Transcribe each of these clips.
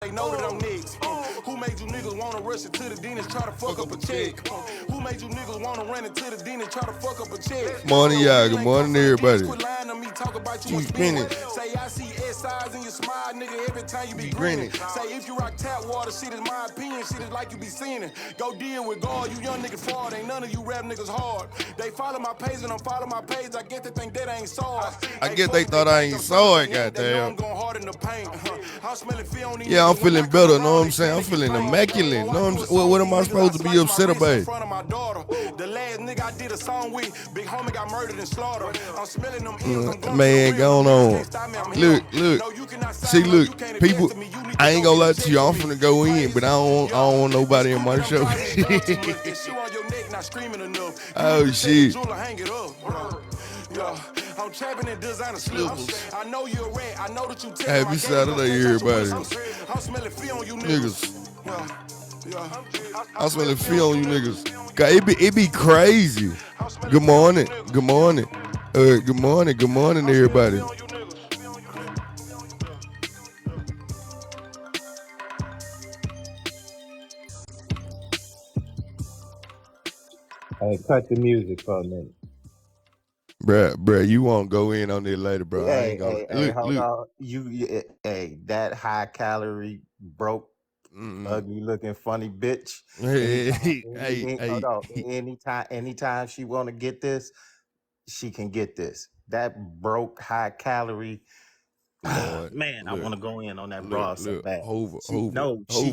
They know that I'm next. Who made you niggas wanna rush into the dentist, try to fuck up a check? Who made you niggas wanna run into the dentist, try to fuck up a check? Morning, y'all. Good morning, everybody. Quit lying to me, talk about you You spinning. grinning. Say I see S-eyes in your smile, nigga, every time you be You grinning. grinning. Say if you rock tap water, shit is my opinion, shit is like you be sinning. Go deal with God, you young niggas fraud, ain't none of you rap niggas hard. They follow my page and I'm follow my page, I get to think that ain't saw. I guess they thought I ain't saw it, goddamn. I'm smelling fear on these Yeah, I'm niggas when feeling I better, come know what I'm around, saying? I'm they feeling saying immaculate, know what I'm they saying? What am I niggas, supposed to be slice my upset wrist in about? front of my daughter. The last nigga I did a song with, big homie got murdered and slaughtered. I'm smelling them M's, I'm going Man, to the going real. on. Can't stop me, I'm Look, him. look. No, you cannot See, sign me, look, you can't people, invest in me. You need to I ain't go gonna lie get a to you. check I'm from me. finna go in, Crazy. but I don't want nobody in my show. I'm doing too much. That shoe on your neck not screaming enough. You Oh, need to say the shit. jeweler, hang it up. Yeah, I'm trapping in designer slippers. I know you're a rat. I know that you tell Happy Saturday, everybody. I'm smelling fear on you Niggas. Yeah. I'm smelling feel on you niggas. God, it be crazy. Good morning. Good morning. Good morning. Good morning, everybody. Hey, cut the music for a minute. Bruh, you won't go in on it later, bro. I ain't gonna Hold look. on. Hey, that high calorie, broke, ugly looking, funny bitch. Hold on. Anytime she want to get this, she can get this. That broke, high calorie. Lord, Man, I want to go in on that broad so look, bad. Hoover.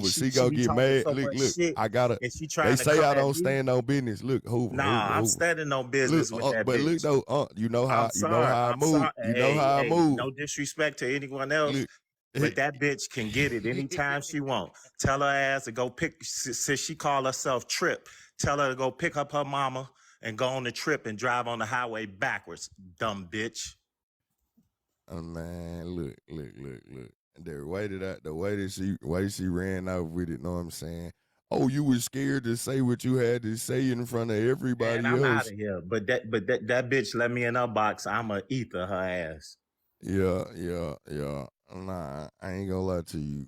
She She gonna be get talking mad. so much Look. shit, I gotta. and she They trying to say come I at don't me. stand on business. Look, Nah, I'm standing on business with that but look bitch. though, you know how I I'm move. sorry. You know how I Hey, move. no disrespect to anyone else, Look. but that bitch can get it anytime she want. Tell her ass to go pick, since she call herself Trip, tell her to go pick up her mama and go on the trip and drive on the highway backwards, dumb bitch. Oh man, look. The way she ran out with it, know what I'm saying? Oh, you was scared to say what you had to say in front of Man, everybody I'm out else. of here. But that bitch let me in her box. I'ma ether her ass. Yeah. Nah, I ain't gonna lie to you.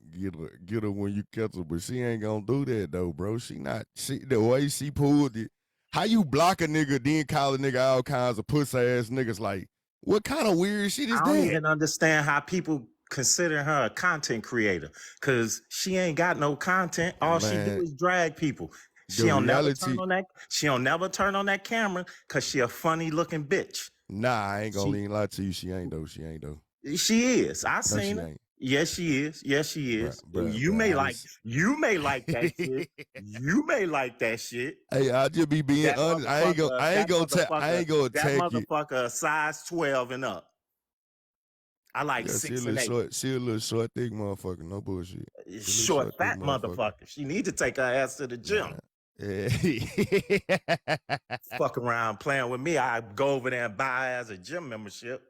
Get her when you catch her, but she ain't gonna do that though, bro. She the way she pulled it. How you block a nigga, then call a nigga all kinds of pussy ass niggas? Like, what kind of weird shit is I don't that? even understand how people consider her a content creator, because she ain't got no content. All she do Man, is drag people. She the don't never turn reality. on that. She don't never turn on that camera because she a funny looking bitch. Nah, I ain't gonna She even lie to you. She ain't though. She ain't though. she is. I No, seen she her. ain't. Yes, she is. Yes, she is. You Bruh. may like. You may like that shit. You may like that shit. Hey, I just be being That honest. motherfucker. That I motherfucker. ain't gonna That attack you. motherfucker. Size 12 and up. I like Yeah, she a 6 little and 8. short. She a little short, thick motherfucker. No bullshit. She a little Short, short, thick fat motherfucker. motherfucker. She need to take her ass to the gym. Man. Yeah. Fuck around playing with me. I go over there and buy her as a gym membership.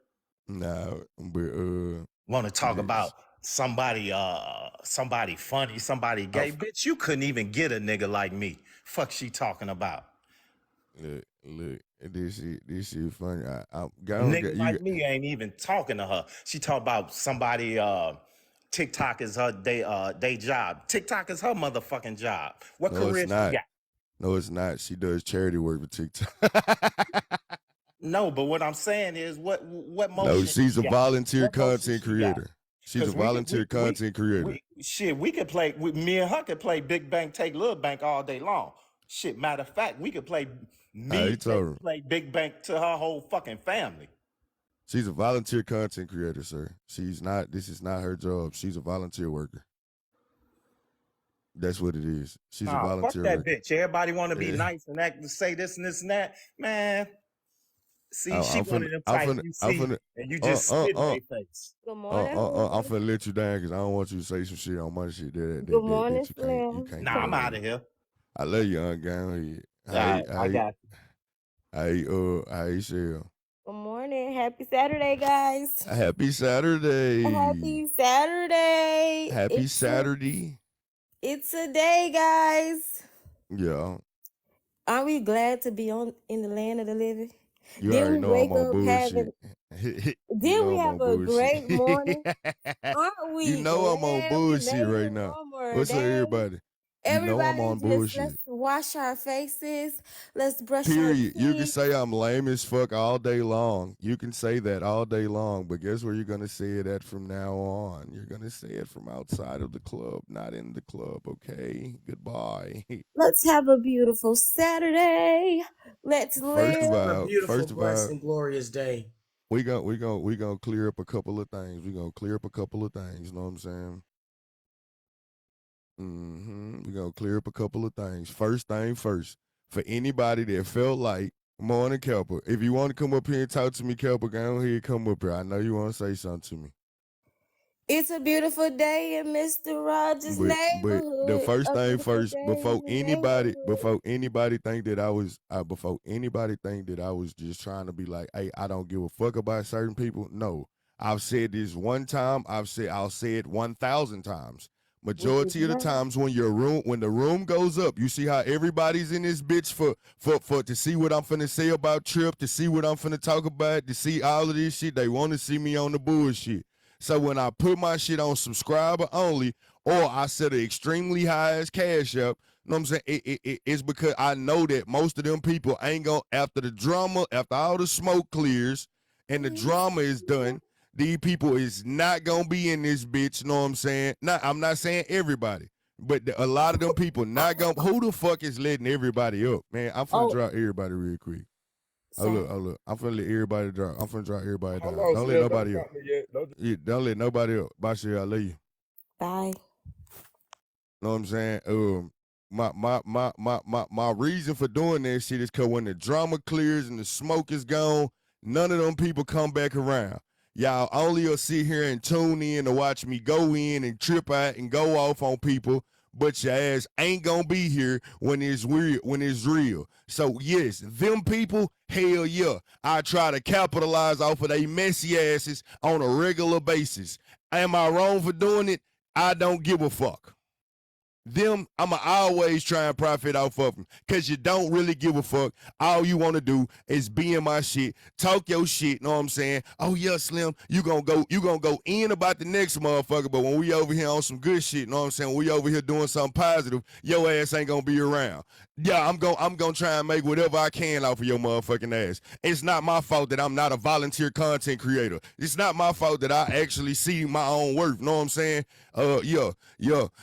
Nah, but Want to talk this, about somebody funny, somebody gay. Bitch, you couldn't even get a nigga like me. Fuck she talking about. look, this shit funny. I Nigga you. like me ain't even talking to her. She talk about somebody TikTok is her day job. TikTok is her motherfucking job. What No, it's career she not. got? No, it's not. She does charity work with TikTok. No, but what I'm saying is what No, motion she's she a got? volunteer What motion content she got? creator. She's a Because volunteer content creator. we could play. Me and her could play Big Bank, take Little Bank all day long. Shit, matter of fact, we could play. I Me told take her. play Big Bank to her whole fucking family. She's a volunteer content creator, sir. She's not. This is not her job. She's a volunteer worker. That's what it is. She's a Nah, fuck volunteer that worker. bitch. Everybody want to be Yeah. nice and act to say this and this and that. Man, see, she I'm one finna. of them I'm type finna. you I'm see finna. and you Uh just uh spit in uh. their face. Good morning. I'm finna let you down because I don't want you to say some shit on my shit Good morning, that you Slim. can't Nah, I'm come out in. of here. I love you, Aunt Gown. All right, I got you. Hey, Shell. Good morning. Happy Saturday, guys. Happy Saturday. Happy Saturday. Happy Saturday. It's a day, guys. Yeah. Are we glad to be in the land of the living? You Didn't already we know I'm wake on up bullshit. having You Did know we I'm on have a great morning? bullshit. Aren't You we know I'm on glad we bullshit made right it now. one more What's up, day? everybody? You know I'm Everybody, on let's bullshit. wash our faces. Let's brush our Period. You can teeth. say I'm lame as fuck all day long. You can say that all day long, but guess where you're gonna say it at from now on? You're gonna say it from outside of the club, not in the club. Okay. Goodbye. Let's have a beautiful Saturday. Let's First of live. A all, beautiful, blessed, and glorious day. we gonna clear up a couple of things. We gonna clear up a couple of things. You know what I'm saying? We gonna clear up a couple of things. First thing first, for anybody that felt like, morning, Kelper, if you want to come up here and talk to me, Kelper, go ahead, come up here. I know you want to say something to me. It's a beautiful day in Mr. Rogers' But neighborhood. the first A thing beautiful first, day before in the anybody neighborhood. think that I was just trying to be like, hey, I don't give a fuck about certain people. No, I've said this one time. I'll say it 1,000 times. Majority of the times when the room goes up, you see how everybody's in this bitch for to see what I'm finna say about Trip, to see what I'm finna talk about, to see all of this shit. They want to see me on the bullshit. So when I put my shit on subscriber only, or I set an extremely high ass cash up, you know what I'm saying? It's because I know that most of them people ain't gonna, after the drama, after all the smoke clears and the drama is done, these people is not gonna be in this bitch, you know what I'm saying? I'm not saying everybody, but a lot of them people not gonna, who the fuck is letting everybody up? Man, I'm finna drop everybody real quick. Oh look, I'm finna let everybody drop. I'm finna drop everybody down. Don't let nobody up. Don't let nobody up. Bye, shit. I love you. Bye. Know what I'm saying? My reason for doing that shit is cause when the drama clears and the smoke is gone, none of them people come back around. Y'all only will sit here and tune in to watch me go in and trip out and go off on people, but your ass ain't gonna be here when it's real. So yes, them people, hell yeah, I try to capitalize off of they messy asses on a regular basis. Am I wrong for doing it? I don't give a fuck. Them, I'ma always try and profit off of them, cause you don't really give a fuck. All you want to do is be in my shit, talk your shit. Know what I'm saying? Oh yeah, Slim, you gonna go in about the next motherfucker, but when we over here on some good shit, know what I'm saying? When we over here doing something positive, your ass ain't gonna be around. Yeah, I'm gonna try and make whatever I can off of your motherfucking ass. It's not my fault that I'm not a volunteer content creator. It's not my fault that I actually see my own worth. Know what I'm saying? Yeah.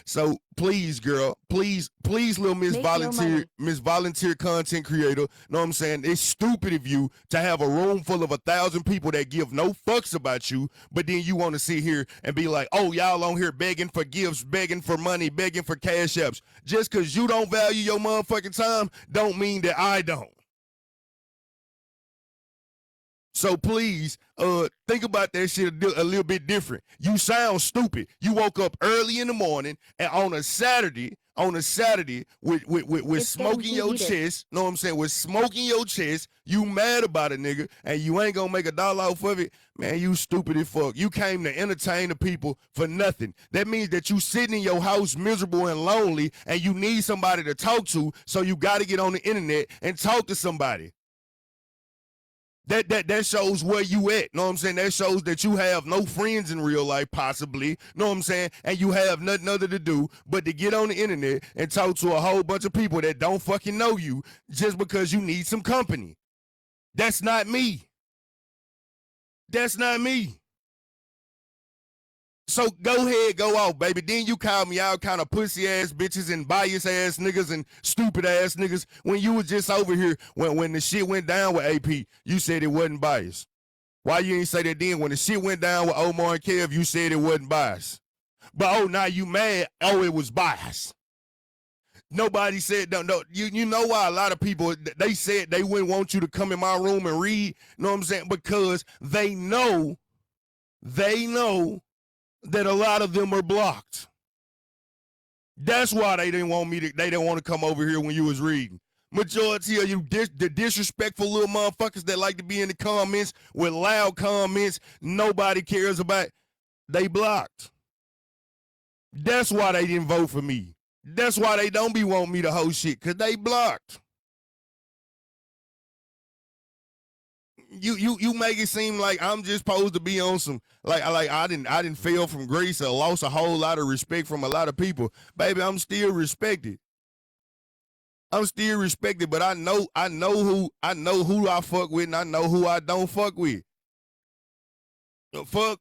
So please, girl, please, little Miss Volunteer content creator. Know what I'm saying? It's stupid of you to have a room full of 1,000 people that give no fucks about you, but then you want to sit here and be like, oh, y'all on here begging for gifts, begging for money, begging for cash apps. Just because you don't value your motherfucking time don't mean that I don't. So please, think about that shit a little bit different. You sound stupid. You woke up early in the morning and on a Saturday with smoking your chest, know what I'm saying? With smoking your chest, you mad about it, nigga, and you ain't gonna make $1 off of it. Man, you stupid as fuck. You came to entertain the people for nothing. That means that you sitting in your house miserable and lonely and you need somebody to talk to, so you gotta get on the internet and talk to somebody. That shows where you at, know what I'm saying? That shows that you have no friends in real life, possibly, know what I'm saying? And you have nothing other to do but to get on the internet and talk to a whole bunch of people that don't fucking know you just because you need some company. That's not me. That's not me. So go ahead, go off, baby. Then you call me all kind of pussy ass bitches and bias ass niggas and stupid ass niggas when you was just over here when the shit went down with AP. You said it wasn't biased. Why you ain't say that then? When the shit went down with Omar and Kev, you said it wasn't biased. But oh, now you mad? Oh, it was biased. Nobody said no. You know why a lot of people they said they wouldn't want you to come in my room and read. Know what I'm saying? Because they know that a lot of them are blocked. That's why they didn't want to come over here when you was reading. Majority of you, the disrespectful little motherfuckers that like to be in the comments with loud comments, nobody cares about, they blocked. That's why they didn't vote for me. That's why they don't be wanting me to host shit, because they blocked. you make it seem like I'm just supposed to be on some like I didn't fail from grace or lost a whole lot of respect from a lot of people. Baby, I'm still respected. I'm still respected, but I know who I fuck with and I know who I don't fuck with. The fuck?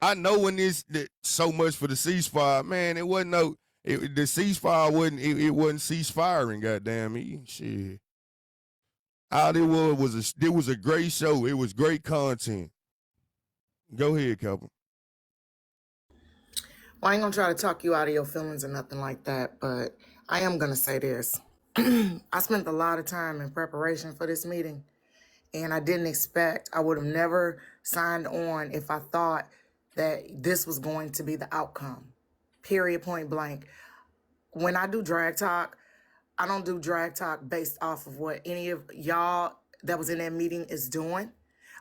I know when so much for the ceasefire, man. It wasn't the ceasefire wasn't it wasn't ceasefiring. Goddamn me, shit. All it was a great show. It was great content. Go ahead, Kelvin. Well, I ain't gonna try to talk you out of your feelings or nothing like that, but I am gonna say this. I spent a lot of time in preparation for this meeting, and I didn't expect, I would have never signed on if I thought that this was going to be the outcome. Period, point blank. When I do drag talk, I don't do drag talk based off of what any of y'all that was in that meeting is doing.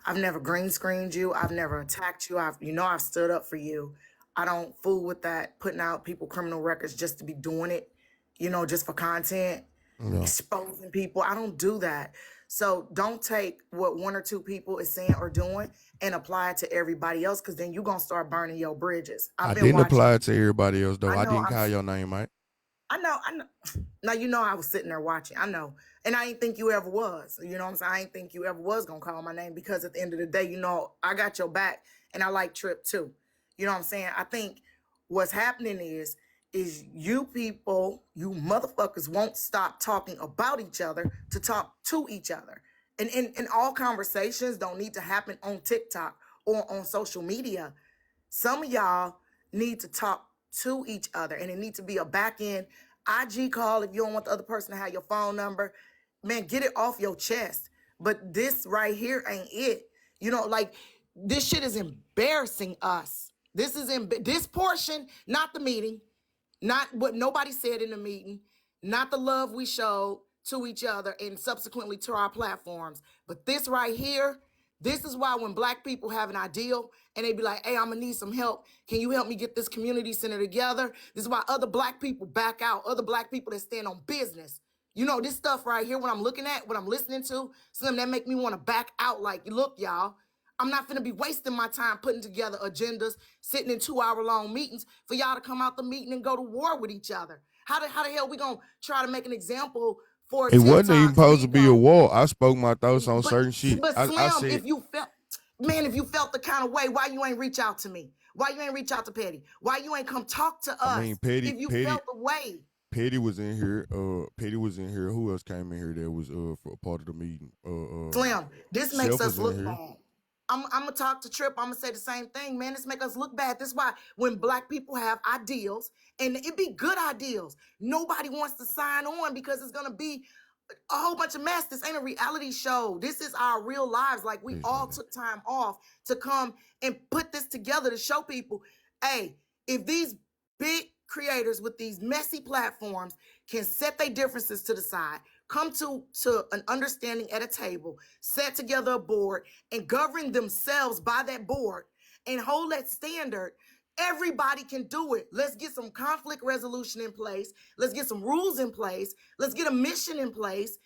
I've never green screened you. I've never attacked you. I've stood up for you. I don't fool with that, putting out people criminal records just to be doing it, just for content, exposing people. I don't do that. So don't take what one or two people is saying or doing and apply it to everybody else, because then you're going to start burning your bridges. I didn't apply it to everybody else, though. I didn't call your name, mate. I know. Now, I was sitting there watching. I know. And I didn't think you ever was. You know what I'm saying? I didn't think you ever was going to call my name, because at the end of the day, I got your back and I like Trip too. You know what I'm saying? I think what's happening is you people, you motherfuckers won't stop talking about each other to talk to each other. And all conversations don't need to happen on TikTok or on social media. Some of y'all need to talk to each other, and it needs to be a back end IG call. If you don't want the other person to have your phone number, man, get it off your chest. But this right here ain't it. This shit is embarrassing us. This portion, not the meeting, not what nobody said in the meeting, not the love we showed to each other and subsequently to our platforms. But this right here, this is why when Black people have an ideal and they be like, hey, I'm gonna need some help. Can you help me get this community center together? This is why other Black people back out, other Black people that stand on business. This stuff right here, what I'm looking at, what I'm listening to, something that make me want to back out. Like, look, y'all, I'm not gonna be wasting my time putting together agendas, sitting in 2-hour-long meetings for y'all to come out the meeting and go to war with each other. How the hell we gonna try to make an example for it? Wasn't even supposed to be a war. I spoke my thoughts on certain shit. But Slim, I said, if you felt the kind of way, why you ain't reach out to me? Why you ain't reach out to Petty? Why you ain't come talk to us? I mean, Petty, if you felt the way. Petty was in here. Who else came in here that was for a part of the meeting? Slim, this makes us look bad. I'm gonna talk to Trip. I'm gonna say the same thing, man. This make us look bad. This is why when Black people have ideals, and it be good ideals, nobody wants to sign on because it's gonna be a whole bunch of mess. This ain't a reality show. This is our real lives. Like, we all took time off to come and put this together to show people, hey, if these big creators with these messy platforms can set their differences to the side, come to an understanding at a table, set together a board, and govern themselves by that board and hold that standard, everybody can do it. Let's get some conflict resolution in place. Let's get some rules in place. Let's get a mission in place.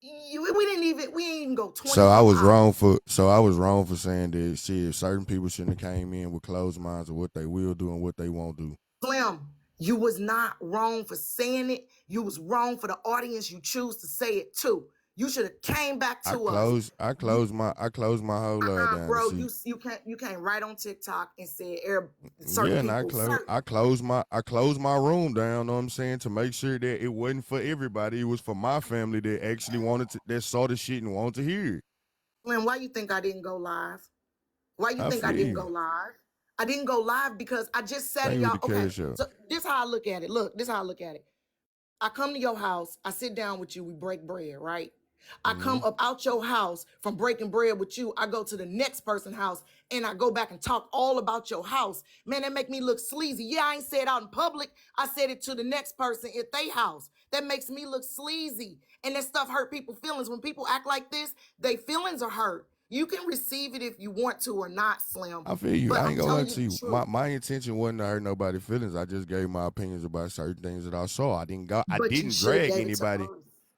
We ain't even go 20. So I was wrong for saying that shit. Certain people shouldn't have came in with closed minds of what they will do and what they won't do. Slim, you was not wrong for saying it. You was wrong for the audience you choose to say it to. You should have came back to us. I closed my whole down. Bro, you can't write on TikTok and say certain people. I closed my room down. Know what I'm saying, to make sure that it wasn't for everybody. It was for my family that actually that saw the shit and wanted to hear it. Man, why you think I didn't go live? Why you think I didn't go live? I didn't go live because I just said it, y'all. Okay, so this is how I look at it. Look, this is how I look at it. I come to your house. I sit down with you. We break bread, right? I come up out your house from breaking bread with you. I go to the next person's house and I go back and talk all about your house. Man, that make me look sleazy. Yeah, I ain't said it out in public. I said it to the next person at their house. That makes me look sleazy. And that stuff hurt people's feelings. When people act like this, their feelings are hurt. You can receive it if you want to or not, Slim. I feel you. I ain't gonna lie to you. My intention wasn't to hurt nobody's feelings. I just gave my opinions about certain things that I saw. I didn't drag anybody.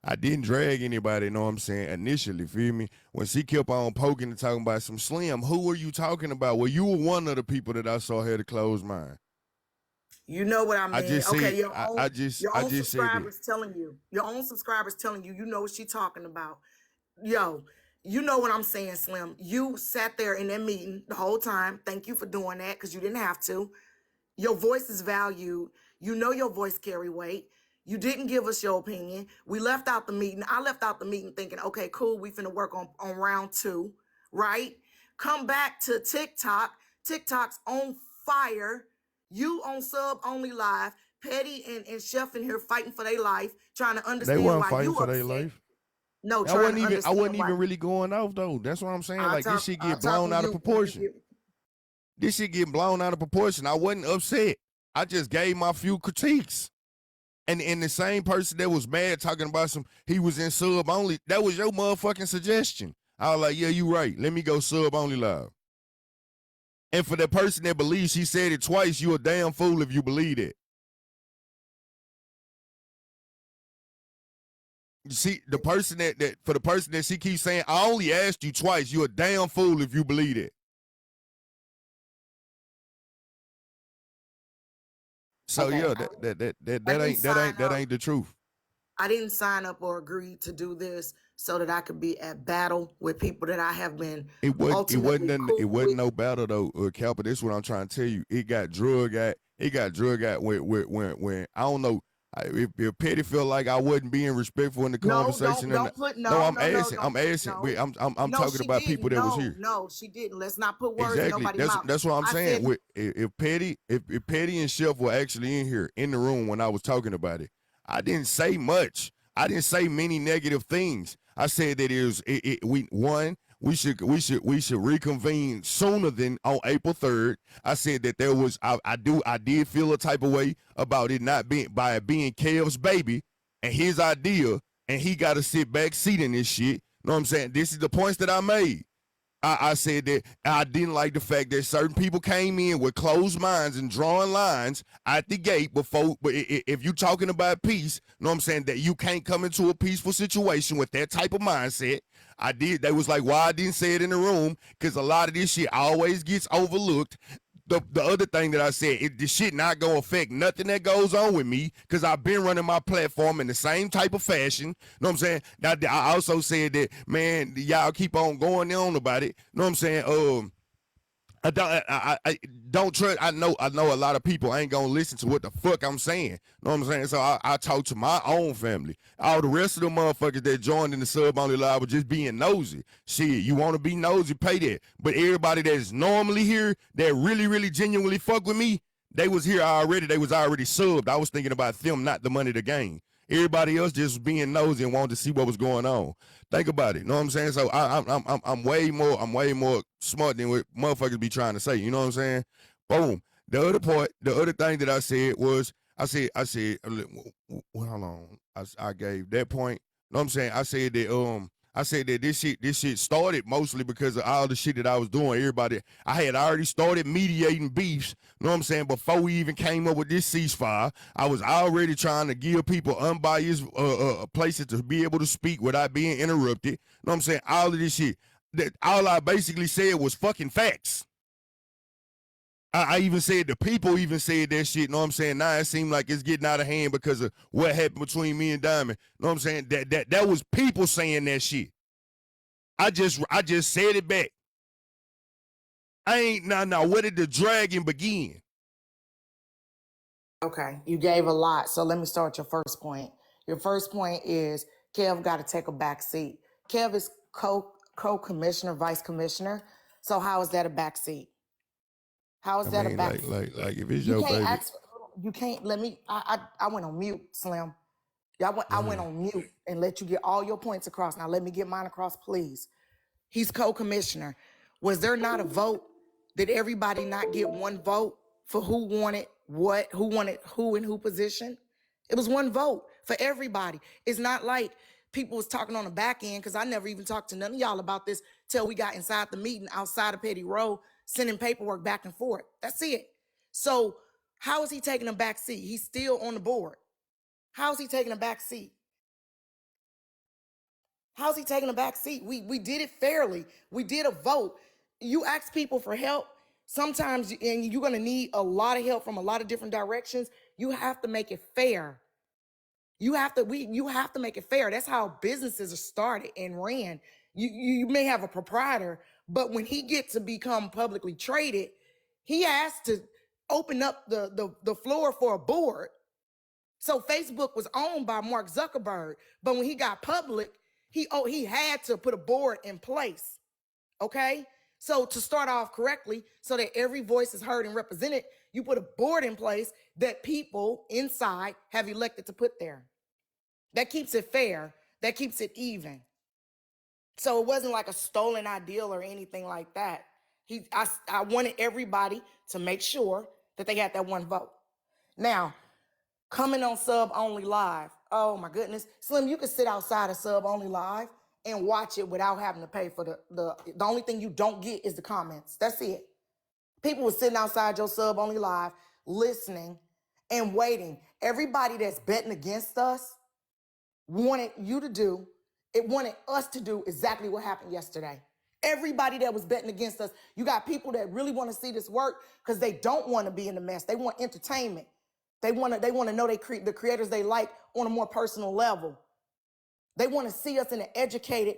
I didn't drag anybody, you know what I'm saying, initially, feel me? When she kept on poking and talking about some Slim, who are you talking about? Well, you were one of the people that I saw had a closed mind. You know what I I mean? just said, Okay, I just said that. your own subscribers telling you, you know what she talking about. Yo, you know what I'm saying, Slim. You sat there in that meeting the whole time. Thank you for doing that because you didn't have to. Your voice is valued. You know your voice carry weight. You didn't give us your opinion. We left out the meeting. I left out the meeting thinking, okay, cool, we finna work on round 2, right? Come back to TikTok. TikTok's on fire. You on Sub Only Live. Petty and Chef in here fighting for their life, trying to They understand weren't why fighting you for their upset. life. No, I trying to wasn't understand why. even really going off though. That's what I'm saying. Like this shit I'm get blown talking to out of you when you proportion. get. This shit get blown out of proportion. I wasn't upset. I just gave my few critiques. And the same person that was mad talking about he was in Sub Only, that was your motherfucking suggestion. I was like, yeah, you right. Let me go Sub Only Live. And for the person that believes she said it twice, you a damn fool if you believe it. You see, the person that for the person that she keeps saying, I only asked you twice, you a damn fool if you believe it. So Okay, yeah, that ain't the truth. I didn't sign up or agree to do this so that I could be at battle with people that I have been ultimately cool It wasn't with. no battle though, Calpa. This is what I'm trying to tell you. It got drug out when I don't know if Petty felt like I wasn't being respectful in the No, conversation. don't put No, I'm no, asking. I'm don't put asking. no. I'm No, talking she about didn't. people that was here. No, she didn't. Let's not put words in Exactly. nobody's mouth. That's what I'm I saying. said, If Petty and Chef were actually in here in the room when I was talking about it, I didn't say much. I didn't say many negative things. I said that we should reconvene sooner than on April 3rd. I said that there was I did feel a type of way about it not being Kev's baby and his idea, and he got to sit back seat in this shit. Know what I'm saying? This is the points that I made. I said that I didn't like the fact that certain people came in with closed minds and drawing lines at the gate before. But if you're talking about peace, you know what I'm saying, that you can't come into a peaceful situation with that type of mindset. I did. They was like, why I didn't say it in the room, because a lot of this shit always gets overlooked. The other thing that I said, this shit not gonna affect nothing that goes on with me, because I've been running my platform in the same type of fashion. Know what I'm saying? Now, I also said that, man, y'all keep on going on about it. Know what I'm saying? I don't trust. I know a lot of people ain't gonna listen to what the fuck I'm saying. Know what I'm saying? So I talk to my own family. All the rest of the motherfuckers that joined in the Sub Only Live were just being nosy. Shit, you want to be nosy, pay that. But everybody that's normally here, that really genuinely fuck with me, they was here already. They was already subbed. I was thinking about them, not the money to gain. Everybody else just being nosy and wanted to see what was going on. Think about it. You know what I'm saying? So I'm way more smart than what motherfuckers be trying to say. You know what I'm saying? Boom. The other thing that I said was, hold on. I gave that point. You know what I'm saying? I said that this shit started mostly because of all the shit that I was doing. I had already started mediating beefs, you know what I'm saying, before we even came up with this ceasefire. I was already trying to give people unbiased places to be able to speak without being interrupted. You know what I'm saying? All of this shit. All I basically said was fucking facts. I even said the people even said that shit, you know what I'm saying? Now it seems like it's getting out of hand because of what happened between me and Diamond. You know what I'm saying? That was people saying that shit. I just said it back. I ain't now where did the dragging begin? okay, you gave a lot. So let me start your first point. Your first point is Kev got to take a back seat. Kev is co-commissioner, vice commissioner. So how is that a back seat? How is I that a mean, back like if it's You your can't baby. ask. You can't let me. I went on mute, Slim. I went on mute and let you get all your points across. Now let me get mine across, please. He's co-commissioner. Was there not a vote? Did everybody not get one vote for who wanted what? Who wanted who in who position? It was one vote for everybody. It's not like people was talking on the back end, because I never even talked to none of y'all about this till we got inside the meeting outside of Petty Row, sending paperwork back and forth. That's it. So how is he taking a back seat? He's still on the board. How is he taking a back seat? How's he taking a back seat? We did it fairly. We did a vote. You ask people for help. Sometimes, and you're going to need a lot of help from a lot of different directions. You have to make it fair. You have to make it fair. That's how businesses are started and ran. You may have a proprietor, but when he gets to become publicly traded, he has to open up the floor for a board. So Facebook was owned by Mark Zuckerberg, but when he got public, he had to put a board in place. Okay? So to start off correctly, so that every voice is heard and represented, you put a board in place that people inside have elected to put there. That keeps it fair. That keeps it even. So it wasn't like a stolen ideal or anything like that. I wanted everybody to make sure that they had that one vote. Now, coming on Sub Only Live. Oh my goodness. Slim, you can sit outside of Sub Only Live and watch it without having to pay for the only thing you don't get is the comments. That's it. People were sitting outside your Sub Only Live, listening and waiting. Everybody that's betting against us wanted us to do exactly what happened yesterday. Everybody that was betting against us, you got people that really want to see this work because they don't want to be in the mess. They want entertainment. They want to know the creators they like on a more personal level. They want to see us in an educated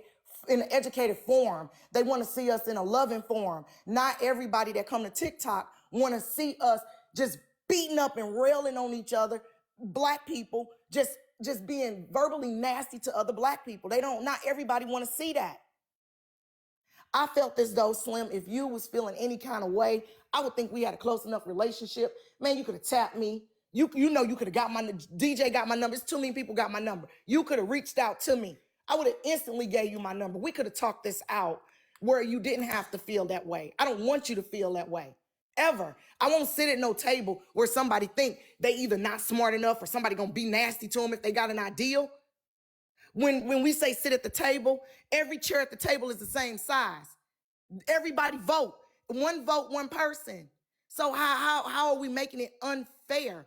form. They want to see us in a loving form. Not everybody that come to TikTok want to see us just beating up and railing on each other. Black people just being verbally nasty to other black people. Not everybody want to see that. I felt as though, Slim, if you was feeling any kind of way, I would think we had a close enough relationship. Man, you could have tapped me. You could have got my, DJ got my number. It's too many people got my number. You could have reached out to me. I would have instantly gave you my number. We could have talked this out where you didn't have to feel that way. I don't want you to feel that way, ever. I won't sit at no table where somebody think they either not smart enough or somebody gonna be nasty to them if they got an ideal. When we say sit at the table, every chair at the table is the same size. Everybody vote. One vote, one person. So how are we making it unfair?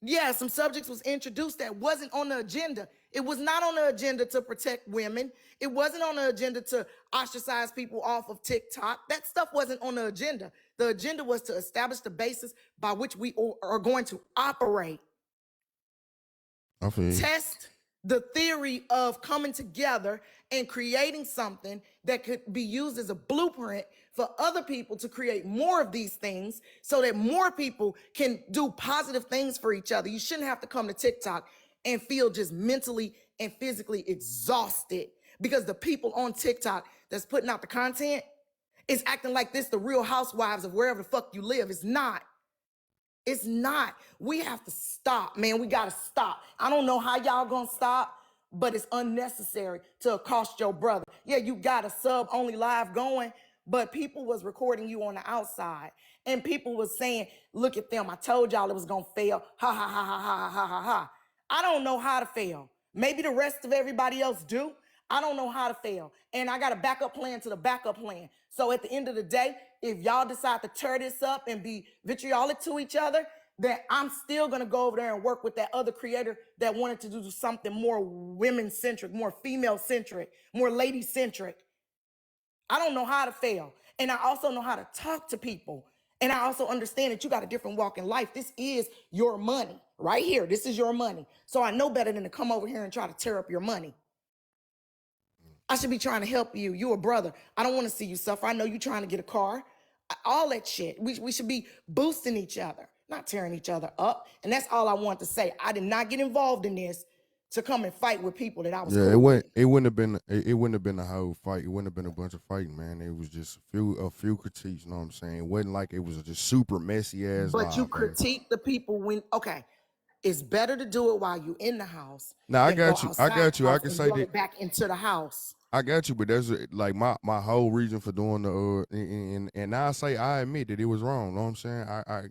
Yeah, some subjects was introduced that wasn't on the agenda. It was not on the agenda to protect women. It wasn't on the agenda to ostracize people off of TikTok. That stuff wasn't on the agenda. The agenda was to establish the basis by which we are going to operate. Okay. Test the theory of coming together and creating something that could be used as a blueprint for other people to create more of these things so that more people can do positive things for each other. You shouldn't have to come to TikTok and feel just mentally and physically exhausted because the people on TikTok that's putting out the content is acting like this the Real Housewives of wherever the fuck you live. It's not. It's not. We have to stop, man. We got to stop. I don't know how y'all gonna stop, but it's unnecessary to accost your brother. Yeah, you got a Sub Only Live going, but people was recording you on the outside. And people was saying, look at them. I told y'all it was gonna fail. Ha, ha, ha, ha, ha, ha, ha, ha. I don't know how to fail. Maybe the rest of everybody else do. I don't know how to fail. And I got a backup plan to the backup plan. So at the end of the day, if y'all decide to tear this up and be vitriolic to each other, then I'm still going to go over there and work with that other creator that wanted to do something more women-centric, more female-centric, more lady-centric. I don't know how to fail. And I also know how to talk to people. And I also understand that you got a different walk in life. This is your money right here. This is your money. So I know better than to come over here and try to tear up your money. I should be trying to help you. You're a brother. I don't want to see you suffer. I know you're trying to get a car. All that shit. We should be boosting each other, not tearing each other up. And that's all I want to say. I did not get involved in this to come and fight with people that I was. Yeah, it wouldn't have been a whole fight. It wouldn't have been a bunch of fighting, man. It was just a few critiques. You know what I'm saying? It wasn't like it was just super messy ass. But you critique the people when it's better to do it while you in the house. Now I got you. I can say that back into the house. I got you, but that's like my whole reason for doing the and I say I admit that it was wrong. Know what I'm saying?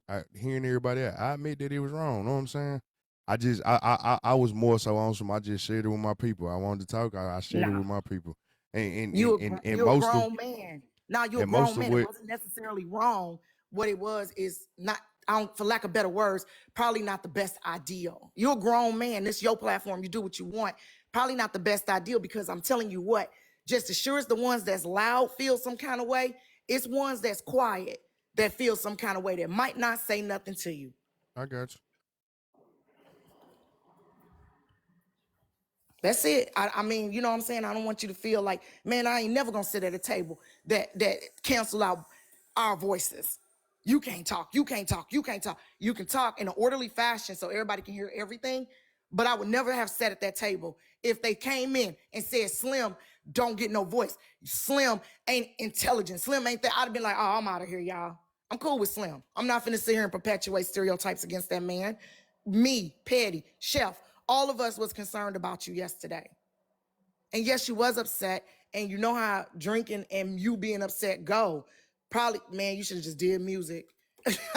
I hearing everybody out, I admit that it was wrong. Know what I'm saying? I was more so on some. I just shared it with my people. I wanted to talk. I shared it with my people. And you're a grown man. Now you're a grown man. It wasn't necessarily wrong. What it was is not. for lack of better words, probably not the best ideal. You're a grown man. This is your platform. You do what you want. Probably not the best ideal, because I'm telling you what, just as sure as the ones that's loud feel some kind of way, it's ones that's quiet that feel some kind of way that might not say nothing to you. I got you. That's it. I mean, you know what I'm saying? I don't want you to feel like, man, I ain't never gonna sit at a table that cancel out our voices. You can't talk, you can't talk, you can't talk. You can talk in an orderly fashion so everybody can hear everything, but I would never have sat at that table if they came in and said, Slim, don't get no voice. Slim ain't intelligent. Slim ain't that. I'd have been like, oh, I'm out of here, y'all. I'm cool with Slim. I'm not finna sit here and perpetuate stereotypes against that man. Me, Petty, Chef, all of us was concerned about you yesterday. And yes, you was upset, and you know how drinking and you being upset go. Probably, man, you should have just did music.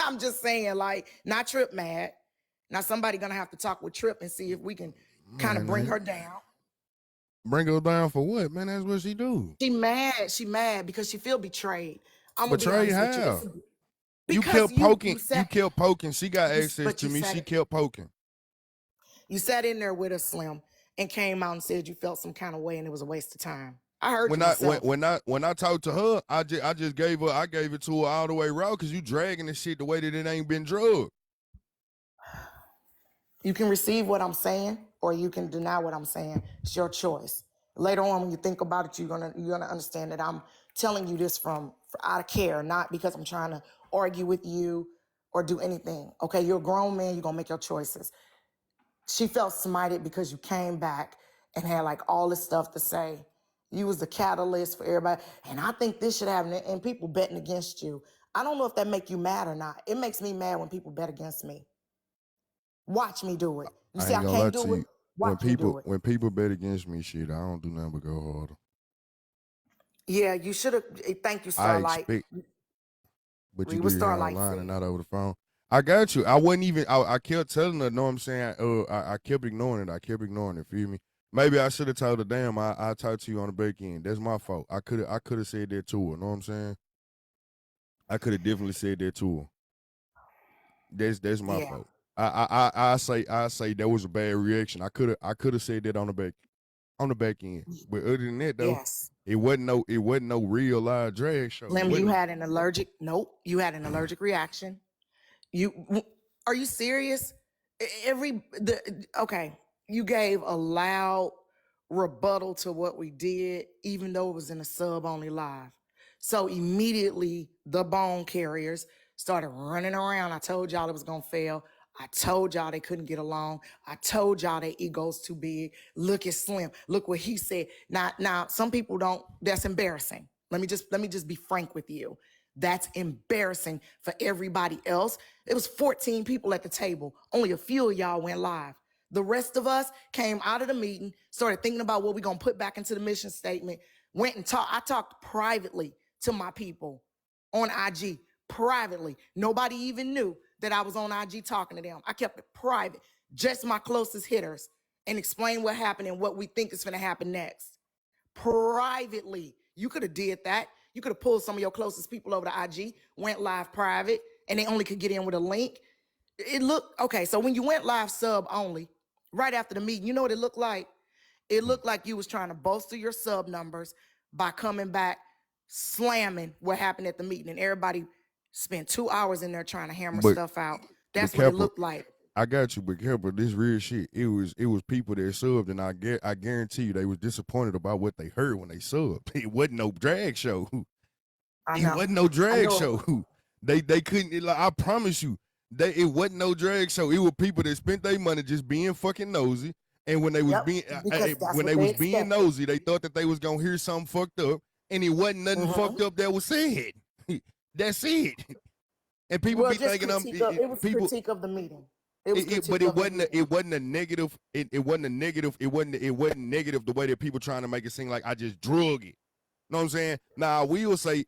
I'm just saying, like, not Trip mad. Now somebody gonna have to talk with Trip and see if we can kind of bring her down. Bring her down for what, man? That's what she do. She mad because she feel betrayed. I'm betrayed how? You kept poking. You kept poking. She got access to me. She kept poking. You sat in there with us, Slim, and came out and said you felt some kind of way and it was a waste of time. I heard when I talked to her, I just gave it to her all the way raw, because you dragging this shit the way that it ain't been drugged. You can receive what I'm saying, or you can deny what I'm saying. It's your choice. Later on, when you think about it, you're gonna understand that I'm telling you this for out of care, not because I'm trying to argue with you or do anything. Okay, you're a grown man. You're gonna make your choices. She felt smited because you came back and had like all this stuff to say. You was the catalyst for everybody. And I think this should happen. And people betting against you. I don't know if that make you mad or not. It makes me mad when people bet against me. Watch me do it. You see, I can't do it. Watch me do it. When people bet against me, shit, I don't do nothing but go harder. Yeah, you should have. Thank you, Starlight. But you do it online and not over the phone. I got you. I wasn't even. I kept telling her. Know what I'm saying? I kept ignoring it. Feel me? Maybe I should have told her, damn, I talked to you on the back end. That's my fault. I could have said that to her. Know what I'm saying? I could have definitely said that to her. That's my fault. I say that was a bad reaction. I could have said that on the back end. But other than that though, it wasn't no real live drag show. Slim, you had an allergic reaction. Are you serious? Okay. You gave a loud rebuttal to what we did, even though it was in a sub-only live. So immediately the bone carriers started running around. I told y'all it was gonna fail. I told y'all they couldn't get along. I told y'all their ego's too big. Look at Slim. Look what he said. Now, some people don't. That's embarrassing. Let me just be frank with you. That's embarrassing for everybody else. It was 14 people at the table. Only a few of y'all went live. The rest of us came out of the meeting, started thinking about what we're going to put back into the mission statement, went and talked. I talked privately to my people on IG, privately. Nobody even knew that I was on IG talking to them. I kept it private, just my closest hitters, and explained what happened and what we think is going to happen next. Privately. You could have did that. You could have pulled some of your closest people over to IG, went live private, and they only could get in with a link. It looked, okay, so when you went live sub only, right after the meeting, you know what it looked like? It looked like you was trying to bolster your sub numbers by coming back, slamming what happened at the meeting, and everybody spent 2 hours in there trying to hammer stuff out. That's what it looked like. I got you, but careful, this real shit. It was people that subbed, and I guarantee you they was disappointed about what they heard when they subbed. It wasn't no drag show. It wasn't no drag show. They couldn't. Like, I promise you, it wasn't no drag show. It was people that spent their money just being fucking nosy, and when they was being nosy, they thought that they was gonna hear something fucked up, and it wasn't nothing fucked up that was said. That's it. And people be thinking it was critique of the meeting. It wasn't a negative. It wasn't a negative. It wasn't negative the way that people trying to make it seem like I just drug it. Know what I'm saying? Now I will say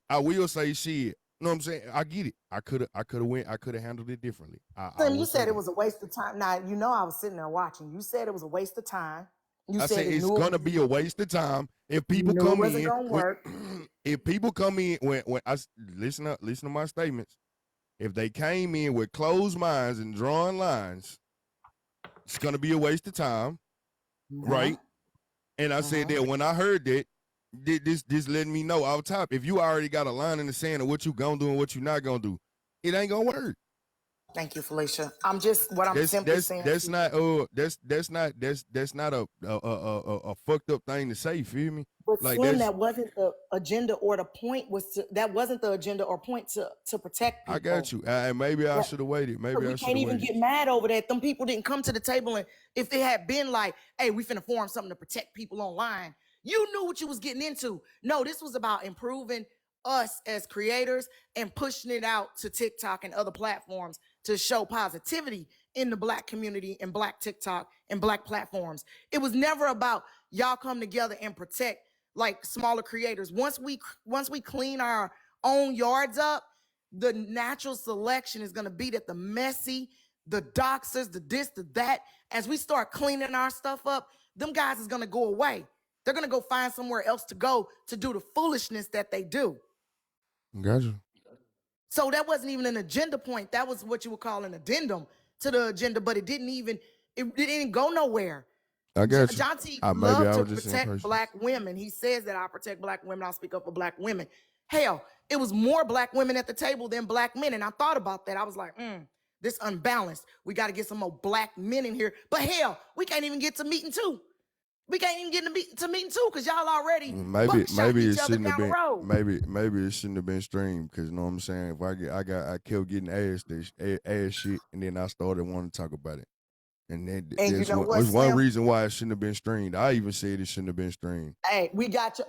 shit. Know what I'm saying? I get it. I could have handled it differently. Slim, you said it was a waste of time. Now you know I was sitting there watching. You said it was a waste of time. I said it's gonna be a waste of time if people come in. Gonna work. If people come in when I listen to my statements. If they came in with closed minds and drawing lines, it's gonna be a waste of time, right? And I said that when I heard that, this letting me know off top. If you already got a line in the sand of what you gonna do and what you not gonna do, it ain't gonna work. Thank you, Felicia. I'm just what I'm simply saying. That's not a fucked up thing to say. Feel me? But Like Slim, that wasn't the agenda or the point. That wasn't the agenda or point to protect people. I got you. Maybe I should have waited. Maybe I should have waited. We can't even get mad over that. Them people didn't come to the table, and if they had been like, "Hey, we finna form something to protect people online," you knew what you was getting into. No, this was about improving us as creators and pushing it out to TikTok and other platforms to show positivity in the Black community and Black TikTok and Black platforms. It was never about y'all come together and protect like smaller creators. Once we clean our own yards up, the natural selection is going to be that the messy, the doxers, the this, the that, as we start cleaning our stuff up, them guys is going to go away. They're going to go find somewhere else to go to do the foolishness that they do. Gotcha. So that wasn't even an agenda point. That was what you would call an addendum to the agenda, but it didn't go nowhere. I got you. John T. loved to protect Black women. He says that I protect Black women. I'll speak up for Black women. Hell, it was more Black women at the table than Black men. And I thought about that. I was like, this unbalanced. We got to get some more Black men in here. But hell, we can't even get to meeting two. We can't even get to meeting two because y'all already maybe it shouldn't have been maybe it shouldn't have been streamed because you know what I'm saying. If I kept getting ass shit and then I started wanting to talk about it. And then there's one reason why it shouldn't have been streamed. I even said it shouldn't have been streamed. Hey, we got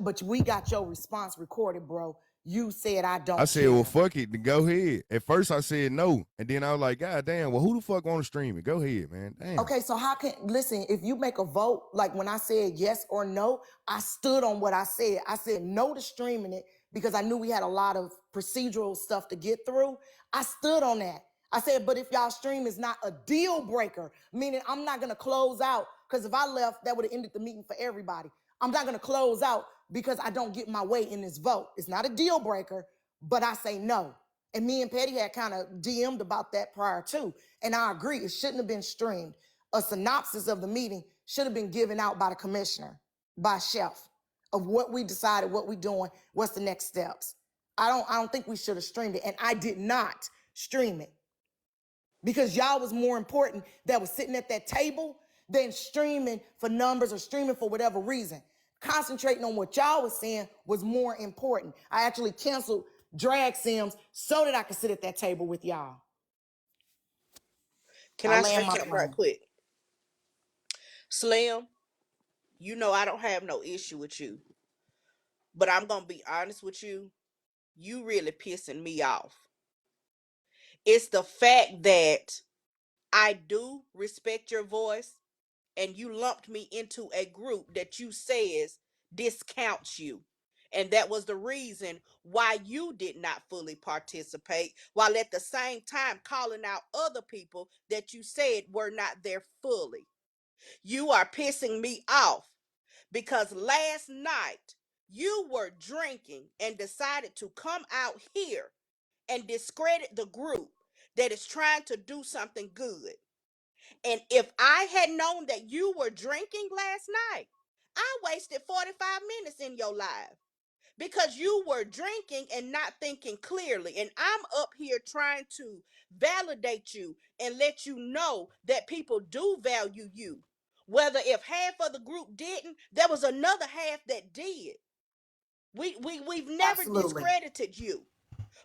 your response recorded, bro. You said I don't. I said, well, fuck it, go ahead. At first I said no, and then I was like, God damn, well, who the fuck want to stream it? Go ahead, man. Damn. Okay, so listen, if you make a vote, like when I said yes or no, I stood on what I said. I said no to streaming it because I knew we had a lot of procedural stuff to get through. I stood on that. I said, but if y'all stream is not a deal breaker, meaning I'm not going to close out, because if I left, that would have ended the meeting for everybody. I'm not going to close out because I don't get my way in this vote. It's not a deal breaker, but I say no. And me and Petty had kind of DM'd about that prior too. And I agree, it shouldn't have been streamed. A synopsis of the meeting should have been given out by the commissioner, by Chef, of what we decided, what we doing, what's the next steps. I don't think we should have streamed it. And I did not stream it. Because y'all was more important that was sitting at that table than streaming for numbers or streaming for whatever reason. Concentrating on what y'all was saying was more important. I actually canceled drag sims so that I could sit at that table with y'all. Can I say something right quick? Slim, you know I don't have no issue with you. But I'm going to be honest with you. You really pissing me off. It's the fact that I do respect your voice, and you lumped me into a group that you says discounts you. And that was the reason why you did not fully participate, while at the same time calling out other people that you said were not there fully. You are pissing me off because last night you were drinking and decided to come out here and discredit the group that is trying to do something good. And if I had known that you were drinking last night, I wasted 45 minutes in your live because you were drinking and not thinking clearly. And I'm up here trying to validate you and let you know that people do value you. Whether if half of the group didn't, there was another half that did. We've never discredited you.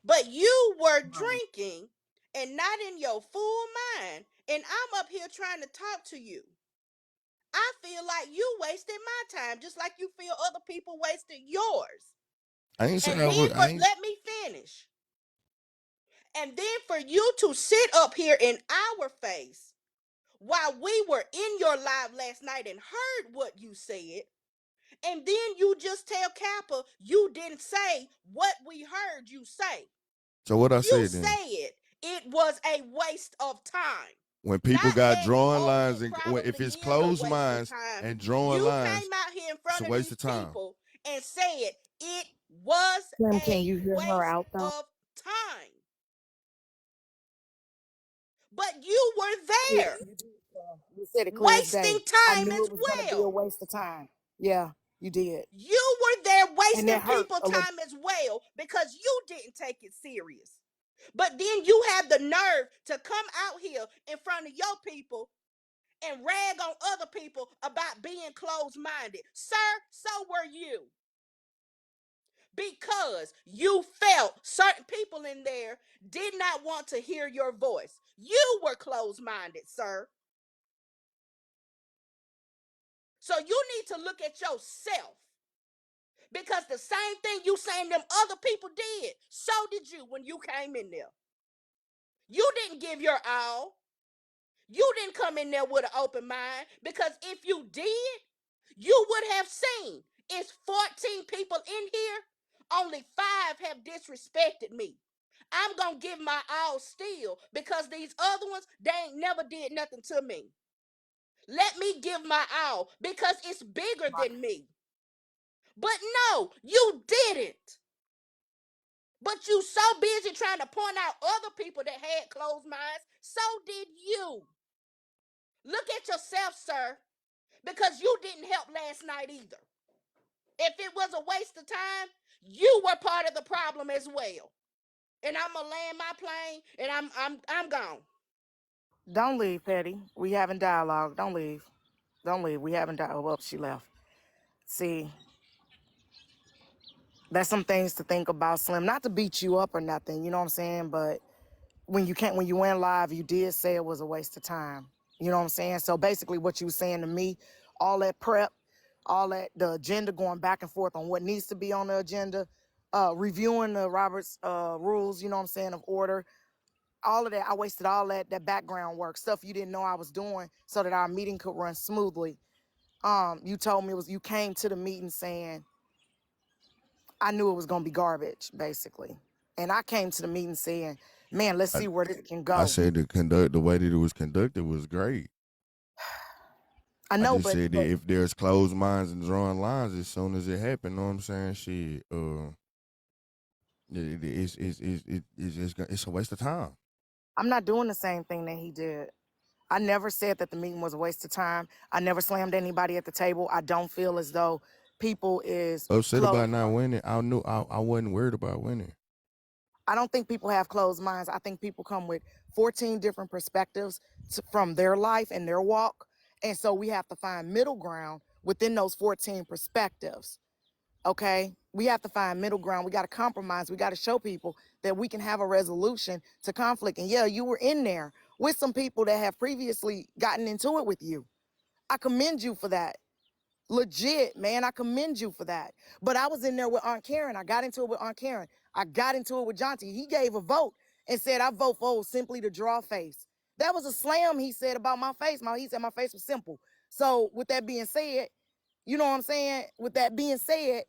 But you were drinking and not in your full mind, and I'm up here trying to talk to you. I feel like you wasted my time, just like you feel other people wasted yours. Let me finish. And then for you to sit up here in our face while we were in your live last night and heard what you said, and then you just tell Kappa you didn't say what we heard you say. So what I said then? You said it was a waste of time. When people got drawing lines, and if it's closed minds and drawing lines, came out here in front it's a of waste of time. People and said it was Can you hear her out though? of time. but you were Yeah, there, you said it clear as wasting day. I time knew as it was gonna be a well. waste of time. Yeah, you did, You were there and it wasting hurt people a little. time as well because you didn't take it serious. But then you have the nerve to come out here in front of your people and rag on other people about being closed-minded. Sir, so were you. Because you felt certain people in there did not want to hear your voice. You were closed-minded, sir. So you need to look at yourself. Because the same thing you saying them other people did, so did you when you came in there. You didn't give your all. You didn't come in there with an open mind, because if you did, you would have seen it's 14 people in here. Only 5 have disrespected me. I'm going to give my all still, because these other ones, they ain't never did nothing to me. Let me give my all because it's bigger than me. But no, you didn't. But you so busy trying to point out other people that had closed minds, so did you. Look at yourself, sir, because you didn't help last night either. If it was a waste of time, you were part of the problem as well. And I'm gonna land my plane, and I'm gone. Don't leave, Petty. We having dialogue. Don't leave. Don't leave. We having dialogue. Oh, she left. See, that's some things to think about, Slim. Not to beat you up or nothing, you know what I'm saying? But when you went live, you did say it was a waste of time. You know what I'm saying? So basically what you were saying to me, all that prep, all that, the agenda going back and forth on what needs to be on the agenda, reviewing the Robert's rules, you know what I'm saying, of order, all of that, I wasted all that background work, stuff you didn't know I was doing so that our meeting could run smoothly. You told me you came to the meeting saying, I knew it was gonna be garbage, basically. And I came to the meeting saying, man, let's see where this can I go. said the way that it was conducted was great. I I know, just said that if there's closed minds and drawing lines as soon as it happened, know what I'm saying? Shit, it's a waste of time. I'm not doing the same thing that he did. I never said that the meeting was a waste of time. I never slammed anybody at the table. I don't feel as though people is Upset closed. about not winning. I knew I wasn't worried about winning. I don't think people have closed minds. I think people come with 14 different perspectives from their life and their walk. And so we have to find middle ground within those 14 perspectives. Okay? We have to find middle ground. We got to compromise. We got to show people that we can have a resolution to conflict. And yeah, you were in there with some people that have previously gotten into it with you. I commend you for that. Legit, man. I commend you for that. But I was in there with Aunt Karen. I got into it with Aunt Karen. I got into it with Jonty. He gave a vote and said, I vote for simply to draw face. That was a slam he said about my face. He said my face was simple. So with that being said, you know what I'm saying? With that being said,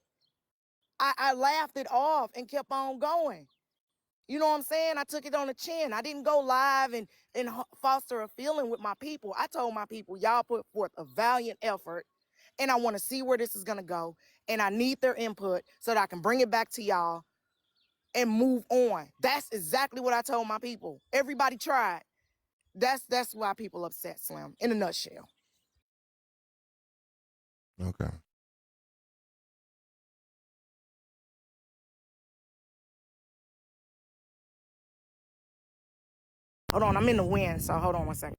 I laughed it off and kept on going. You know what I'm saying? I took it on the chin. I didn't go live and foster a feeling with my people. I told my people, y'all put forth a valiant effort, and I want to see where this is going to go, and I need their input so that I can bring it back to y'all and move on. That's exactly what I told my people. Everybody tried. That's why people upset, Slim, in a nutshell. Okay. Hold on, I'm in the wind, so hold on 1 second.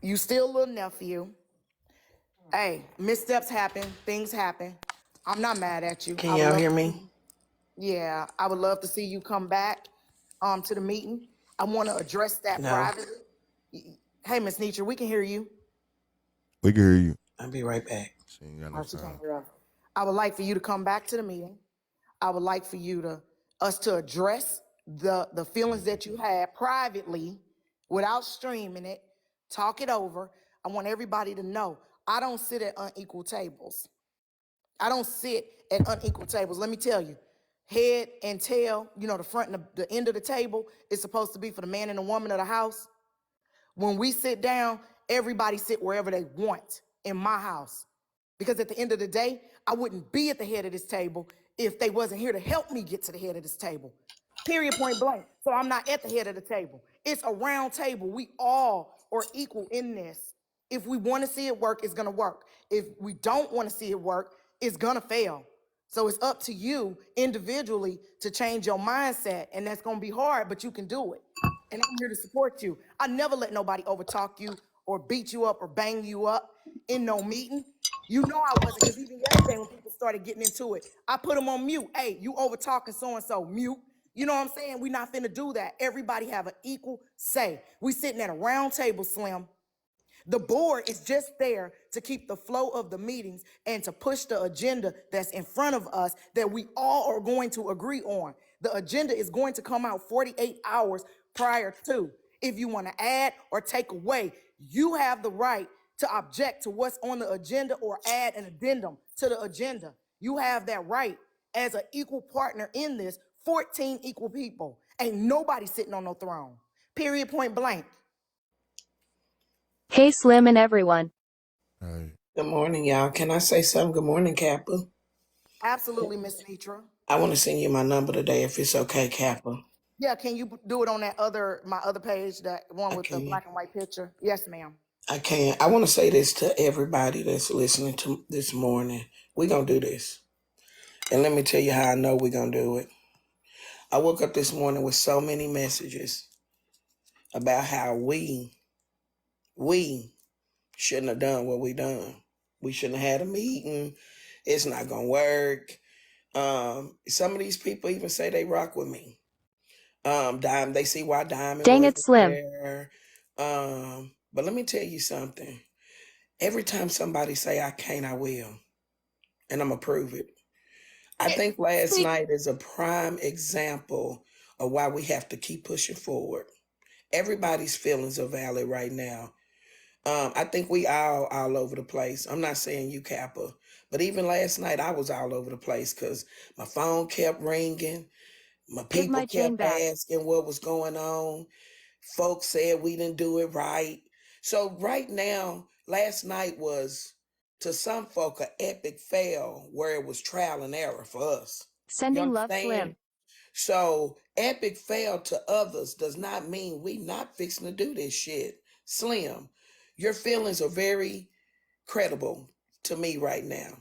You still a little nephew. Hey, missteps happen, things happen. I'm not mad at you. Can y'all hear me? Yeah, I would love to see you come back to the meeting. I want to address that No. privately. Hey, Miss Nietzsche, we can hear you. We can hear you. I'll be right back. She ain't got no sound. I would like for you to come back to the meeting. I would like for us to address the feelings that you had privately without streaming it, talk it over. I want everybody to know I don't sit at unequal tables. I don't sit at unequal tables. Let me tell you, head and tail, the front and the end of the table is supposed to be for the man and the woman of the house. When we sit down, everybody sit wherever they want in my house. Because at the end of the day, I wouldn't be at the head of this table if they wasn't here to help me get to the head of this table. Period, point blank. So I'm not at the head of the table. It's a round table. We all are equal in this. If we want to see it work, it's going to work. If we don't want to see it work, it's going to fail. So it's up to you individually to change your mindset, and that's going to be hard, but you can do it. And I'm here to support you. I never let nobody overtalk you or beat you up or bang you up in no meeting. You know I wasn't, because even yesterday when people started getting into it, I put them on mute. Hey, you over talking so-and-so, mute. You know what I'm saying? We not finna do that. Everybody have an equal say. We sitting at a round table, Slim. The board is just there to keep the flow of the meetings and to push the agenda that's in front of us that we all are going to agree on. The agenda is going to come out 48 hours prior to. If you want to add or take away, you have the right to object to what's on the agenda or add an addendum to the agenda. You have that right as an equal partner in this, 14 equal people. Ain't nobody sitting on no throne. Period, point blank. Hey Slim and everyone. Hey. Good morning, y'all. Can I say something? Good morning, Kappa. Absolutely, Miss Nitra. I want to send you my number today if it's okay, Kappa. Yeah, can you do it on that my other page, that one with the black and white picture? Yes, ma'am. I can. I want to say this to everybody that's listening to this morning. We're going to do this. And let me tell you how I know we're going to do it. I woke up this morning with so many messages about how we shouldn't have done what we done. We shouldn't have had a meeting. It's not going to work. Some of these people even say they rock with me. They see why Diamond Dang it, was Slim. there. But let me tell you something. Every time somebody say I can't, I will. And I'm going to prove it. I think last night is a prime example of why we have to keep pushing forward. Everybody's feelings are valid right now. I think we all over the place. I'm not saying you, Kappa, but even last night I was all over the place because my phone kept ringing. My people kept asking what was going on. Folks said we didn't do it right. So right now, last night was, to some folk, an epic fail where it was trial and error for us. Sending love, Slim. So epic fail to others does not mean we not fixing to do this shit. Slim, your feelings are very credible to me right now.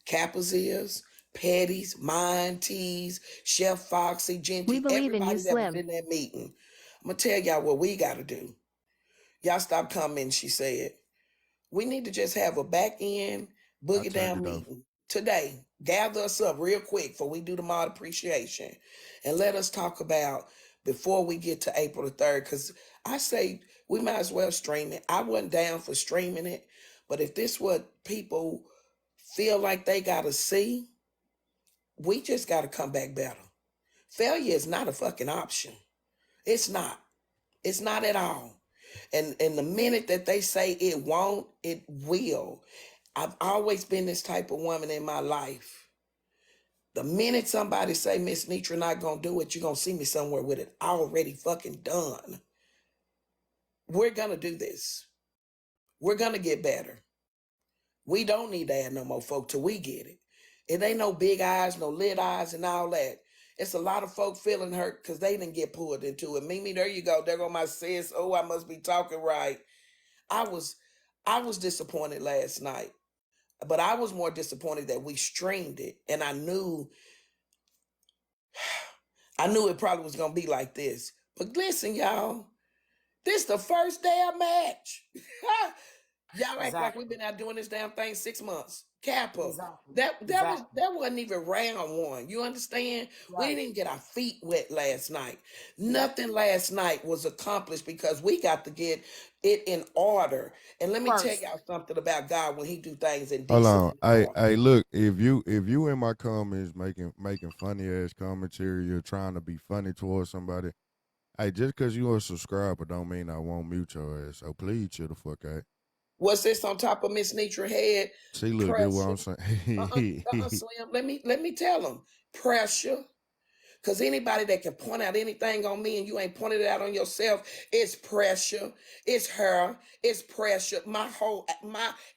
Kappa's is, Petty's, mine, T's, Chef Foxy, Genty, We believe in you, everybody that was Slim. in that meeting. I'm going to tell y'all what we got to do. Y'all stop commenting, she said. We need to just have a back end, boogie down meeting today. Gather us up real quick before we do the mod appreciation. And let us talk about before we get to April the 3rd. Because I say we might as well stream it. I wasn't down for streaming it. But if this what people feel like they got to see, we just got to come back better. Failure is not a fucking option. It's not. It's not at all. And the minute that they say it won't, it will. I've always been this type of woman in my life. The minute somebody say, Miss Nitra not going to do it, you're going to see me somewhere with it already fucking done. We're going to do this. We're going to get better. We don't need to add no more folk till we get it. It ain't no big eyes, no lit eyes and all that. It's a lot of folk feeling hurt because they didn't get pulled into it. Mimi, there you go. There go my sis. Oh, I must be talking right. I was disappointed last night, but I was more disappointed that we streamed it, and I knew it probably was gonna be like this. But listen, y'all, this the first damn match. Y'all act like we've been out doing this damn thing 6 months. Kappa, that wasn't even round one. You understand? Right. We didn't get our feet wet last night. Nothing last night was accomplished because we got to get it in order. And let me tell y'all something about God when He do things in decent. Hold on, hey, look, if you in my comments making funny ass commentary, you're trying to be funny towards somebody. Hey, just because you a subscriber don't mean I won't mute your ass. So please chill the fuck out. What's this on top of Miss Nitra head? See, look, that's what I'm saying. Slim. Let me tell them. Pressure. Because anybody that can point out anything on me and you ain't pointed it out on yourself, it's pressure. It's her. It's pressure. My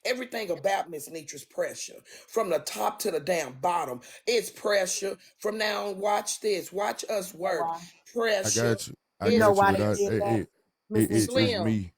everything about Miss Nitra's pressure. From the top to the damn bottom. It's pressure. From now on, watch this. Watch us work. I Pressure. got you. I You know got you, why but they did that, Miss it's Slim. me.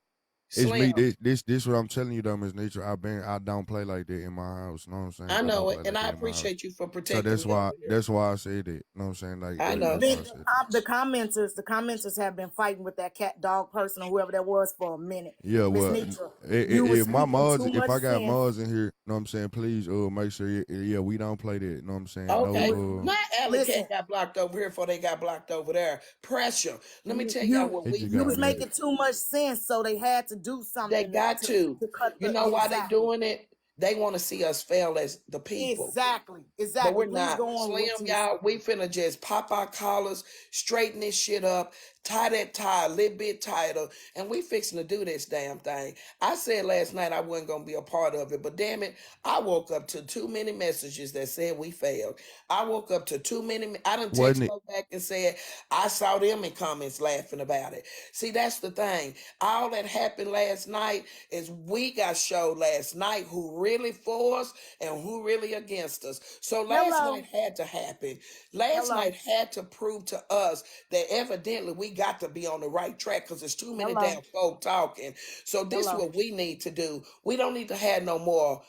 It's me. Slim. This what I'm telling you though, Miss Nature. I don't play like that in my house. You know what I'm saying? I know it, like and that I in my house. appreciate you for So protecting that's me why over here. that's why I said that. You know what I'm saying? Like I know. that's why I said that. The commenters have been fighting with that cat dog person or whoever that was for a minute. Yeah, Miss well, Nitra, you was if my speaking mods, too if I much got sense. mods in here, you know what I'm saying? Please, make sure, yeah, we don't play that. You know what I'm saying? Okay. No, My alley Listen. cat got blocked over here before they got blocked over there. Pressure. Let me tell y'all what He we just You got was doing. muted. making too much sense, so they had to do something. They got to. cut You the know why they exactly. doing it? They want to see us fail as the people. Exactly. But we're Please not. go on. Slim, y'all, we finna just pop our collars, straighten this shit up, tie that tie a little bit tighter, and we fixing to do this damn thing. I said last night I wasn't gonna be a part of it, but damn it, I woke up to too many messages that said we failed. I woke up to too many. I done text Mo back and said I saw them in comments laughing about it. See, that's the thing. All that happened last night is we got showed last night who really for us and who really against us. So last night had to happen. Last night had to prove to us that evidently we got to be on the right track because there's too many damn folk talking. So this is what we need to do. We don't need to have no more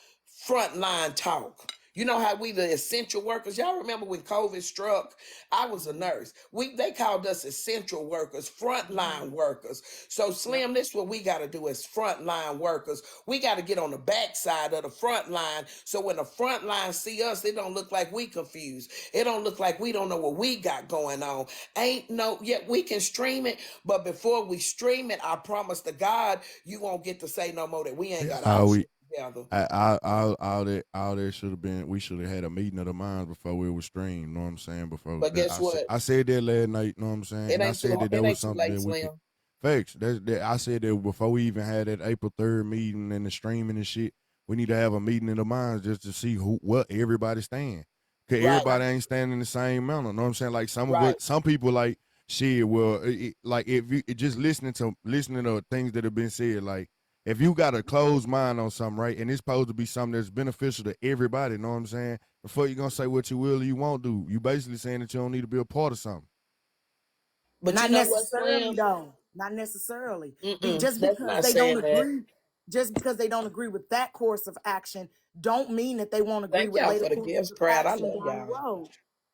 frontline talk. You know how we the essential workers. Y'all remember when COVID struck? I was a nurse. They called us essential workers, frontline workers. So Slim, this is what we got to do as frontline workers. We got to get on the backside of the front line. So when the front line see us, it don't look like we confused. It don't look like we don't know what we got going on. Yet we can stream it, but before we stream it, I promise to God, you won't get to say no more that we ain't got our shit together. All that should have been. We should have had a meeting of the minds before we were streamed. You know what I'm saying? Before, but guess what? I said that last night. You know what I'm saying? It ain't too late, that Slim. Facts. I said that before we even had that April 3rd meeting and the streaming and shit. We need to have a meeting in the minds just to see what everybody stand. Cause everybody ain't standing the same manner. You know what I'm saying? Like some people like shit. Well, like if you just listening to things that have been said, like. If you got a closed mind on something, right, and it's supposed to be something that's beneficial to everybody, you know what I'm saying? Before you're going to say what you will or you won't do, you basically saying that you don't need to be a part of something. But not necessarily, though. Not necessarily. Just because they don't agree, just because they don't agree with that course of action, don't mean that they won't agree with later courses of action down the road.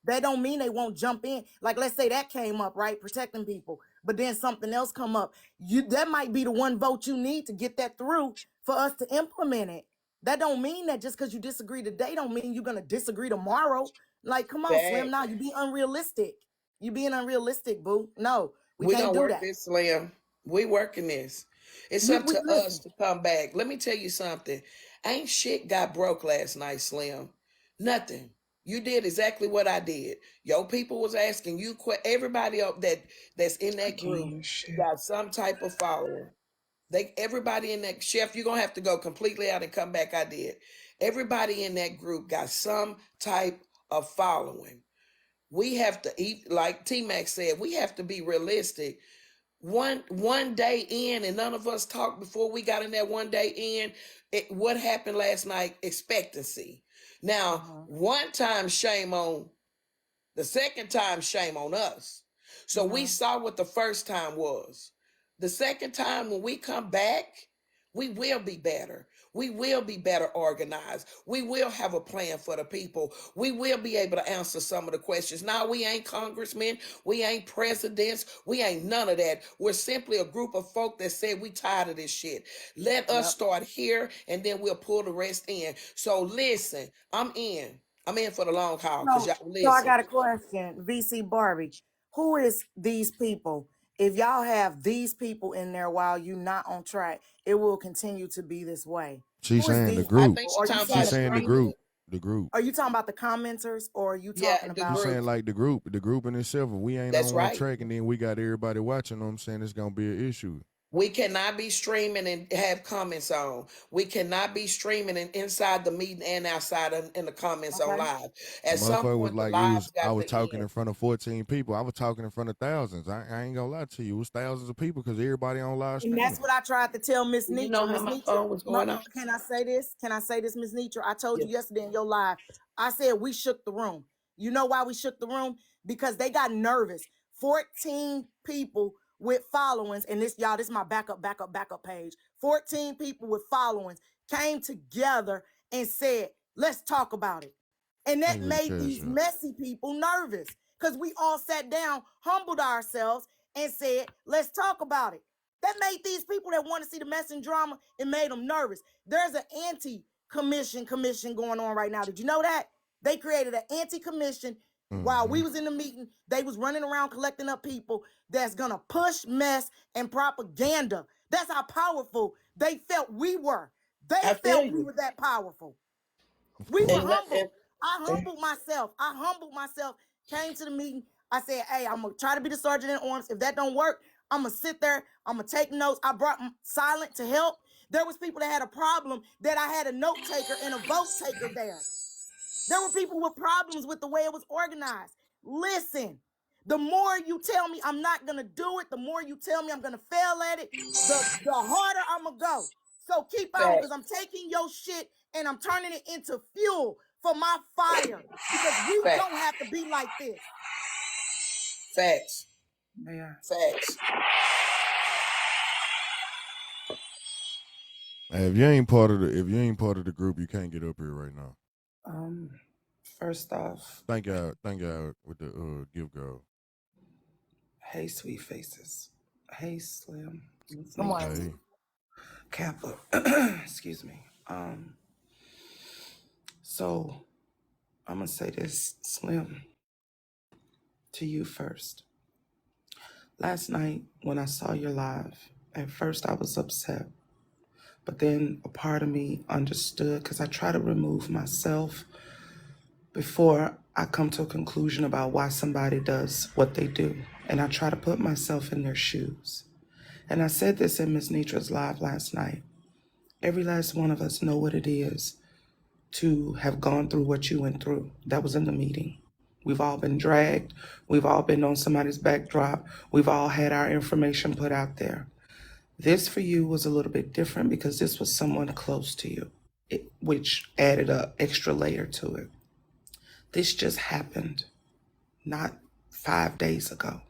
That don't mean they won't jump in. Like, let's say that came up, right? Protecting people. But then something else come up. That might be the one vote you need to get that through for us to implement it. That don't mean that just because you disagree today don't mean you're going to disagree tomorrow. Like, come on, Slim. Now you be unrealistic. You being unrealistic, boo. No, we can't do that. This, Slim. We working this. It's up to us to come back. Let me tell you something. Ain't shit got broke last night, Slim. Nothing. You did exactly what I did. Your people was asking you, everybody up that's in that group got some type of following. Everybody in that, Chef, you're going to have to go completely out and come back. I did. Everybody in that group got some type of following. We have to eat, like T-Mac said, we have to be realistic. One day in, and none of us talked before we got in that one day in. What happened last night? Expectancy. Now, one time, shame on. The second time, shame on us. So we saw what the first time was. The second time, when we come back, we will be better. We will be better organized. We will have a plan for the people. We will be able to answer some of the questions. Now, we ain't congressmen. We ain't presidents. We ain't none of that. We're simply a group of folk that said we tired of this shit. Let us start here, and then we'll pull the rest in. So listen, I'm in for the long haul. So I got a question, VC Barbie. Who is these people? If y'all have these people in there while you're not on track, it will continue to be this way. She's saying the group. She's saying the group. The group. Are you talking about the commenters, or are you talking about? She's saying like the group in itself. If we ain't on one track, and then we got everybody watching, know what I'm saying, it's gonna be an issue. We cannot be streaming and have comments on. We cannot be streaming and inside the meeting and outside in the comments on live. At some Motherfucker was point, the like, lives I got was to talking end. in front of 14 people. I was talking in front of thousands. I ain't gonna lie to you. It was thousands of people because everybody on live And streaming. that's what I tried to tell Miss You know Nitra. how Miss my Nitra, phone was going on? can I say this? Can I say this, Miss Nitra? I told Yeah. you yesterday in your live. I said we shook the room. You know why we shook the room? Because they got nervous. 14 people with followings, and this, y'all, this is my backup page. 14 people with followings came together and said, let's talk about it. And that made these messy people nervous because we all sat down, humbled ourselves, and said, let's talk about it. That made these people that want to see the mess and drama, it made them nervous. There's an anti-commission going on right now. Did you know that? They created an anti-commission. While we was in the meeting, they was running around collecting up people that's going to push mess and propaganda. That's how powerful they felt we were. They felt we were that powerful. We were humbled. I humbled myself. Came to the meeting. I said, hey, I'm going to try to be the sergeant in arms. If that don't work, I'm going to sit there. I'm going to take notes. I brought Silent to help. There was people that had a problem that I had a note taker and a vote taker there. There were people with problems with the way it was organized. Listen, the more you tell me I'm not going to do it, the more you tell me I'm going to fail at it, the harder I'm going to go. So keep out, because I'm taking your shit and I'm turning it into fuel for my fire, because we don't have to be like this. Facts. Yeah. Facts. Hey, if you ain't part of the group, you can't get up here right now. First off, thank y'all with the give girl. Hey, sweet faces. Hey, Slim. Come on. Hey. Kappa. Excuse me. So I'm gonna say this, Slim, to you first. Last night when I saw your live, at first I was upset, but then a part of me understood, because I try to remove myself before I come to a conclusion about why somebody does what they do. And I try to put myself in their shoes. And I said this in Ms. Nitra's live last night. Every last one of us know what it is to have gone through what you went through. That was in the meeting. We've all been dragged. We've all been on somebody's backdrop. We've all had our information put out there. This for you was a little bit different because this was someone close to you, which added an extra layer to it. This just happened not 5 days ago.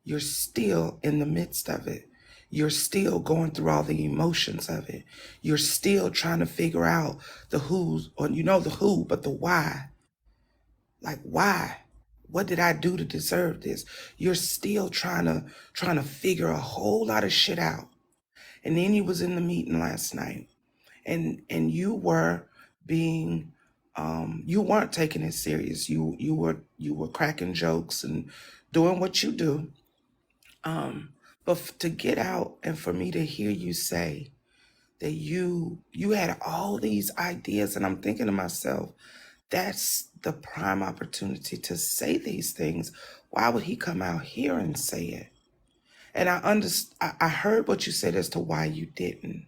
You're still in the midst of it. You're still going through all the emotions of it. You're still trying to figure out the who's, or you know the who, but the why. Like, why? What did I do to deserve this? You're still trying to figure a whole lot of shit out. And then you was in the meeting last night, and you were being, you weren't taking it serious. You were cracking jokes and doing what you do. But to get out and for me to hear you say that you had all these ideas, and I'm thinking to myself, that's the prime opportunity to say these things. Why would he come out here and say it? And I heard what you said as to why you didn't.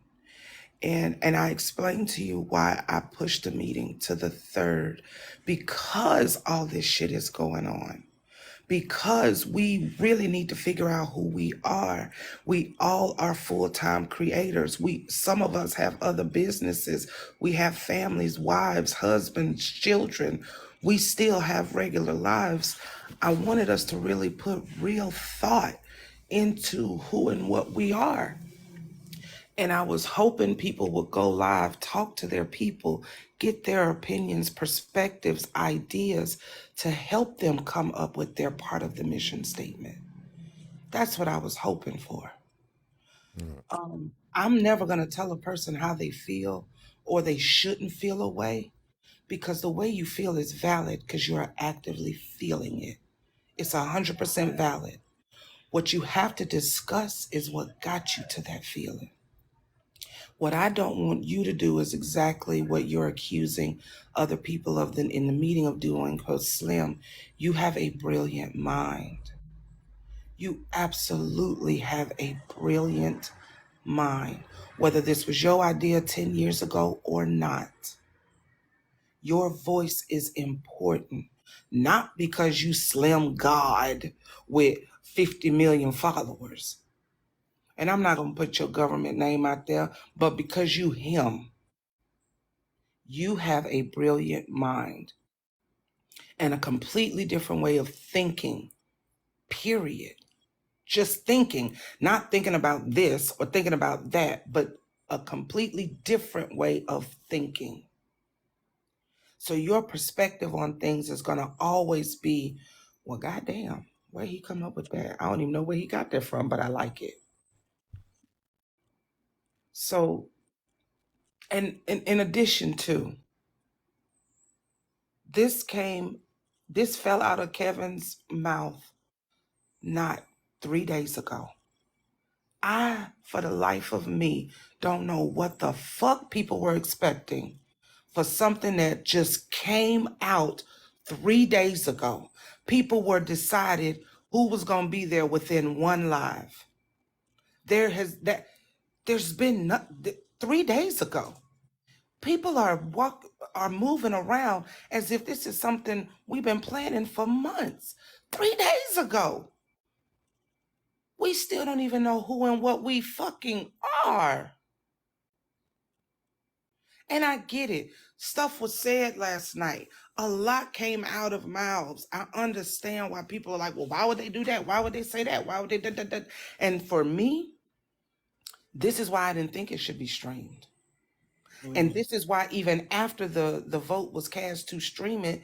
And I explained to you why I pushed the meeting to the 3rd, because all this shit is going on. Because we really need to figure out who we are. We all are full-time creators. Some of us have other businesses. We have families, wives, husbands, children. We still have regular lives. I wanted us to really put real thought into who and what we are. And I was hoping people would go live, talk to their people, get their opinions, perspectives, ideas to help them come up with their part of the mission statement. That's what I was hoping for. I'm never going to tell a person how they feel or they shouldn't feel a way, because the way you feel is valid because you are actively feeling it. It's 100% valid. What you have to discuss is what got you to that feeling. What I don't want you to do is exactly what you're accusing other people of in the meeting of doing, because Slim, you have a brilliant mind. You absolutely have a brilliant mind. Whether this was your idea 10 years ago or not, your voice is important. Not because you slim God with 50 million followers. And I'm not going to put your government name out there, but because you him. You have a brilliant mind and a completely different way of thinking, period. Just thinking, not thinking about this or thinking about that, but a completely different way of thinking. So your perspective on things is going to always be, well, goddamn, where he come up with that? I don't even know where he got that from, but I like it. So, and in addition to, this fell out of Kevin's mouth not 3 days ago. I, for the life of me, don't know what the fuck people were expecting for something that just came out 3 days ago. People were decided who was going to be there within one live. There's been 3 days ago. People are moving around as if this is something we've been planning for months. 3 days ago. We still don't even know who and what we fucking are. And I get it. Stuff was said last night. A lot came out of mouths. I understand why people are like, well, why would they do that? Why would they say that? Why would they da? And for me, this is why I didn't think it should be streamed. And this is why even after the vote was cast to stream it,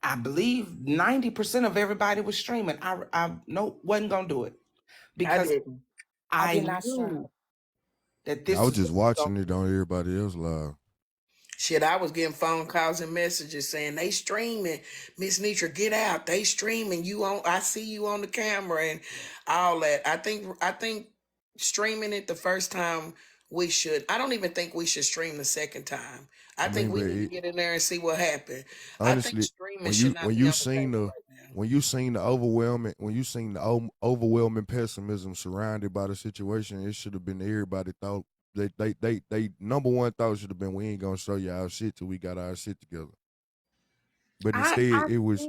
I believe 90% of everybody was streaming. I wasn't going to do it. Because I knew that this I was just watching it on everybody else live. Shit, I was getting phone calls and messages saying they streaming. Miss Nitra, get out. They streaming. I see you on the camera and all that. I think streaming it the first time we should. I don't even think we should stream the second time. I think we need to get in there and see what happened. Honestly, I think streaming should not be on the table right now. When you seen the overwhelming pessimism surrounded by the situation, it should have been everybody thought they number one thought should have been, we ain't gonna show you our shit till we got our shit together. But instead it was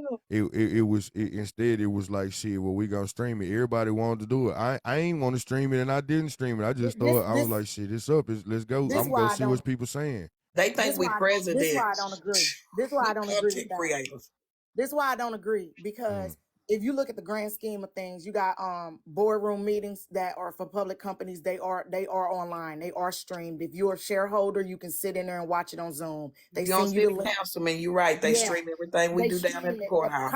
like, shit, well, we gonna stream it. Everybody wanted to do it. I ain't want to stream it and I didn't stream it. I just thought I was like, shit, it's up. Let's go. I'm gonna see what people saying. They think we president. This is why I don't agree. This is why I don't agree with that. This is why I don't agree, because if you look at the grand scheme of things, you got boardroom meetings that are for public companies. They are online. They are streamed. If you're a shareholder, you can sit in there and watch it on Zoom. They send you the link. Councilman, you're right. They stream everything we do down at the courthouse.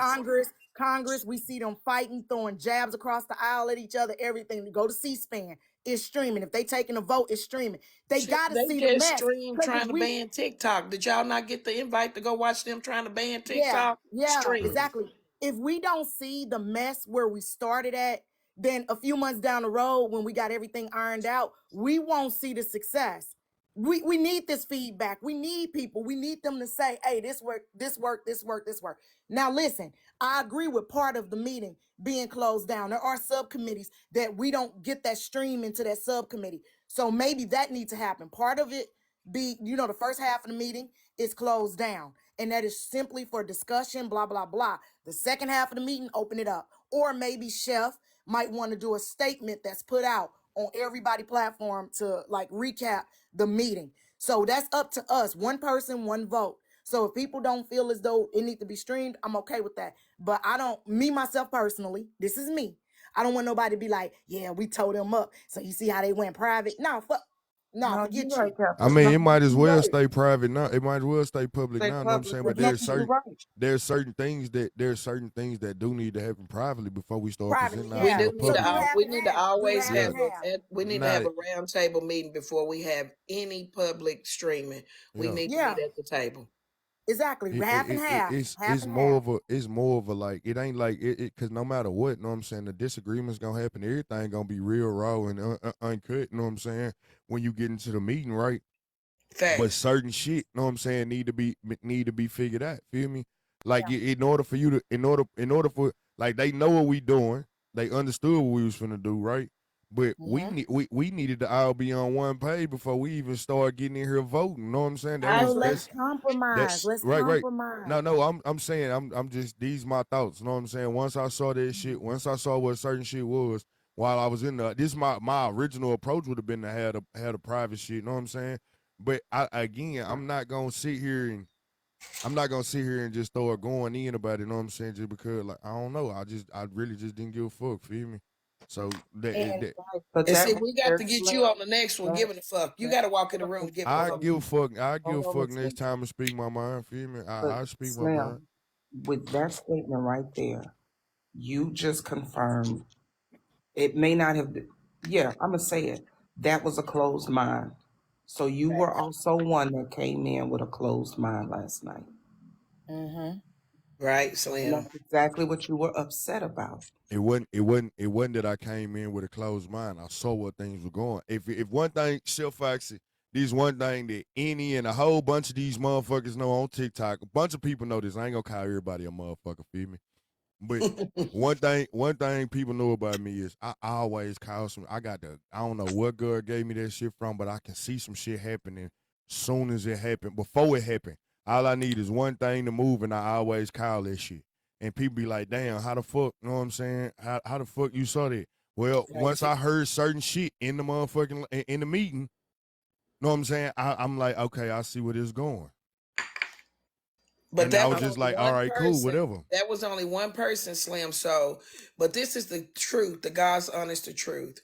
Congress, we see them fighting, throwing jabs across the aisle at each other. Everything. You go to C-SPAN, it's streaming. If they taking a vote, it's streaming. They got to see the mess. Stream trying to ban TikTok. Did y'all not get the invite to go watch them trying to ban TikTok? Yeah, exactly. If we don't see the mess where we started at, then a few months down the road, when we got everything ironed out, we won't see the success. We need this feedback. We need people. We need them to say, hey, this worked. Now, listen, I agree with part of the meeting being closed down. There are subcommittees that we don't get that stream into that subcommittee. So maybe that needs to happen. Part of it be, the first half of the meeting is closed down. And that is simply for discussion, blah, blah, blah. The second half of the meeting, open it up. Or maybe Chef might want to do a statement that's put out on everybody platform to like recap the meeting. So that's up to us. One person, one vote. So if people don't feel as though it needs to be streamed, I'm okay with that. But myself personally, this is me. I don't want nobody to be like, yeah, we told them up. So you see how they went private? No, forget you. Right, I mean, it might as well stay private now. It might as well stay public now. You know what I'm saying? But there's certain things that do need to happen privately before we start presenting. We need to always have a round table meeting before we have any public streaming. We need to meet at the table. Exactly, half and half. It's more of a like, it ain't like it because no matter what, you know what I'm saying, the disagreement's gonna happen. Everything gonna be real raw and uncut. You know what I'm saying? When you get into the meeting, right? Fact. But certain shit, you know what I'm saying, need to be figured out. Feel me? Like in order for like they know what we doing. they understood what we was finna do, right? But we needed to all be on one page before we even start getting in here voting. You know what I'm saying? Let's compromise. Let's right. compromise. No, I'm saying I'm just these my thoughts. You know what I'm saying? Once I saw that shit, once I saw what certain shit was while I was in my original approach would have been to have a private shit. You know what I'm saying? But I'm not gonna sit here and just start going in about it. You know what I'm saying? Just because like I don't know, I really just didn't give a fuck. Feel me? So and see, we got to get you on the next one. Giving a fuck. You got to walk in the room. Give a fuck. I give a fuck next time and speak my mind. Feel me? I speak my mind. With that statement right there, you just confirmed. It may not have been. Yeah, I'm gonna say it. That was a closed mind. So you were also one that came in with a closed mind last night. Right, Slim. That's exactly what you were upset about. It wasn't that I came in with a closed mind. I saw where things were going. If one thing, Chef Foxy, this one thing that any and a whole bunch of these motherfuckers know on TikTok, a bunch of people know this. I ain't gonna call everybody a motherfucker, feel me? But one thing people know about me is I always call I don't know what girl gave me that shit from, but I can see some shit happening soon as it happened, before it happened. All I need is one thing to move, and I always call that shit. And people be like, damn, how the fuck, you know what I'm saying? How the fuck you saw that? Well, once I heard certain shit in the motherfucking, in the meeting, you know what I'm saying? I'm like, okay, I see where this is going. But and that I was just like, all right, cool, whatever. That was only one person, Slim. So, but this is the truth, the God's honest truth.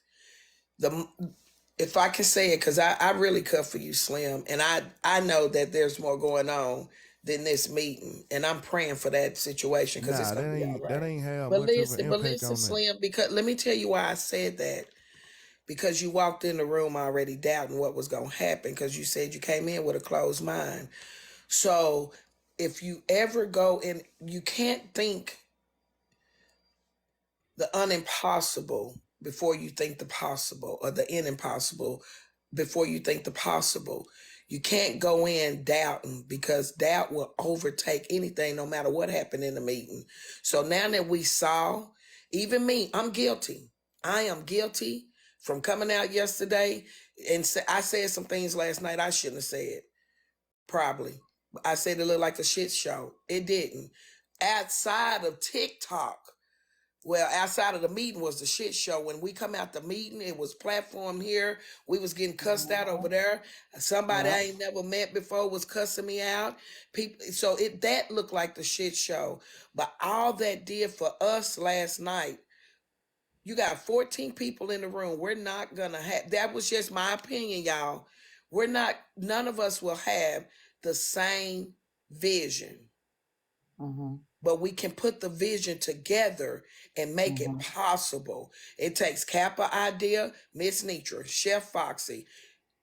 If I can say it, because I really cut for you, Slim, and I know that there's more going on than this meeting, and I'm praying for that situation because it's gonna be all right. That ain't have but much listen, of an but impact listen, on Slim, because let me tell you why I said that. Because you walked in the room already doubting what was gonna happen, because you said you came in with a closed mind. So if you ever go in, you can't think the unimpossible before you think the possible, or the impossible before you think the possible. You can't go in doubting, because doubt will overtake anything, no matter what happened in the meeting. So now that we saw, even me, I'm guilty. I am guilty from coming out yesterday. And I said some things last night I shouldn't have said. Probably. I said it looked like a shit show. It didn't. Outside of TikTok, well, outside of the meeting was the shit show. When we come out the meeting, it was platform here. We was getting cussed out over there. Somebody I ain't never met before was cussing me out. People, so that looked like the shit show. But all that did for us last night, you got 14 people in the room. We're not gonna have, that was just my opinion, y'all. None of us will have the same vision. But we can put the vision together and make it possible. It takes Kappa Idea, Miss Nitra, Chef Foxy,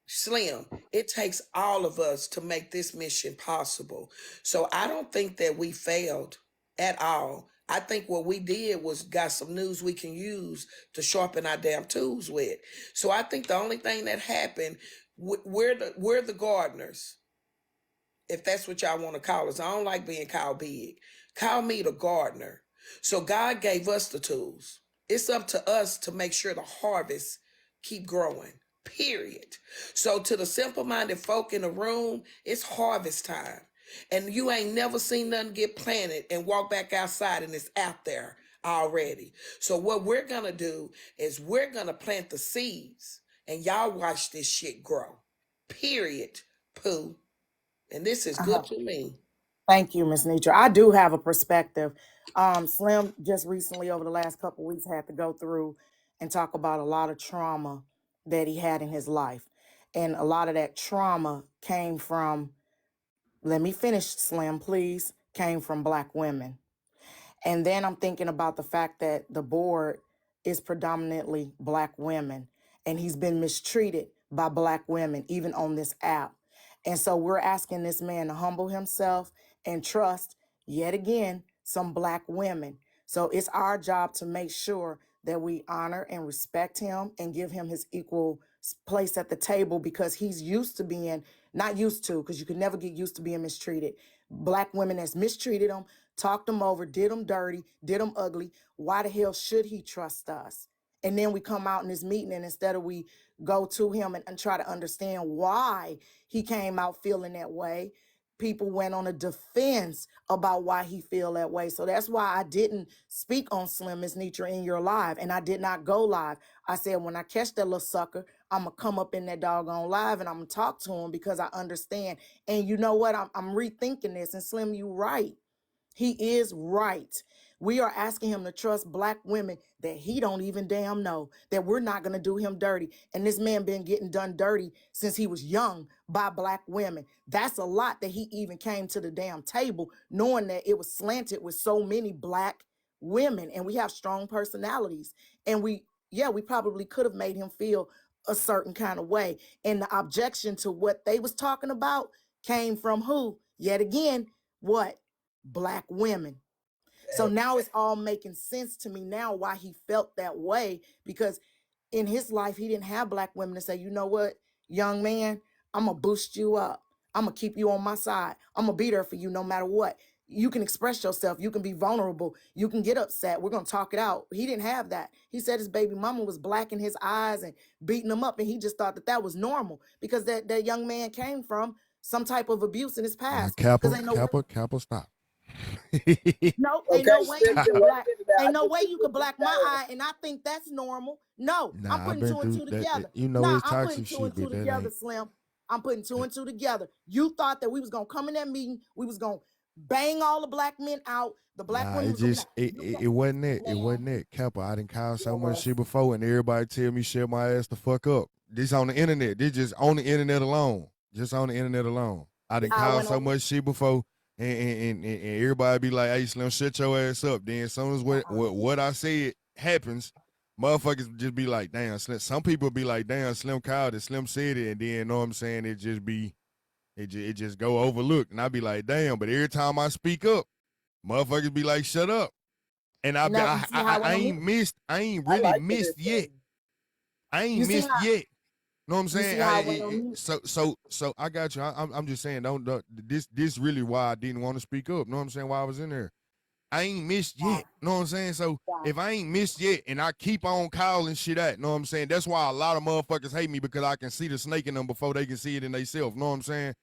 Slim. It takes all of us to make this mission possible. So I don't think that we failed at all. I think what we did was got some news we can use to sharpen our damn tools with. So I think the only thing that happened, we're the gardeners, if that's what y'all want to call us. I don't like being called big. Call me the gardener. So God gave us the tools. It's up to us to make sure the harvest keep growing, period. So to the simple-minded folk in the room, it's harvest time. And you ain't never seen nothing get planted and walk back outside and it's out there already. So what we're going to do is we're going to plant the seeds and y'all watch this shit grow, period, Pooh. And this is good to me. Thank you, Ms. Nitra. I do have a perspective. Slim just recently, over the last couple of weeks, had to go through and talk about a lot of trauma that he had in his life. And a lot of that trauma came from, let me finish, Slim, please, came from Black women. And then I'm thinking about the fact that the board is predominantly Black women, and he's been mistreated by Black women, even on this app. And so we're asking this man to humble himself and trust, yet again, some Black women. So it's our job to make sure that we honor and respect him and give him his equal place at the table, because he's used to being, not used to, because you can never get used to being mistreated. Black women has mistreated him, talked him over, did him dirty, did him ugly. Why the hell should he trust us? And then we come out in this meeting, and instead of we go to him and try to understand why he came out feeling that way, people went on a defense about why he feel that way. So that's why I didn't speak on Slim Miss Nitra in your live, and I did not go live. I said, when I catch that little sucker, I'm gonna come up in that doggone live and I'm gonna talk to him because I understand. And you know what? I'm rethinking this. And Slim, you right. He is right. We are asking him to trust Black women that he don't even damn know, that we're not going to do him dirty. And this man been getting done dirty since he was young by Black women. That's a lot that he even came to the damn table knowing that it was slanted with so many Black women, and we have strong personalities. And we probably could have made him feel a certain kind of way. And the objection to what they was talking about came from who? Yet again, what? Black women. So now it's all making sense to me now why he felt that way, because in his life, he didn't have Black women to say, you know what, young man, I'm going to boost you up. I'm going to keep you on my side. I'm going to be there for you no matter what. You can express yourself. You can be vulnerable. You can get upset. We're going to talk it out. He didn't have that. He said his baby mama was blacking his eyes and beating him up, and he just thought that that was normal because that young man came from some type of abuse in his past. Kappa, stop. No, ain't no way you could black. Ain't no way you could black my eye, and I think that's normal. No, I'm putting two and two together. It's I'm toxic putting two and two shit, together, Slim. I'm putting two and two together. You thought that we was gonna come in that meeting, we was gonna bang all the Black men out. The Black women. It wasn't that. It wasn't that. Kappa, I didn't call so much shit before, and everybody tell me shut my ass the fuck up. This on the internet. This just on the internet alone. Just on the internet alone. I didn't call so much shit before. And everybody be like, hey, Slim, shut your ass up. Then as soon as what I said happens, motherfuckers just be like, damn, Slim. Some people be like, damn, Slim called it, Slim said it, and then, you know what I'm saying, it just go overlooked. And I be like, damn, but every time I speak up, motherfuckers be like, shut up. And I ain't really missed yet. I ain't missed yet. Know what I'm saying? So I got you. I'm just saying, don't this really why I didn't want to speak up. Know what I'm saying? Why I was in there. I ain't missed yet. Know what I'm saying? So if I ain't missed yet and I keep on calling shit out, know what I'm saying? That's why a lot of motherfuckers hate me, because I can see the snake in them before they can see it in themselves. Know what I'm saying?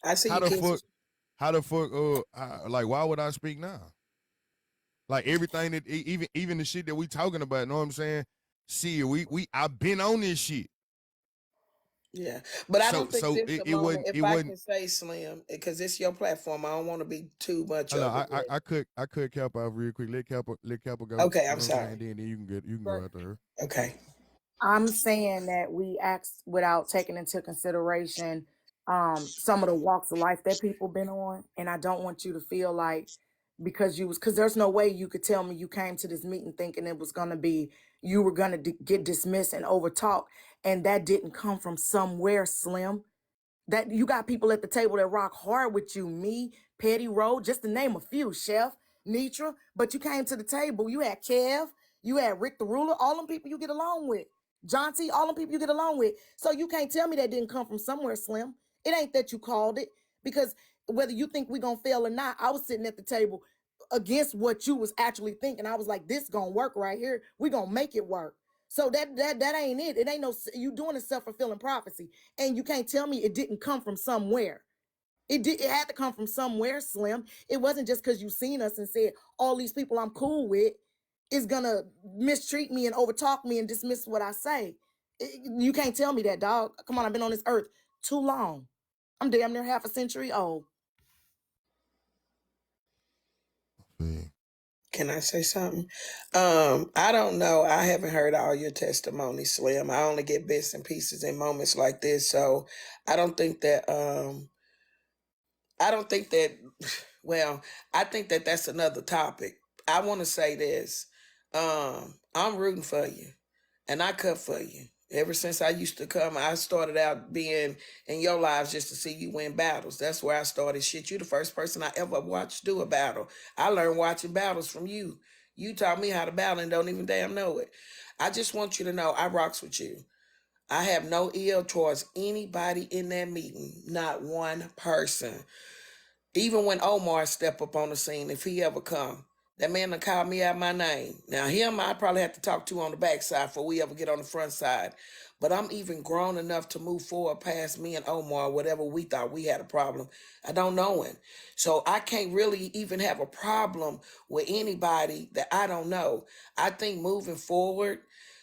I see. How the fuck like, why would I speak now? Like everything that even the shit that we talking about, know what I'm saying? See, I've been on this shit. Yeah, but I don't think this moment, if I can say, Slim, because it's your platform, I don't want to be too much. I could Cap out real quick. Let Kappa go. Okay, I'm sorry. And then you can go after her. Okay. I'm saying that we act without taking into consideration some of the walks of life that people been on, and I don't want you to feel like because there's no way you could tell me you came to this meeting thinking it was gonna be you were gonna get dismissed and overtalked. And that didn't come from somewhere, Slim. That you got people at the table that rock hard with you, me, Petty Road, just to name a few, Chef, Nitra. But you came to the table. You had Kev, you had Rick the Ruler, all them people you get along with. John T, all them people you get along with. So you can't tell me that didn't come from somewhere, Slim. It ain't that you called it. Because whether you think we gonna fail or not, I was sitting at the table against what you was actually thinking. I was like, this gonna work right here. We gonna make it work. So that ain't it. It ain't no, you doing a self-fulfilling prophecy. And you can't tell me it didn't come from somewhere. It had to come from somewhere, Slim. It wasn't just because you seen us and said, all these people I'm cool with is gonna mistreat me and overtalk me and dismiss what I say. You can't tell me that, dog. Come on, I've been on this earth too long. I'm damn near half a century old. Can I say something? I don't know. I haven't heard all your testimony, Slim. I only get bits and pieces in moments like this. So I don't think that, well, I think that that's another topic. I want to say this. I'm rooting for you and I cut for you. Ever since I used to come, I started out being in your lives just to see you win battles. That's where I started. Shit, you the first person I ever watched do a battle. I learned watching battles from you. You taught me how to battle and don't even damn know it. I just want you to know I rocks with you. I have no ill towards anybody in that meeting, not one person. Even when Omar step up on the scene, if he ever come, that man done called me out my name. Now him, I probably have to talk to on the backside before we ever get on the front side. But I'm even grown enough to move forward past me and Omar, whatever we thought we had a problem. I don't know him. So I can't really even have a problem with anybody that I don't know. I think moving forward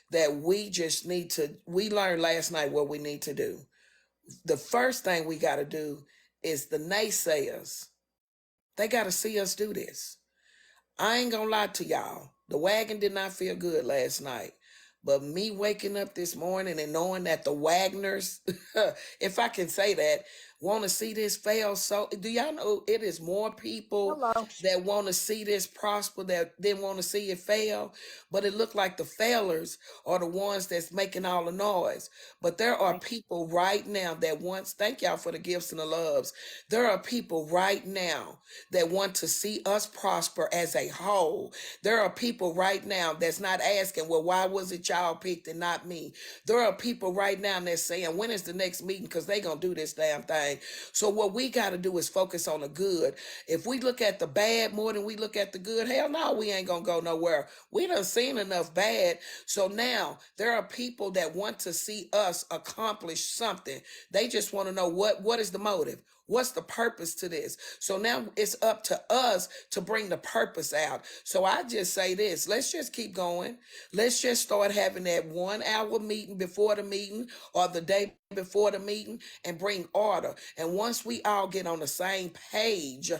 that we just need to, we learned last night what we need to do. The first thing we got to do is the naysayers. They got to see us do this. I ain't gonna lie to y'all. The wagon did not feel good last night. But me waking up this morning and knowing that the Wagners, if I can say that, want to see this fail. So do y'all know it is more people that want to see this prosper that didn't want to see it fail? But it looked like the failures are the ones that's making all the noise. But there are people right now that wants, thank y'all for the gifts and the loves. There are people right now that want to see us prosper as a whole. There are people right now that's not asking, well, why was it y'all picked and not me? There are people right now that's saying, when is the next meeting? Because they going to do this damn thing. So what we got to do is focus on the good. If we look at the bad more than we look at the good, hell no, we ain't going to go nowhere. We done seen enough bad. So now there are people that want to see us accomplish something. They just want to know what is the motive? What's the purpose to this? So now it's up to us to bring the purpose out. So I just say this, let's just keep going. Let's just start having that 1 hour meeting before the meeting or the day before the meeting and bring order. And once we all get on the same page,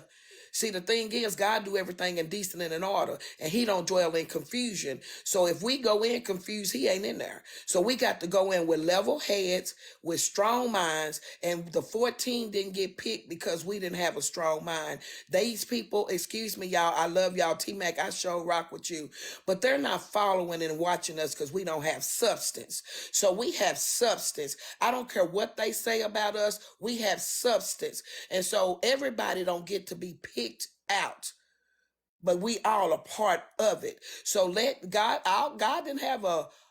see, the thing is, God do everything in decent and in order, and he don't dwell in confusion. So if we go in confused, he ain't in there. So we got to go in with level heads, with strong minds, and the 14 didn't get picked because we didn't have a strong mind. These people, excuse me, y'all, I love y'all. T-Mac, I sure rock with you, but they're not following and watching us because we don't have substance. So we have substance. I don't care what they say about us. We have substance. And so everybody don't get to be picked out, but we all are part of it. So let God out. God didn't have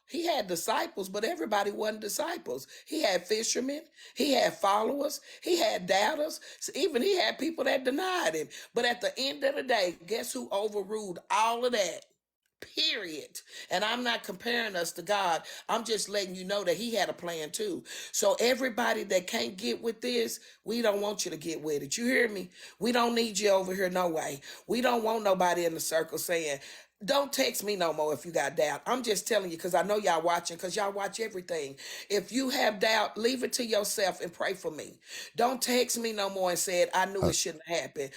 he had disciples, but everybody wasn't disciples. He had fishermen, he had followers, he had doubters, so even he had people that denied him. But at the end of the day, guess who overruled all of that? Period. And I'm not comparing us to God. I'm just letting you know that he had a plan too. So everybody that can't get with this, we don't want you to get with it. You hear me? We don't need you over here no way. We don't want nobody in the circle saying, don't text me no more if you got doubt. I'm just telling you because I know y'all watching, because y'all watch everything. If you have doubt, leave it to yourself and pray for me. Don't text me no more and say I knew it shouldn't happen.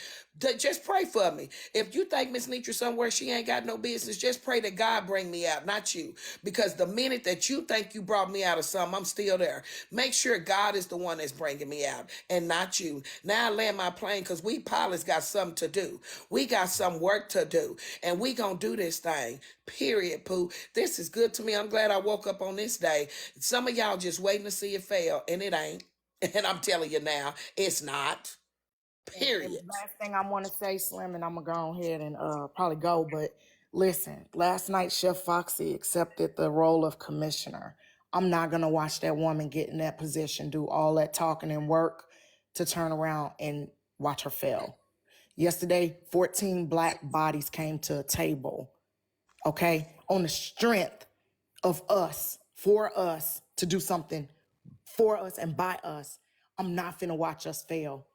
Just pray for me. If you think Miss Nitra somewhere she ain't got no business, just pray that God bring me out, not you. Because the minute that you think you brought me out of something, I'm still there. Make sure God is the one that's bringing me out and not you. Now I land my plane because we pilots got something to do. We got some work to do. And we gonna do this thing. Period, Pooh. This is good to me. I'm glad I woke up on this day. Some of y'all just waiting to see it fail, and it ain't. And I'm telling you now, it's not. Period. And last thing I want to say, Slim, and I'm gonna go ahead and probably go, but listen, last night Chef Foxy accepted the role of commissioner. I'm not gonna watch that woman get in that position, do all that talking and work to turn around and watch her fail. Yesterday, 14 black bodies came to a table, okay, on the strength of us, for us to do something for us and by us. I'm not finna watch us fail.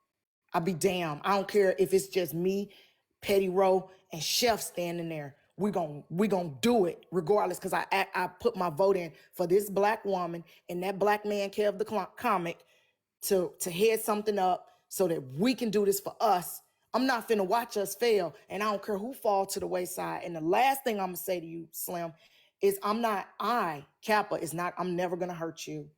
I'll be damned. I don't care if it's just me, Petty Rowe, and Chef standing there. We gonna do it regardless, because I put my vote in for this black woman and that black man, Kev the comic, to head something up so that we can do this for us. I'm not finna watch us fail, and I don't care who fall to the wayside. And the last thing I'm gonna say to you, Slim, is Kappa, I'm never gonna hurt you.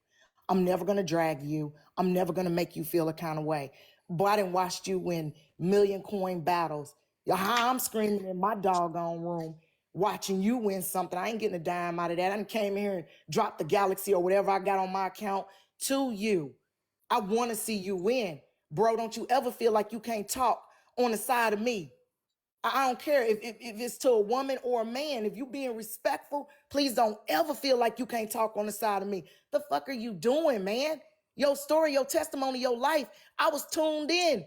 I'm never gonna drag you. I'm never gonna make you feel a kind of way. But I done watched you win million coin battles. How I'm screaming in my doggone room, watching you win something. I ain't getting a dime out of that. I done came here and dropped the Galaxy or whatever I got on my account to you. I want to see you win. Bro, don't you ever feel like you can't talk on the side of me. I don't care if it's to a woman or a man. If you being respectful, please don't ever feel like you can't talk on the side of me. The fuck are you doing, man? Your story, your testimony, your life. I was tuned in.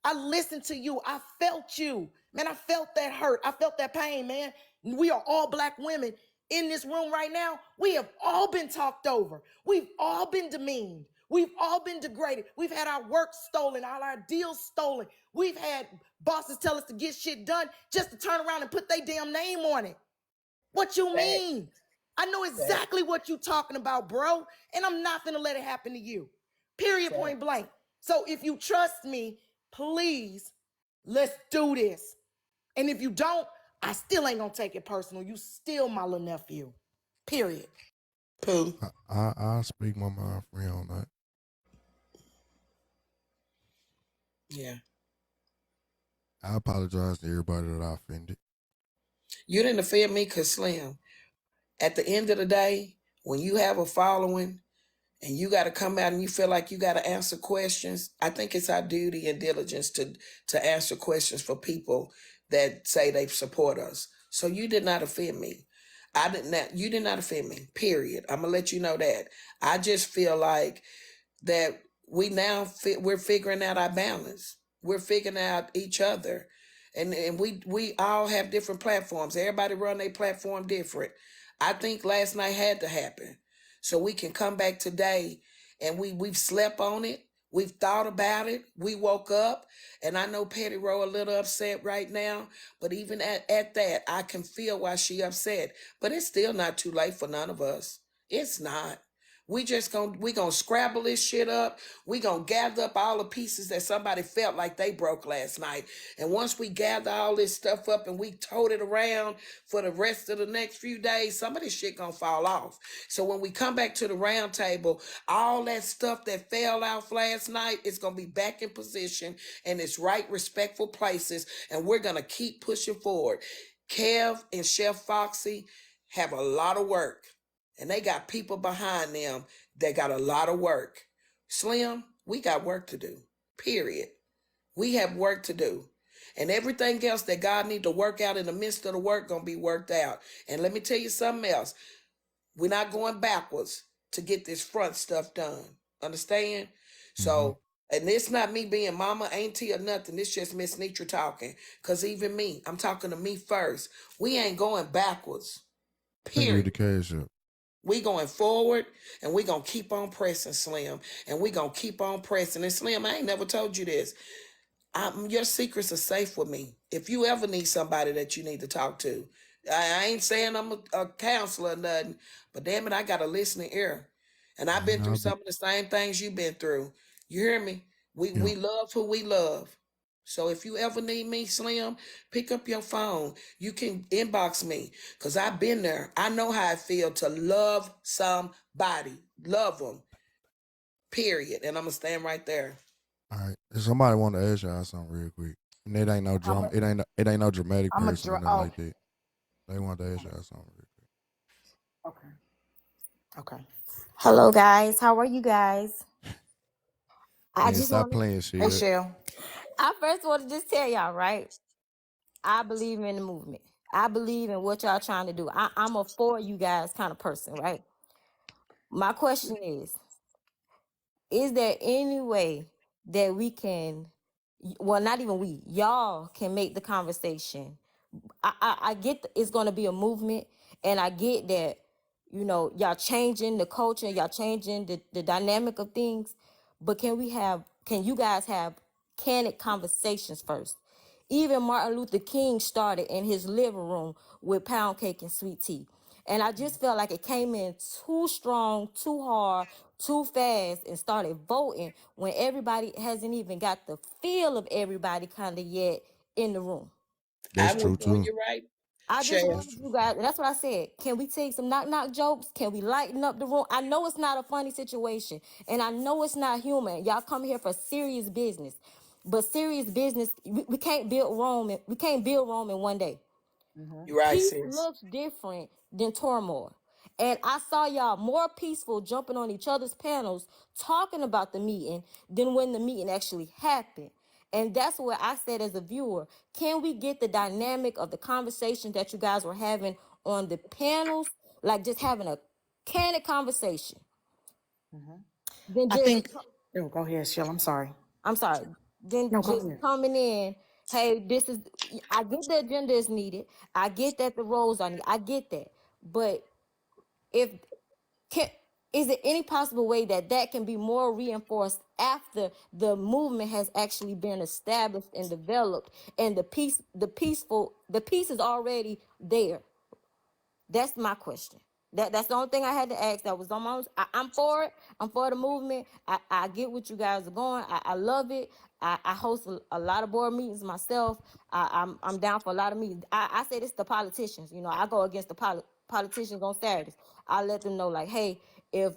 I listened to you. I felt you. Man, I felt that hurt. I felt that pain, man. We are all Black women in this room right now. We have all been talked over. We've all been demeaned. We've all been degraded. We've had our work stolen, all our deals stolen. We've had bosses tell us to get shit done just to turn around and put their damn name on it. What you mean? I know exactly what you're talking about, bro. And I'm not gonna let it happen to you. Period, point blank. So if you trust me, please, let's do this. And if you don't, I still ain't gonna take it personal. You still my little nephew. Period. Pooh. I'll speak my mind free on that. Yeah. I apologize to everybody that I offended. You didn't offend me because Slim, at the end of the day, when you have a following and you got to come out and you feel like you got to answer questions, I think it's our duty and diligence to answer questions for people that say they support us. So you did not offend me. You did not offend me, period. I'm going to let you know that. I just feel like that we're figuring out our balance. We're figuring out each other. And we all have different platforms. Everybody run their platform different. I think last night had to happen so we can come back today, and we've slept on it. We've thought about it. We woke up, and I know Petty Rowe a little upset right now, but even at that, I can feel why she upset. But it's still not too late for none of us. It's not. We gonna scrabble this shit up. We gonna gather up all the pieces that somebody felt like they broke last night. And once we gather all this stuff up and we tote it around for the rest of the next few days, some of this shit gonna fall off. So when we come back to the round table, all that stuff that fell off last night is gonna be back in position in its right respectful places, and we're gonna keep pushing forward. Kev and Chef Foxy have a lot of work. And they got people behind them that got a lot of work. Slim, we got work to do, period. We have work to do. And everything else that God need to work out in the midst of the work going to be worked out. And let me tell you something else. We're not going backwards to get this front stuff done. Understand? Mm-hmm. So, and it's not me being mama, auntie, or nothing. It's just Miss Nitra talking. Because even me, I'm talking to me first. We ain't going backwards. Period. We going forward, and we going to keep on pressing, Slim. And we going to keep on pressing. And Slim, I ain't never told you this. Your secrets are safe with me. If you ever need somebody that you need to talk to, I ain't saying I'm a counselor or nothing, but damn it, I got a listening ear. And I've been through some of the same things you've been through. You hear me? We love who we love. So if you ever need me, Slim, pick up your phone. You can inbox me because I've been there. I know how it feels to love somebody. Love them. Period. And I'm going to stand right there. All right. Somebody want to ask y'all something real quick. And it ain't no drama. It ain't no dramatic person or nothing like that. They want to ask y'all something real quick. Okay. Hello, guys. How are you guys? I just stop playing shit. Hey, Shell. I first want to just tell y'all, right? I believe in the movement. I believe in what y'all trying to do. I'm a for you guys kind of person, right? My question is there any way that we can, well, not even we, y'all can make the conversation? I get it's going to be a movement, and I get that, you know, y'all changing the culture, y'all changing the dynamic of things, but can you guys have candid conversations first? Even Martin Luther King started in his living room with pound cake and sweet tea. And I just felt like it came in too strong, too hard, too fast, and started voting when everybody hasn't even got the feel of everybody kind of yet in the room. That's true too. You're right. I just want you guys, that's what I said. Can we take some knock jokes? Can we lighten up the room? I know it's not a funny situation, and I know it's not human. Y'all come here for serious business. But serious business, we can't build Rome. We can't build Rome in one day. Mm-hmm. You're right, Peace sis. looks different than turmoil. And I saw y'all more peaceful jumping on each other's panels talking about the meeting than when the meeting actually happened. And that's where I said as a viewer, can we get the dynamic of the conversation that you guys were having on the panels, like just having a candid conversation? Mm-hmm. I think, go ahead, Shell. I'm sorry. I'm sorry. than No, go just ahead. coming in. Hey, this is. I get the agenda is needed. I get that the roles are needed. I get that, but if can is there any possible way that that can be more reinforced after the movement has actually been established and developed, and the peace is already there? That's my question. That's the only thing I had to ask. That was on my own. I'm for it. I'm for the movement. I get what you guys are going. I love it. I host a lot of board meetings myself. I'm down for a lot of meetings. I say this to politicians. You know, I go against the politicians on Saturdays. I let them know, like, hey, if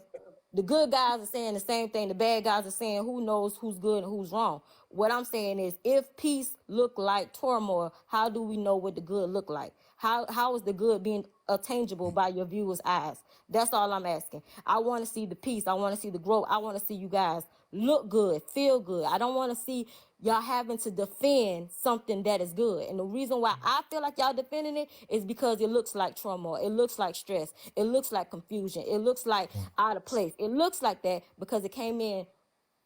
the good guys are saying the same thing, the bad guys are saying, who knows who's good and who's wrong. What I'm saying is, if peace look like turmoil, how do we know what the good look like? How is the good being attainable by your viewers' eyes? That's all I'm asking. I want to see the peace. I want to see the growth. I want to see you guys look good, feel good. I don't want to see y'all having to defend something that is good. And the reason why I feel like y'all defending it is because it looks like turmoil. It looks like stress. It looks like confusion. It looks like out of place. It looks like that because it came in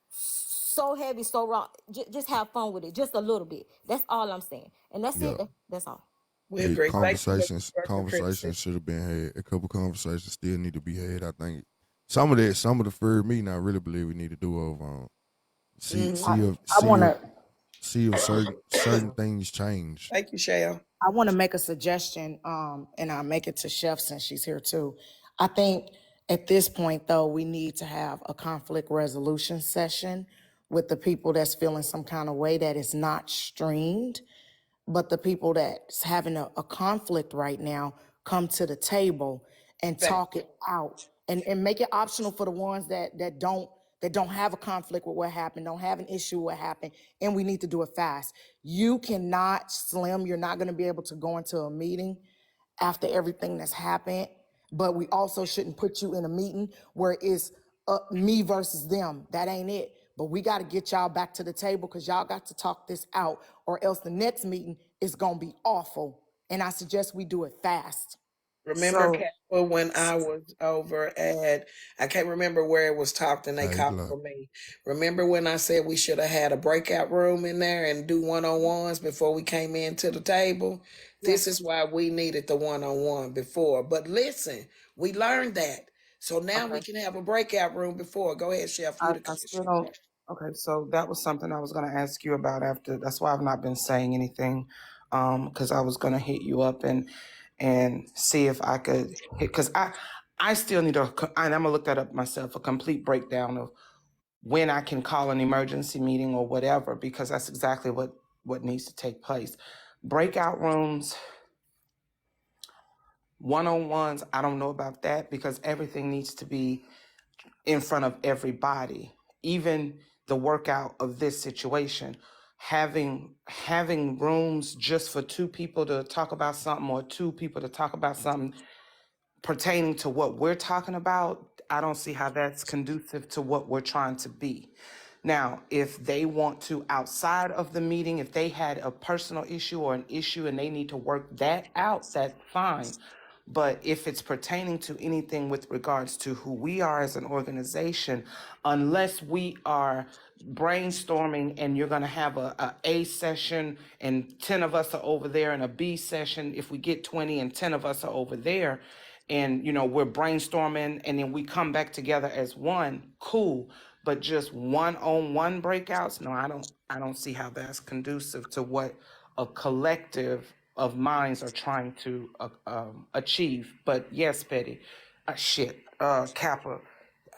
so heavy, so wrong. Just have fun with it, just a little bit. That's all I'm saying. And that's Yeah. it. That's all. We Hey, agree. Thank you, conversations Mr. Criticism. should have been had. A couple conversations still need to be had. I think some of the third meeting I really believe we need to do over on. See I want to. if certain things change. Thank you, Shell. I want to make a suggestion, and I'll make it to Chef since she's here too. I think at this point, though, we need to have a conflict resolution session with the people that's feeling some kind of way that is not streamed, but the people that's having a conflict right now come to the table and talk it out, and make it optional for the ones that don't have a conflict with what happened, don't have an issue with what happened, and we need to do it fast. You cannot, Slim, you're not gonna be able to go into a meeting after everything that's happened, but we also shouldn't put you in a meeting where it's me versus them. That ain't it. But we gotta get y'all back to the table because y'all got to talk this out, or else the next meeting is gonna be awful. And I suggest we do it fast. Remember, So, Kappa, when I was over at, I can't remember where it was talked and they Hey, called look. for me. Remember when I said we should have had a breakout room in there and do one-on-ones before we came into the table? This is why we needed the one-on-one before. But listen, we learned that. So now we okay. can have a breakout room before. Go ahead, Chef. You the I still commissioner. don't. Okay, so that was something I was going to ask you about after. That's why I've not been saying anything, because I was going to hit you up and see if I could hit, because I still need and I'm gonna look that up myself, a complete breakdown of when I can call an emergency meeting or whatever, because that's exactly what needs to take place. Breakout rooms, one-on-ones, I don't know about that because everything needs to be in front of everybody, even the workout of this situation. Having rooms just for two people to talk about something or two people to talk about something pertaining to what we're talking about, I don't see how that's conducive to what we're trying to be. Now, if they want to, outside of the meeting, if they had a personal issue or an issue and they need to work that out, that's fine. But if it's pertaining to anything with regards to who we are as an organization, unless we are brainstorming and you're going to have a session and 10 of us are over there, and a B session, if we get 20 and 10 of us are over there, and we're brainstorming and then we come back together as one, cool. But just one-on-one breakouts, no, I don't see how that's conducive to what a collective of minds are trying to achieve. But yes, Betty, Kappa,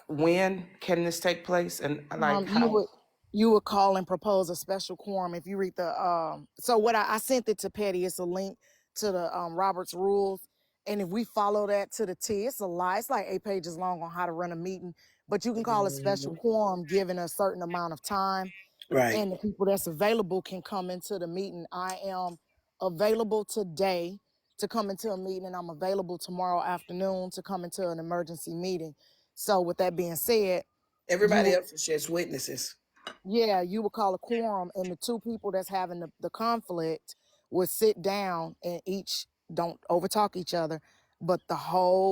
when can this take place, and like how? You would call and propose a special quorum if you read the so what I sent it to Petty. It's a link to the Robert's rules, and if we follow that to the T, it's a lie. It's like 8 pages long on how to run a meeting, but you can call a special quorum given a certain amount of time, Right. and the people that's available can come into the meeting. I am available today to come into a meeting, and I'm available tomorrow afternoon to come into an emergency meeting. So with that being said, Everybody else is just witnesses. yeah, you would call a quorum, and the two people that's having the conflict would sit down and each don't overtalk each other, but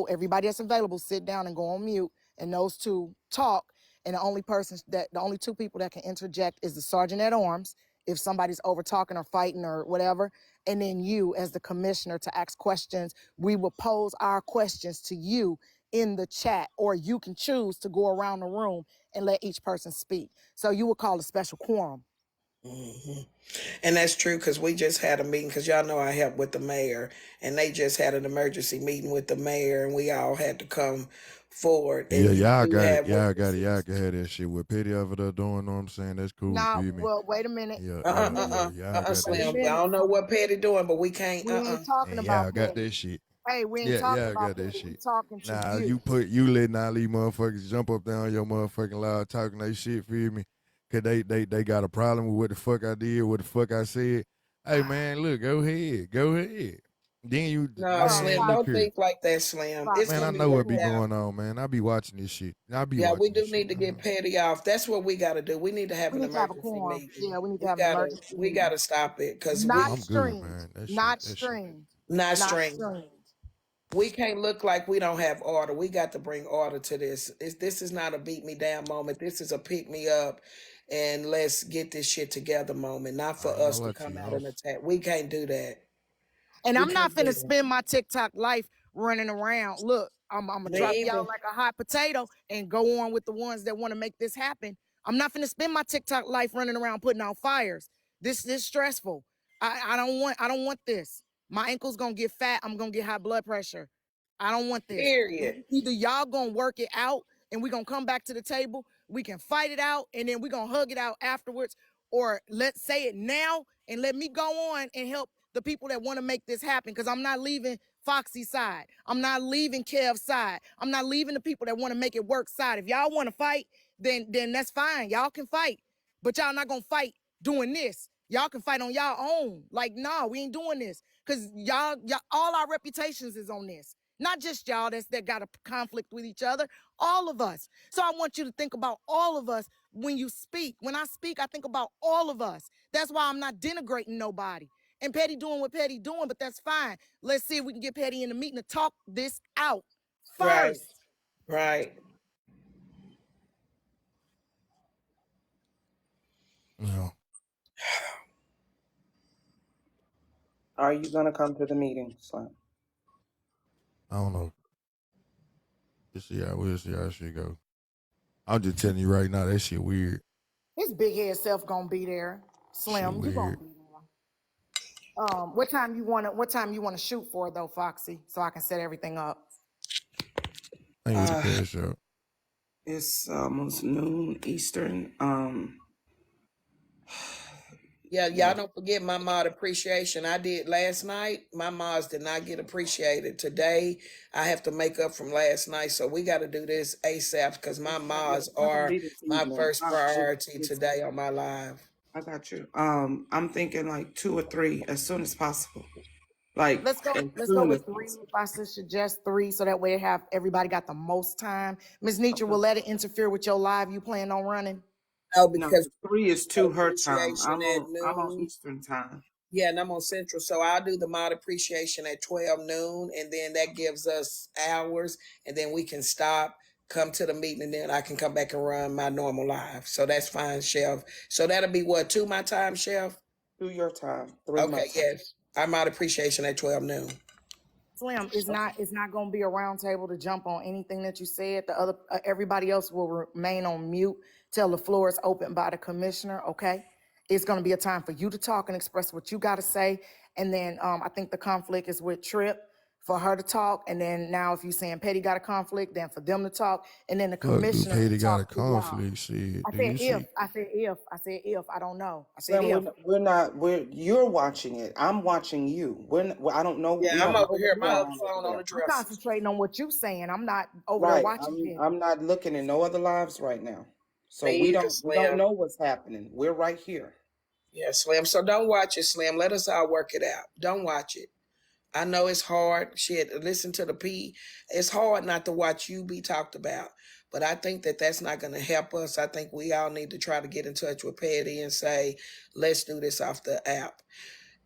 everybody that's available sit down and go on mute, and those two talk, And the only two people that can interject is the sergeant at arms if somebody's over talking or fighting or whatever, and then you as the commissioner to ask questions. We will pose our questions to you in the chat, or you can choose to go around the room and let each person speak. So you will call a special quorum. Mm-hmm. And that's true, because we just had a meeting, because y'all know I help with the mayor, and they just had an emergency meeting with the mayor, and we all had to come forward. Yeah, And y'all got it. have Y'all witnesses. can have that shit with Petty over there doing, know what I'm saying? That's cool. Now, Feel me? well, wait a minute. Yeah, Wait a yeah, minute. yeah. Y'all got that Slim. shit. I don't know what Petty doing, but we can't. We ain't talking And about y'all got Petty. that shit. Hey, we ain't Yeah, talking y'all about got that Petty. We shit. talking to Nah, you. you letting all these motherfuckers jump up there on your motherfucking loud talking they shit, feel me? Cause they got a problem with what the fuck I did, what the fuck I said. Hey man, look, go ahead. Then you No, man, Slim, look don't here. think like that, Slim. It's Man, I gonna be know what worked be out. going on, man. I be watching this shit. Yeah, we do this need to shit, get man. Petty off. That's what we got to do. We need to have We an need to have a emergency quorum. meeting. Yeah, we need to have an emergency We meeting. gotta stop it, because Not I'm good, streamed. man. That Not shit. streamed. not Not streamed. streamed. We can't look like we don't have order. We got to bring order to this. This is not a beat me down moment. This is a pick me up and let's get this shit together moment. Not for I ain't us gonna to lie to come you. out and attack. We can't do that. And We I'm not can't do finna that. spend my TikTok life running around. Look, I'm gonna drop Me y'all either. like a hot potato and go on with the ones that want to make this happen. I'm not finna spend my TikTok life running around putting out fires. This is stressful. I don't want this. My ankle's gonna get fat. I'm gonna get high blood pressure. I don't want this. Period. Either y'all gonna work it out and we gonna come back to the table. We can fight it out and then we gonna hug it out afterwards. Or let's say it now and let me go on and help the people that want to make this happen, because I'm not leaving Foxy's side. I'm not leaving Kev's side. I'm not leaving the people that want to make it work side. If y'all want to fight, then that's fine. Y'all can fight, but y'all not gonna fight doing this. Y'all can fight on y'all own. Like, no, we ain't doing this, because y'all, all our reputations is on this. Not just y'all that got a conflict with each other, all of us. So I want you to think about all of us when you speak. When I speak, I think about all of us. That's why I'm not denigrating nobody. And Petty doing what Petty doing, but that's fine. Let's see if we can get Petty in the meeting to talk this out first. Right. No. Are you gonna come to the meeting, Slim? I don't know. We'll see how shit go. I'm just telling you right now, that shit weird. His big head self gonna be there. Slim, you gonna be there. What time you wanna shoot for though, Foxy, so I can set everything up? I ain't with the cash out. It's almost noon Eastern. Yeah, y'all don't forget my mod appreciation. I did last night. My mods did not get appreciated. Today, I have to make up from last night. So we got to do this ASAP, because my mods are my first priority today on my live. I got you. I'm thinking like 2 or 3 as soon as possible. Like, Let's go with 3. If I suggest 3, so that way everybody got the most time. Ms. Nietzsche, will let it interfere with your live you plan on running? No, No, because 3 is to her time. appreciation at I'm on noon. Eastern time. Yeah, and I'm on Central, so I'll do the mod appreciation at 12 noon, and then that gives us hours, and then we can stop, come to the meeting, and then I can come back and run my normal live. So that's fine, Chef. So that'll be what, 2 my time, Chef? 2 your time. 3 my Okay, time. yes. Our mod appreciation at 12 noon. Slim, it's not going to be a round table to jump on anything that you said. The other everybody else will remain on mute till the floor is opened by the commissioner. Okay, it's going to be a time for you to talk and express what you got to say, and then I think the conflict is with Trip for her to talk, and then now if you're saying Petty got a conflict, then for them to talk, and then the Look, dude, commissioner Petty to got a talk to y'all. conflict. Shit. I Do said you see? I said if. I don't know. I said Slim, if. you're watching it. I'm watching you. I don't know. Yeah, we I'm don't over know here, what's my going other on phone over on there. the I'm dresser. concentrating on what you're saying. I'm not over there Right. watching it. I'm not looking at no other lives right now. So Me we either, don't Slim. know what's happening. We're right here. Yeah, Slim. So don't watch it, Slim. Let us all work it out. Don't watch it. I know it's hard. Shit, listen to the P. It's hard not to watch you be talked about. But I think that's not going to help us. I think we all need to try to get in touch with Petty and say, let's do this off the app.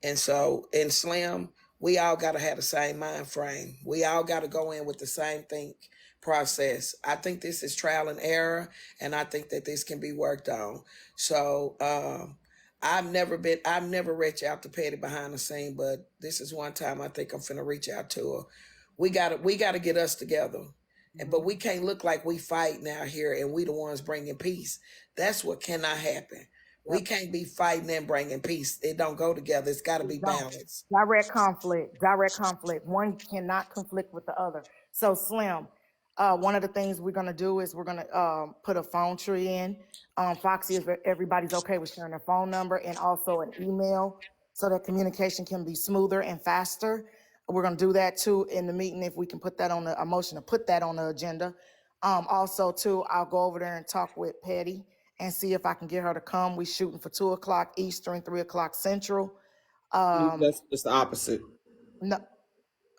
And so in Slim, we all got to have the same mind frame. We all got to go in with the same think. process. I think this is trial and error, and I think that this can be worked on. So I've never reached out to Petty behind the scene, but this is one time I think I'm finna reach out to her. We gotta get us together. But we can't look like we fighting out here and we the ones bringing peace. That's what cannot happen. We can't be fighting and bringing peace. It don't go together. It's got to be balanced. Direct conflict. One cannot conflict with the other. So Slim, one of the things we're gonna do is we're gonna put a phone tree in. Foxy, if everybody's okay with sharing their phone number and also an email so that communication can be smoother and faster. We're gonna do that too in the meeting if we can put that on a motion to put that on the agenda. Also too, I'll go over there and talk with Patty and see if I can get her to come. We shooting for 2 o'clock Eastern, 3 o'clock Central. That's just the opposite. No,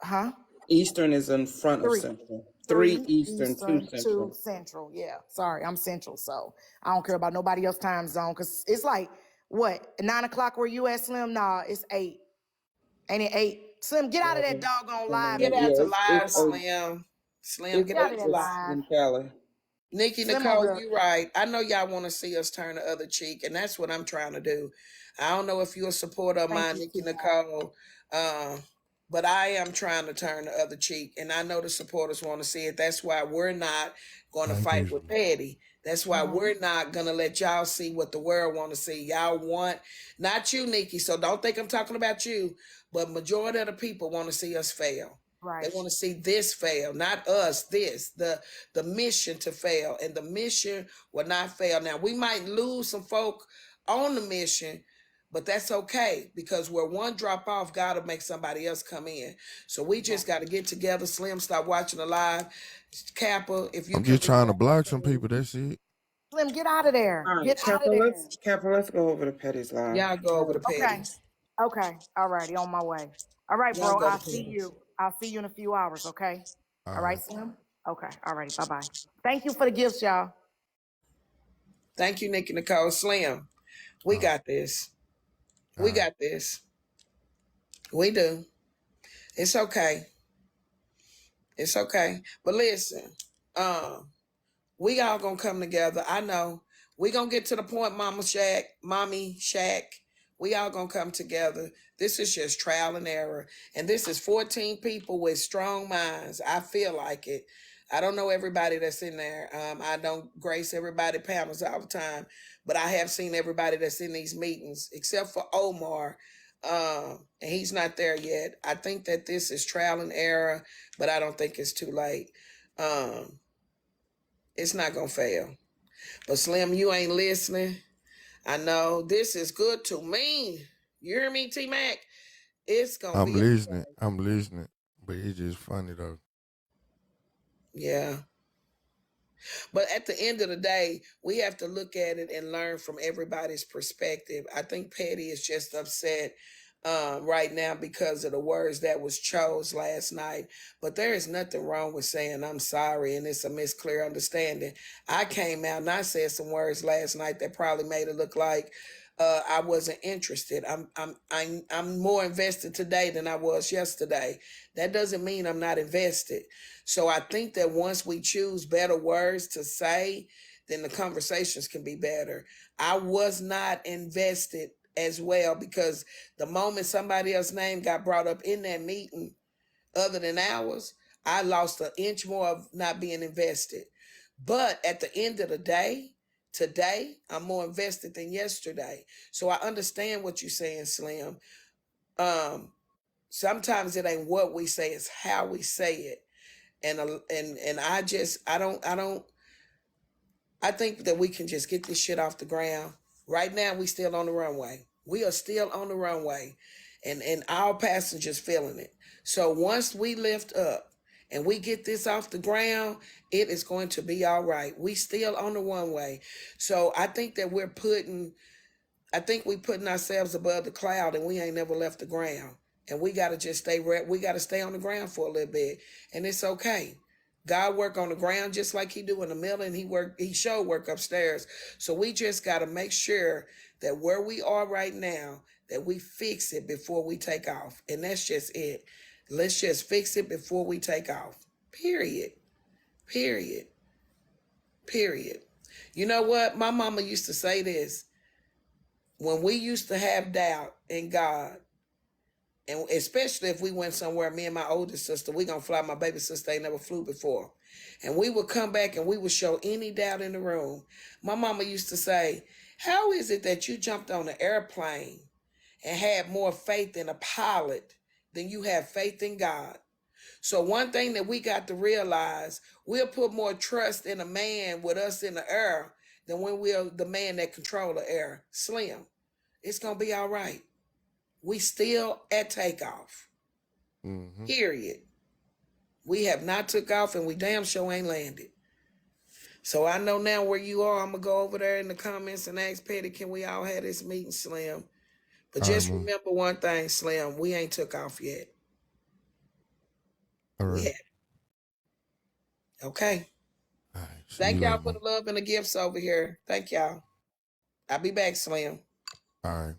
huh? Eastern is in front of Central. 3 Eastern, 2 Central. 2 Central. Yeah, sorry, I'm Central, so I don't care about nobody else's time zone because it's like what 9 o'clock where you at, Slim? Nah, it's 8. Ain't it 8? Slim, get out of that doggone live. Get out to live, it's Slim. Slim, get out to live. In Cali. Nikki Nicole, you're right. I know y'all want to see us turn the other cheek, and that's what I'm trying to do. I don't know if you're a supporter of mine, Nikki Nicole, but I am trying to turn the other cheek, and I know the supporters want to see it. That's why we're not going to fight with Petty. That's why we're not going to let y'all see what the world want to see. Y'all want, not you, Nikki, so don't think I'm talking about you, but majority of the people want to see us fail. Right. They want to see this fail, not us, the mission to fail. And the mission will not fail. Now, we might lose some folk on the mission, but that's okay because where one drop off, God will make somebody else come in. So we just got to get together. Slim, stop watching the live. Kappa, if you I'm just trying to block some people, that's it. Slim, get out of there. All right, get out of there. Kappa, let's go over to Petty's live. Y'all go over to Petty's. Okay. All righty, on my way. All right, bro, I'll see you. I'll see you in a few hours, okay? All right, Slim? Okay, all righty, bye-bye. Thank you for the gifts, y'all. Thank you, Nikki Nicole. Slim, we got this. We got this. We do. It's okay. It's okay. But listen, we all gonna come together. I know. We gonna get to the point, Mommy Shaq. We all gonna come together. This is just trial and error. And this is 14 people with strong minds. I feel like it. I don't know everybody that's in there. I don't grace everybody panels all the time, but I have seen everybody that's in these meetings, except for Omar. And he's not there yet. I think that this is trial and error, but I don't think it's too late. It's not gonna fail. But Slim, you ain't listening. I know this is good to me. You hear me, T-Mac? It's gonna be. I'm listening. But it's just funny though. Yeah. But at the end of the day, we have to look at it and learn from everybody's perspective. I think Petty is just upset right now because of the words that was chose last night. But there is nothing wrong with saying I'm sorry and it's a misclear understanding. I came out and I said some words last night that probably made it look like I wasn't interested. I'm more invested today than I was yesterday. That doesn't mean I'm not invested. So I think that once we choose better words to say, then the conversations can be better. I was not invested as well because the moment somebody else's name got brought up in that meeting, other than ours, I lost an inch more of not being invested. But at the end of the day, today, I'm more invested than yesterday. So I understand what you're saying, Slim. Sometimes it ain't what we say, it's how we say it. And I think that we can just get this shit off the ground. Right now, we still on the runway. We are still on the runway and our passengers feeling it. So once we lift up and we get this off the ground, it is going to be all right. We still on the runway. So I think that we're putting ourselves above the cloud and we ain't never left the ground. And we got to just we got to stay on the ground for a little bit. And it's okay. God work on the ground just like he do in the middle, and he showed work upstairs. So we just got to make sure that where we are right now, that we fix it before we take off. And that's just it. Let's just fix it before we take off. Period. Period. Period. You know what? My mama used to say this. When we used to have doubt in God, and especially if we went somewhere, me and my older sister, we gonna fly. My baby sister ain't never flew before. And we would come back and we would show any doubt in the room. My mama used to say, how is it that you jumped on an airplane and had more faith in a pilot than you have faith in God? So one thing that we got to realize, we'll put more trust in a man with us in the air than when we're the man that control the air. Slim, it's gonna be all right. We still at takeoff. Mm-hmm. Period. We have not took off and we damn sure ain't landed. So I know now where you are. I'm going to go over there in the comments and ask Petty, can we all have this meeting, Slim? But just remember one thing, Slim, we ain't took off yet. All right. We haven't. Okay. All right. Thank y'all for the love and the gifts over here. Thank y'all. I'll be back, Slim. All right.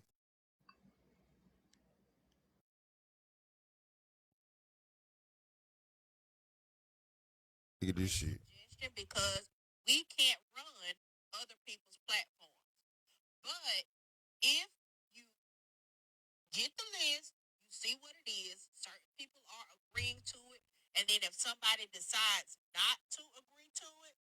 Look at this shit. Because we can't run other people's platforms. But if you get the list, you see what it is, certain people are agreeing to it, and then if somebody decides not to agree to it,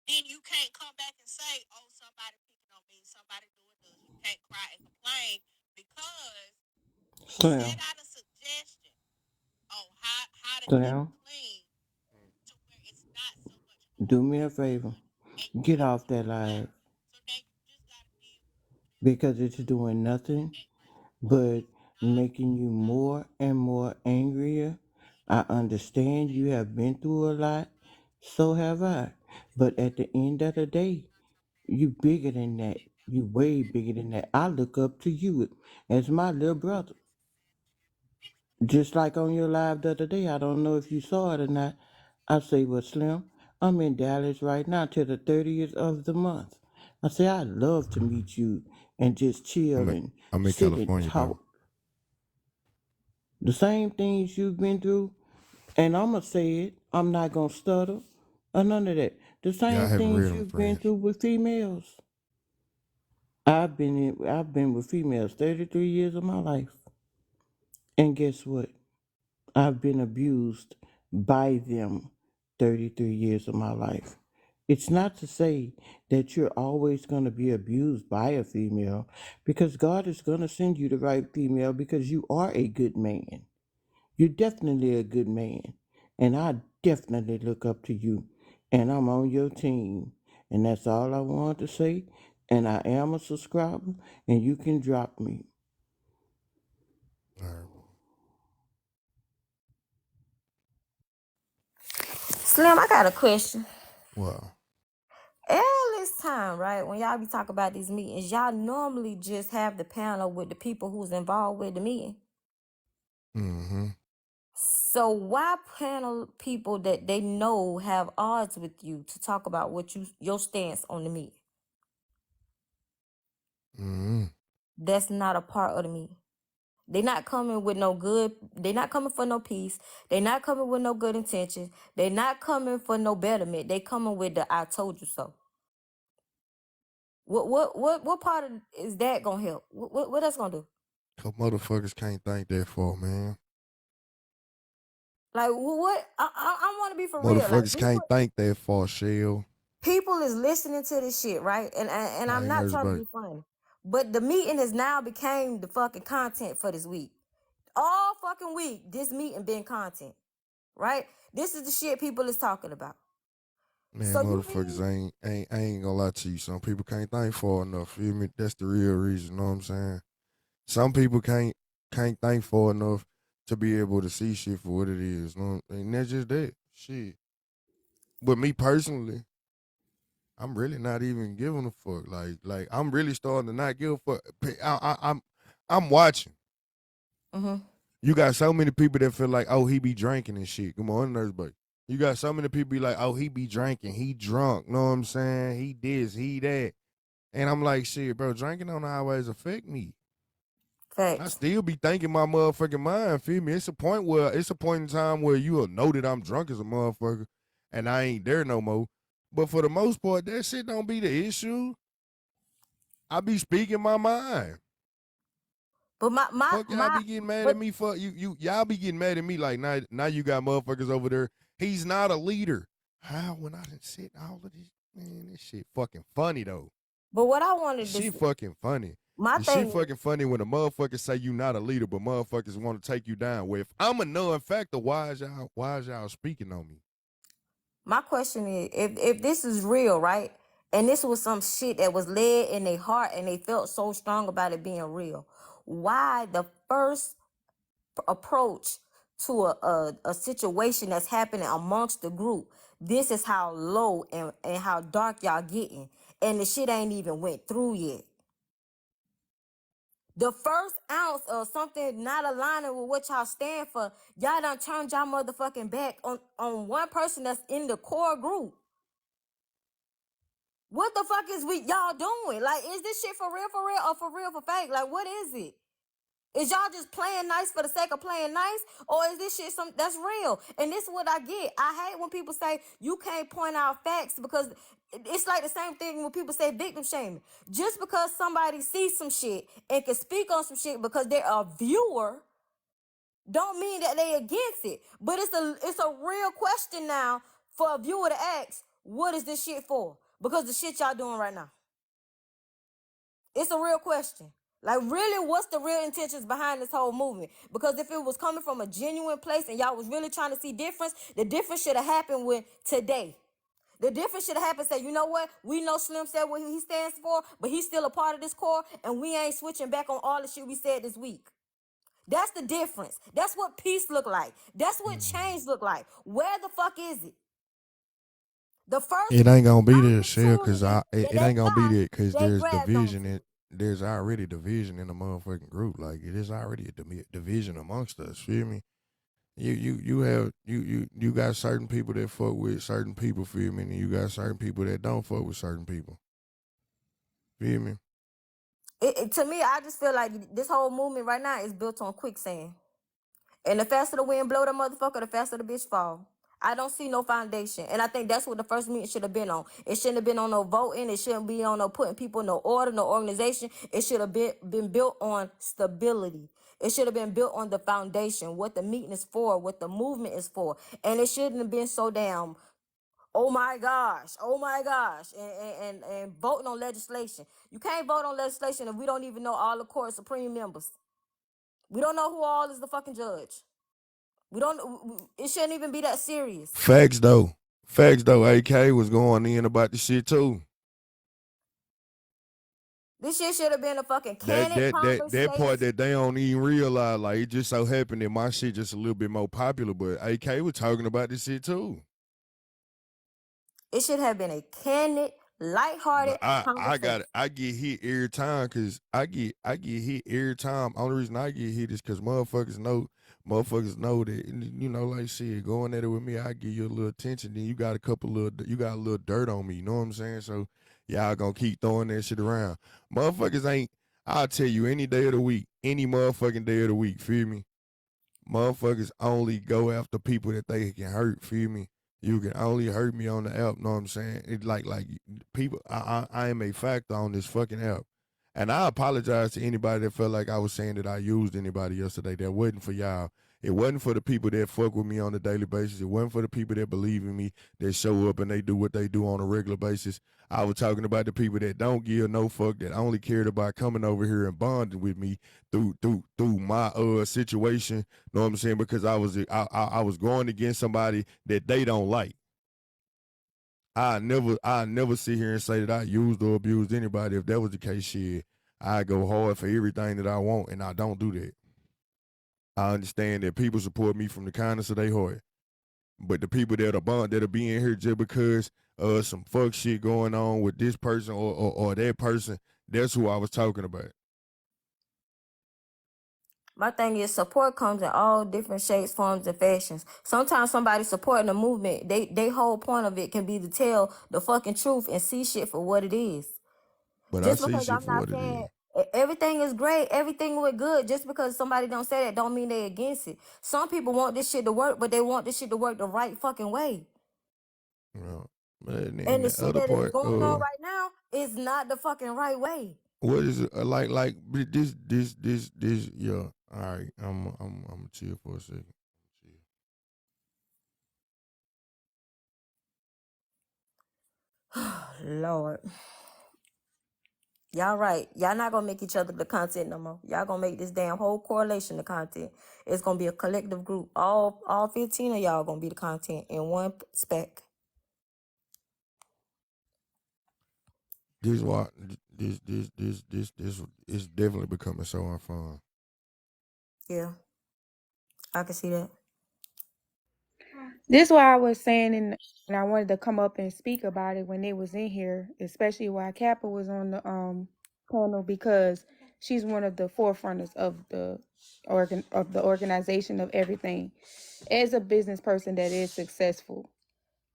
then you can't come back and say, oh, somebody picking on me, somebody doing this. You can't cry and complain because we set out a suggestion on how to keep it clean to where it's not so much. Do me a favor. Get off that live. Because it's doing nothing but making you more and more angrier. I understand you have been through a lot. So have I. But at the end of the day, you bigger than that. You way bigger than that. I look up to you as my little brother. Just like on your live the other day, I don't know if you saw it or not. I say, well, Slim, I'm in Dallas right now till the 30th of the month. I say, I'd love to meet you and just chill and I'm in sit California, and talk. The same things you've been through, and I'm going to say it, I'm not going to stutter or none of that. The same things you've been through with females. I've been with females 33 years of my life. And guess what? I've been abused by them 33 years of my life. It's not to say that you're always going to be abused by a female, because God is going to send you the right female because you are a good man. You're definitely a good man. And I definitely look up to you. And I'm on your team. And that's all I wanted to say. And I am a subscriber. And you can drop me. All right. Slim, I got a question. Wow. All this time, right, when y'all be talking about these meetings, y'all normally just have the panel with the people who's involved with the meeting. Mm-hmm. So why panel people that they know have odds with you to talk about what your stance on the meeting? Mm-hmm. That's not a part of the meeting. They're not coming with no good. They're not coming for no peace. They're not coming with no good intentions. They're not coming for no betterment. They coming with the "I told you so." What part of is that gonna help? What that's gonna do? Cause motherfuckers can't think that far, man. Like what? I want to be for real. Motherfuckers Like, can't think that far, Shell. people is listening to this shit, right? And I'm not trying to be funny, but the meeting has now became the fucking content for this week. All fucking week, this meeting been content, right? This is the shit people is talking about. Man, So motherfuckers I ain't gonna lie to you. Some people can't think far enough. Feel me? That's the real reason. Know what I'm saying? Some people can't think far enough to be able to see shit for what it is. And that's just that shit. But me personally, I'm really not even giving a fuck. Like I'm really starting to not give a fuck. I'm watching. Mm-hmm. You got so many people that feel like, oh, he be drinking and shit. Good morning, everybody. You got so many people be like, oh, he be drinking, he drunk. Know what I'm saying? He this, he that. And I'm like, shit, bro, drinking on the highways affect me. Facts. I still be thinking my motherfucking mind, feel me? It's a point in time where you'll know that I'm drunk as a motherfucker. and I ain't there no more. But for the most part, that shit don't be the issue. I be speaking my mind. But fuck y'all be getting mad at me for y'all be getting mad at me like now you got motherfuckers over there. He's not a leader. How when I done said all of this, man, this shit fucking funny though. But what I wanted to shit fucking funny. My the thing shit fucking funny when the motherfuckers say you not a leader, but motherfuckers want to take you down. Well, if I'm a non-factor, why is y'all speaking on me? My question is, if this is real, right? And this was some shit that was led in their heart and they felt so strong about it being real, why the first approach to a situation that's happening amongst the group, this is how low and how dark y'all getting, and the shit ain't even went through yet. The first ounce of something not aligning with what y'all stand for, y'all done turned y'all motherfucking back on one person that's in the core group. What the fuck is y'all doing? Like, is this shit for real, or for real, for fake? Like, what is it? Is y'all just playing nice for the sake of playing nice? Or is this shit that's real? And this is what I get. I hate when people say you can't point out facts, because it's like the same thing when people say victim shaming. Just because somebody sees some shit and can speak on some shit because they're a viewer, don't mean that they against it. But it's a real question now for a viewer to ask, what is this shit for? Because the shit y'all doing right now. It's a real question. Like, really, what's the real intentions behind this whole movement? Because if it was coming from a genuine place and y'all was really trying to see difference, the difference should have happened with today. The difference should have happened, say, you know what? We know Slim said what he stands for, but he's still a part of this core, and we ain't switching back on all the shit we said this week. That's the difference. That's what peace look like. That's what change look like. Where the fuck is it? The first It ain't gonna be there, Shell, because opportunity it that ain't gonna be there because they there's grabbed division there's already division in the motherfucking group. Like, it is already a division amongst us. Feel me? You got certain people that fuck with certain people. Feel me? And you got certain people that don't fuck with certain people. Feel me? To me, I just feel like this whole movement right now is built on quicksand. And the faster the wind blow the motherfucker, the faster the bitch fall. I don't see no foundation. And I think that's what the first meeting should have been on. It shouldn't have been on no voting. It shouldn't be on no putting people in no order, no organization. It should have been built on stability. It should have been built on the foundation, what the meeting is for, what the movement is for. And it shouldn't have been so damn, oh my gosh, and voting on legislation. You can't vote on legislation if we don't even know all the court supreme members. We don't know who all is the fucking judge. It shouldn't even be that serious. Facts though, AK was going in about the shit too. This shit should have been a fucking candid conversation. That part that they don't even realize, like, it just so happened that my shit just a little bit more popular, but AK was talking about this shit too. It should have been a candid, lighthearted conversation. I get hit every time because I get hit every time. Only reason I get hit is because motherfuckers know that, you know, like, shit, going at it with me, I give you a little attention. Then you got a little dirt on me. You know what I'm saying? So y'all gonna keep throwing that shit around. Motherfuckers ain't. I'll tell you any day of the week, any motherfucking day of the week. Feel me? Motherfuckers only go after people that they can hurt. Feel me? You can only hurt me on the app, know what I'm saying? It like people, I am a factor on this fucking app. And I apologize to anybody that felt like I was saying that I used anybody yesterday. That wasn't for y'all. It wasn't for the people that fuck with me on a daily basis. It wasn't for the people that believe in me, that show up and they do what they do on a regular basis. I was talking about the people that don't give no fuck, that only cared about coming over here and bonding with me through my situation. Know what I'm saying? Because I was going against somebody that they don't like. I never sit here and say that I used or abused anybody. If that was the case, shit, I go hard for everything that I want, and I don't do that. I understand that people support me from the kindness of their heart, but the people that'll be in here just because some fuck shit going on with this person or that person, that's who I was talking about. My thing is, support comes in all different shapes, forms, and fashions. Sometimes somebody supporting a movement, they whole point of it can be to tell the fucking truth and see shit for what it is. But just I see because shit I'm for not what it saying is. everything is great, everything went good, just because somebody don't say that don't mean they against it. Some people want this shit to work, but they want this shit to work the right fucking way. Well, but then And the the shit other that is part, going on right now is not the fucking right way. what is it like this? Yeah. All right, I'm chill for a second. Lord. Y'all right. Y'all not gonna make each other the content no more. Y'all gonna make this damn whole correlation the content. It's gonna be a collective group. All 15 of y'all gonna be the content in one spec. This why this is definitely becoming so unfun. Yeah. I can see that. This is why I was saying, and I wanted to come up and speak about it when it was in here, especially while Kappa was on the panel, because she's one of the forefronters of the organization of everything. As a business person that is successful,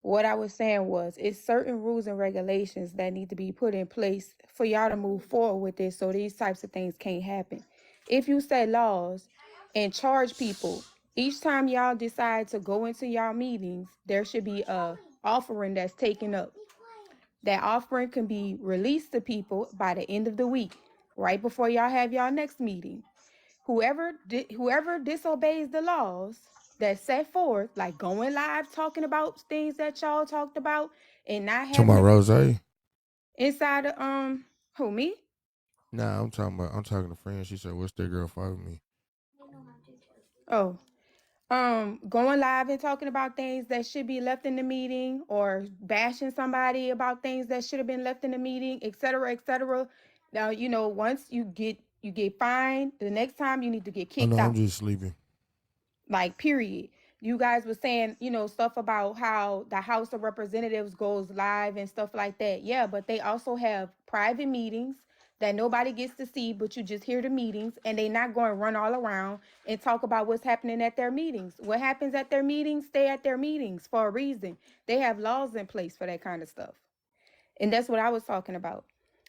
what I was saying was, it's certain rules and regulations that need to be put in place for y'all to move forward with this, so these types of things can't happen. If you set laws and charge people, each time y'all decide to go into y'all meetings, there should be a offering that's taken up. That offering can be released to people by the end of the week, right before y'all have y'all next meeting. Whoever disobeys the laws that's set forth, like going live talking about things that y'all talked about and not Talking about having Rose? inside of who, me? Nah, I'm talking to friends. She said, "What's that girl fighting me?" Oh, going live and talking about things that should be left in the meeting, or bashing somebody about things that should have been left in the meeting, etc., etc. Now, once you get fined, the next time you need to get Oh no, kicked I'm out. just sleeping. Like, period. You guys were saying, stuff about how the House of Representatives goes live and stuff like that. Yeah, but they also have private meetings that nobody gets to see, but you just hear the meetings, and they not going to run all around and talk about what's happening at their meetings. What happens at their meetings, stay at their meetings for a reason. They have laws in place for that kind of stuff. And that's what I was talking about.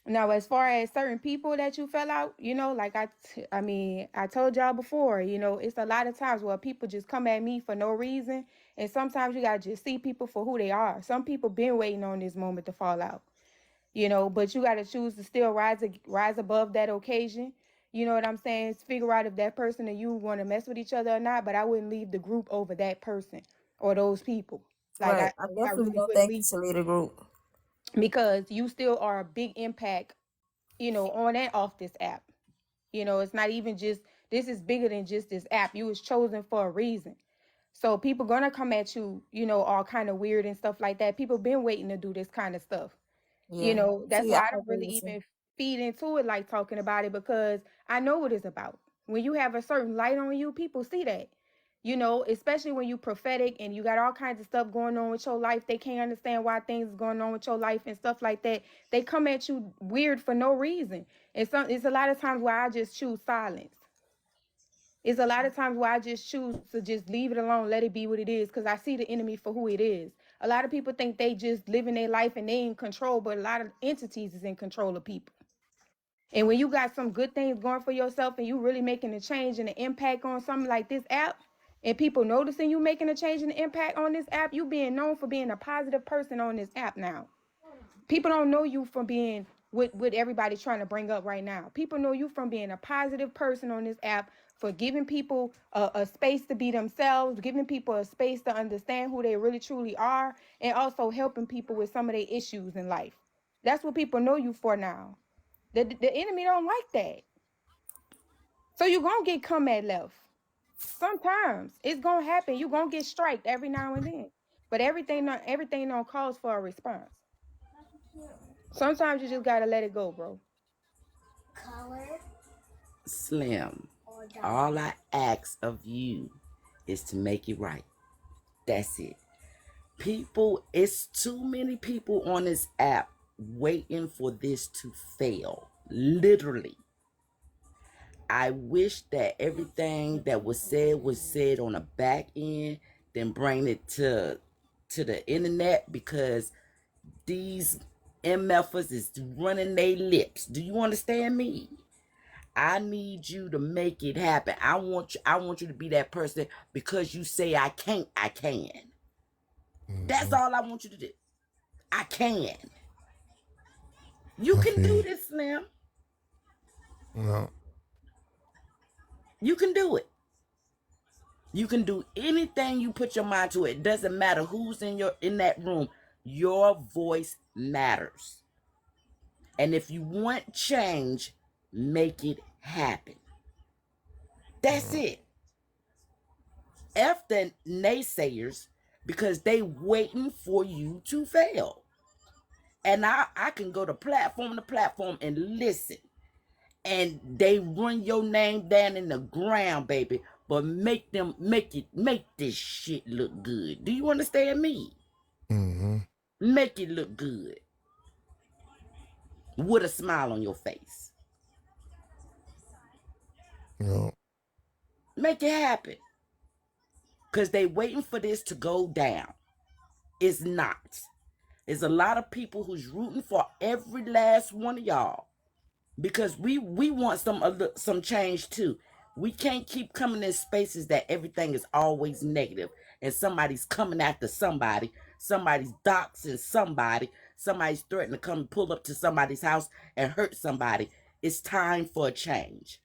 Now, as far as certain people that you fell out, like I told y'all before, it's a lot of times where people just come at me for no reason. And sometimes you got to just see people for who they are. Some people been waiting on this moment to fall out, but you got to choose to still rise above that occasion. You know what I'm saying? Figure out if that person and you want to mess with each other or not, but I wouldn't leave the group over that person or those people. Like, Right. I I I definitely really don't wouldn't think you leave, should lead a group. because you still are a big impact, on and off this app. It's not even just, this is bigger than just this app. You was chosen for a reason. So people gonna come at you, all kind of weird and stuff like that. People been waiting to do this kind of stuff. Yeah. That's See, why I I don't agree really with you. even feed into it like talking about it, because I know what it's about. When you have a certain light on you, people see that. Especially when you prophetic and you got all kinds of stuff going on with your life. They can't understand why things is going on with your life and stuff like that. They come at you weird for no reason. It's a lot of times where I just choose silence. It's a lot of times where I just choose to just leave it alone, let it be what it is, because I see the enemy for who it is. A lot of people think they just living their life and they in control, but a lot of entities is in control of people. And when you got some good things going for yourself and you really making a change and an impact on something like this app, and people noticing you making a change and an impact on this app, you being known for being a positive person on this app now. People don't know you from being what everybody's trying to bring up right now. People know you from being a positive person on this app, for giving people a space to be themselves, giving people a space to understand who they really truly are, and also helping people with some of their issues in life. That's what people know you for now. The enemy don't like that. So you're going to get come at left. Sometimes it's going to happen. You're going to get striked every now and then. But everything don't calls for a response. Sometimes you just got to let it go, bro. Slim, all I ask of you is to make it right. That's it. It's too many people on this app waiting for this to fail. Literally. I wish that everything that was said on the back end, then bring it to the internet, because these MFers is running their lips. Do you understand me? I need you to make it happen. I want you to be that person. Because you say I can't, I can. That's all I want you to do. I can. You can do this, Slim. No. You can do it. You can do anything you put your mind to. It doesn't matter who's in that room. Your voice matters. And if you want change, make it happen. That's it. F the naysayers, because they waiting for you to fail. And I can go to platform to platform and listen. And they run your name down in the ground, baby. But make this shit look good. Do you understand me? Mm-hmm. Make it look good. With a smile on your face. Yeah. Make it happen. Because they waiting for this to go down. It's not. There's a lot of people who's rooting for every last one of y'all. Because we want some change too. We can't keep coming in spaces that everything is always negative and somebody's coming after somebody, somebody's doxing somebody, somebody's threatening to come pull up to somebody's house and hurt somebody. It's time for a change.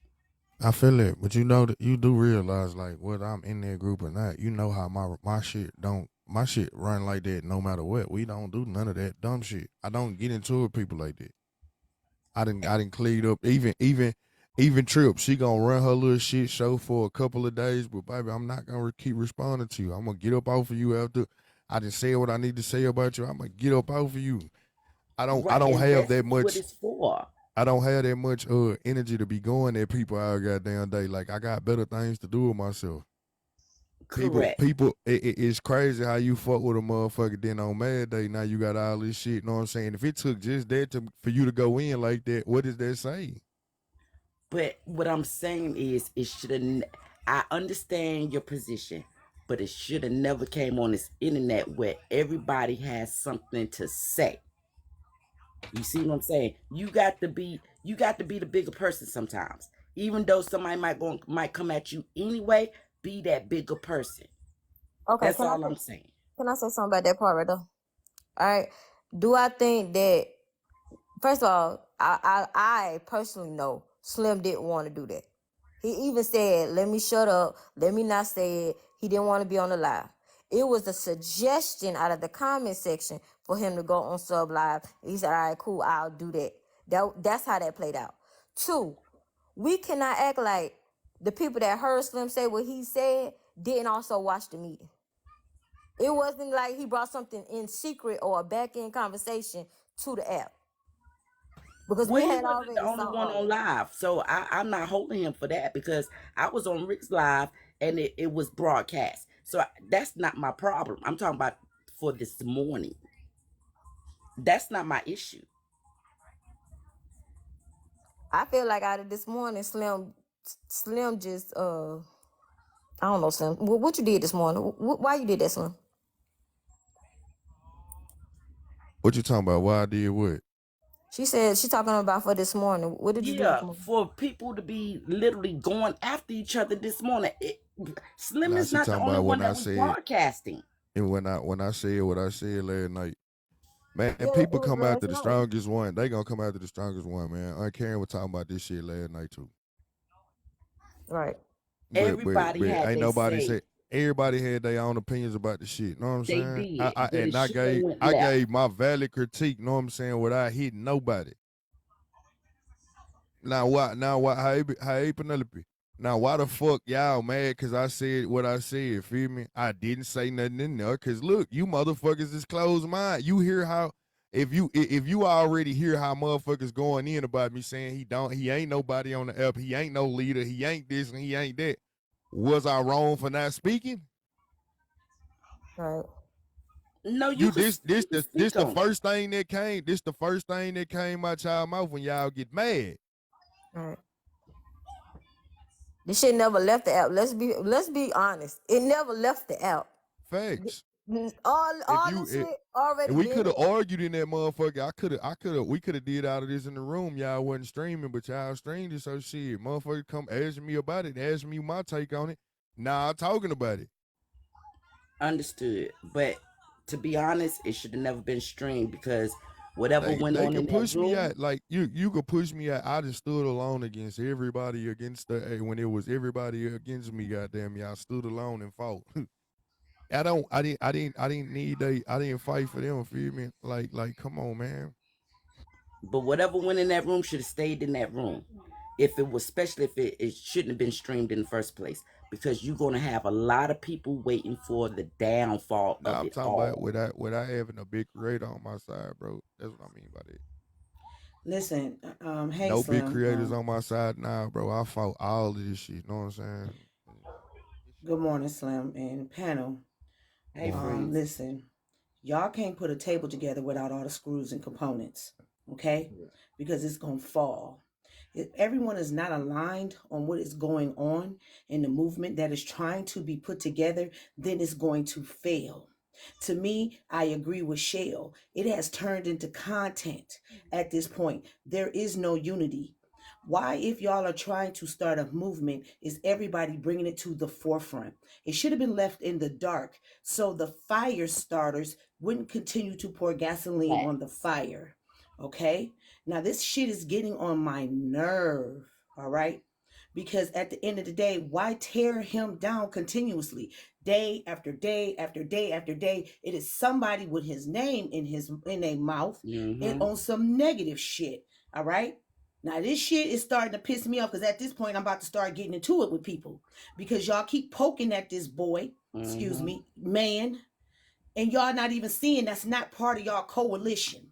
I feel it, but you know that you do realize, like, whether I'm in that group or not, you know how my shit run like that no matter what. We don't do none of that dumb shit. I don't get into it with people like that. I didn't clean up even Trip. She gonna run her little shit show for a couple of days, but baby, I'm not gonna keep responding to you. I'm gonna get up off of you after I just say what I need to say about you. I'm gonna get up off of you. I don't have that much. What it's for. I don't have that much energy to be going at people all goddamn day. Like, I got better things to do with myself. Correct. People, it's crazy how you fuck with a motherfucker, then on Mad Day, now you got all this shit, you know what I'm saying? If it took just that for you to go in like that, what does that say? But what I'm saying is, it should have, I understand your position, but it should have never came on this internet where everybody has something to say. You see what I'm saying? You got to be the bigger person sometimes. Even though somebody might come at you anyway, be that bigger person. Okay, that's all I'm saying. Can I say something about that part right there? All right. Do I think that, first of all, I personally know Slim didn't want to do that. He even said, let me shut up, let me not say it. He didn't want to be on the live. It was a suggestion out of the comment section for him to go on Sub Live. He said, all right, cool, I'll do that. That's how that played out. 2, we cannot act like the people that heard Slim say what he said didn't also watch the meeting. It wasn't like he brought something in secret or a back-end conversation to the app. Because we had already the only one on live. So I'm not holding him for that, because I was on Rick's live and it was broadcast. So that's not my problem. I'm talking about for this morning. That's not my issue. I feel like out of this morning, Slim just, I don't know, Slim. What you did this morning? Why you did that, Slim? What you talking about? Why I did what? She said she talking about for this morning. What did you do this morning? For people to be literally going after each other this morning. Slim is not the only one that was broadcasting. And when I said what I said last night, man, people come after the strongest one. They gonna come after the strongest one, man. Karen was talking about this shit last night too. Right. Everybody had ain't nobody say. Everybody had their own opinions about the shit. Know what I'm saying? I gave my valid critique. Know what I'm saying? Without hitting nobody. Now what? Hey, Penelope. Now why the fuck y'all mad? Cause I said what I said. Feel me? I didn't say nothing in there. Cause look, you motherfuckers is closed mind. You hear how? If you already hear how motherfuckers going in about me saying he ain't nobody on the app. He ain't no leader. He ain't this and he ain't that. Was I wrong for not speaking? Right. No, this the first thing that came. This the first thing that came out y'all mouth when y'all get mad. Right. This shit never left the app. Let's be honest. It never left the app. Facts. All this shit already. We could have argued in that motherfucker. We could have did out of this in the room. Y'all wasn't streaming, but y'all streamed it. So shit, motherfucker, come ask me about it, ask me my take on it. Nah, I'm talking about it. Understood, but to be honest, it should have never been streamed because whatever went They on in could push that me room. out. Like you could push me out. I just stood alone against everybody against when it was everybody against me, goddamn me. I stood alone and fought. I didn't fight for them, feel me? Like come on, man. But whatever went in that room should have stayed in that room. If it was, especially if it shouldn't have been streamed in the first place, because you're gonna have a lot of people waiting for the downfall of I'm it talking all. about without having a big creator on my side, bro. That's what I mean by that. Listen, hey, No Slim. big creators on my side now, bro. I fought all of this shit. You know what I'm saying? Good morning, Slim and panel. Hey, friends. Listen, y'all can't put a table together without all the screws and components, okay? Because it's gonna fall. If everyone is not aligned on what is going on in the movement that is trying to be put together, then it's going to fail. To me, I agree with Shell. It has turned into content at this point. There is no unity. Why, if y'all are trying to start a movement, is everybody bringing it to the forefront? It should have been left in the dark so the fire starters wouldn't continue to pour gasoline on the fire. Okay? Now, this shit is getting on my nerve, all right? Because at the end of the day, why tear him down continuously? Day after day after day after day, it is somebody with his name in their mouth and on some negative shit, all right? Now, this shit is starting to piss me off because at this point, I'm about to start getting into it with people because y'all keep poking at this boy, excuse me, man, and y'all not even seeing that's not part of y'all coalition.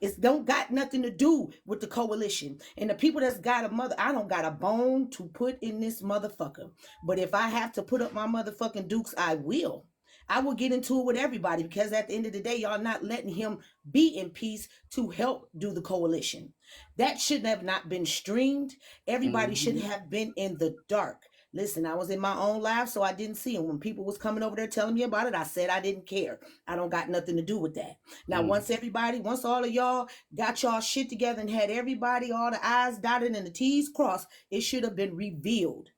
It's don't got nothing to do with the coalition. And the people that's got a mother, I don't got a bone to put in this motherfucker. But if I have to put up my motherfucking dukes, I will. I will get into it with everybody because at the end of the day, y'all not letting him be in peace to help do the coalition. That should have not been streamed. Everybody should have been in the dark. Listen, I was in my own life, so I didn't see him. When people was coming over there telling me about it, I said I didn't care. I don't got nothing to do with that. Now, once all of y'all got y'all shit together and had everybody, all the I's dotted and the T's crossed, it should have been revealed.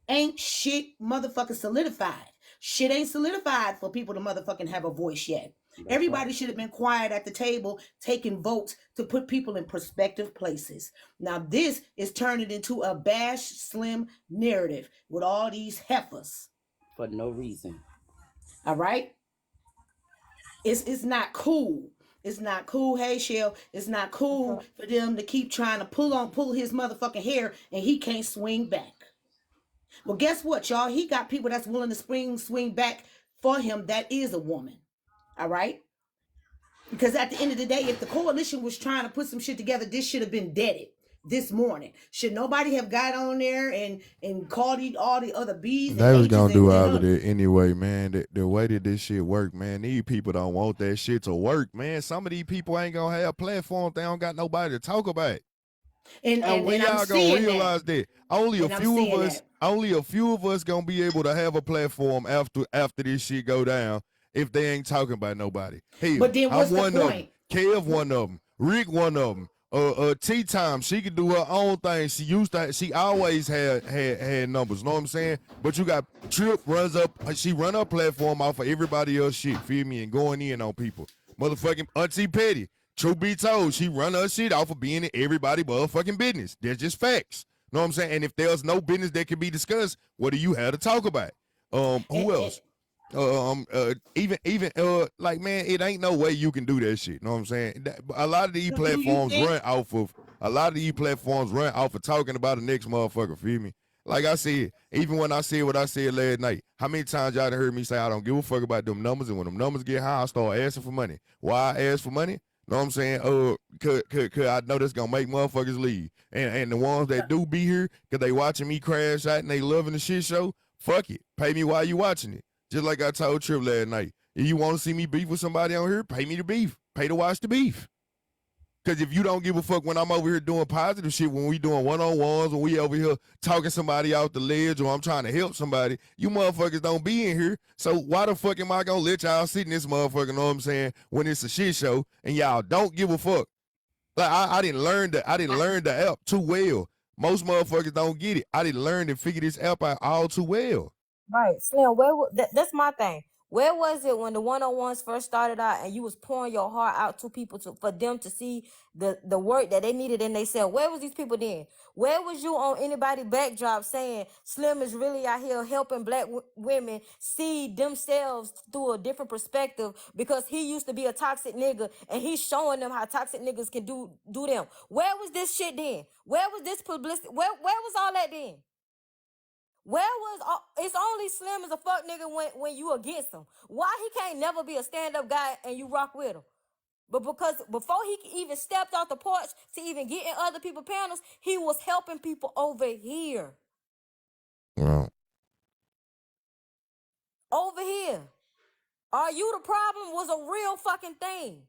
Ain't shit motherfucking solidified. Shit ain't solidified for people to motherfucking have a voice yet. Everybody should have been quiet at the table, taking votes to put people in prospective places. Now, this is turning into a Bash Slim narrative with all these heifers. For no reason. All right? It's not cool. It's not cool. Hey, Shell, it's not cool for them to keep trying to pull his motherfucking hair and he can't swing back. Well, guess what, y'all? He got people that's willing to swing back for him that is a woman. All right? Because at the end of the day, if the coalition was trying to put some shit together, this should have been deaded this morning. Should nobody have got on there and called all the other B's? They was gonna do all of it anyway, man. The way that this shit work, man, these people don't want that shit to work, man. Some of these people ain't gonna have platforms. They don't got nobody to talk about. And when y'all gonna realize that only a few of us gonna be able to have a platform after this shit go down if they ain't talking about nobody. Hey, but then what's I'm one the of point? them. Kev one of them. Rick one of them. T-Time, she could do her own thing. She always had numbers, know what I'm saying? But you got Trip she run her platform off of everybody else shit, feel me, and going in on people. Motherfucking Auntie Petty. Truth be told, she run her shit off of being in everybody motherfucking business. That's just facts. Know what I'm saying? And if there's no business that can be discussed, what do you have to talk about? Who else? Even like, man, it ain't no way you can do that shit. Know what I'm saying? A lot of these platforms run off of talking about the next motherfucker. Feel me? Like I said, even when I said what I said last night, how many times y'all done heard me say I don't give a fuck about them numbers, and when them numbers get high, I start asking for money. Why I ask for money? Know what I'm saying? Cause I know that's gonna make motherfuckers leave. And the ones that do be here, cause they watching me crash out and they loving the shit show, fuck it. Pay me while you watching it. Just like I told Trip last night. If you want to see me beef with somebody on here, pay me to beef. Pay to watch the beef. Cause if you don't give a fuck when I'm over here doing positive shit, when we doing one-on-ones, when we over here talking somebody out the ledge, or I'm trying to help somebody, you motherfuckers don't be in here. So why the fuck am I gonna let y'all sit in this motherfucker, know what I'm saying, when it's a shit show and y'all don't give a fuck? Like I didn't learn the app too well. Most motherfuckers don't get it. I didn't learn and figure this app out all too well. Right, Slim. That's my thing. Where was it when the one-on-ones first started out and you was pouring your heart out to people for them to see the work that they needed in themselves? Where was these people then? Where was you on anybody backdrop saying Slim is really out here helping black women see themselves through a different perspective because he used to be a toxic nigga and he's showing them how toxic niggas can do them? Where was this shit then? Where was this publicity? Where was all that then? Where was it's only Slim as a fuck nigga when you against him? Why he can't never be a stand-up guy and you rock with him? But because before he even stepped off the porch to even get in other people's panels, he was helping people over here. Well, over here. Are you the problem was a real fucking thing.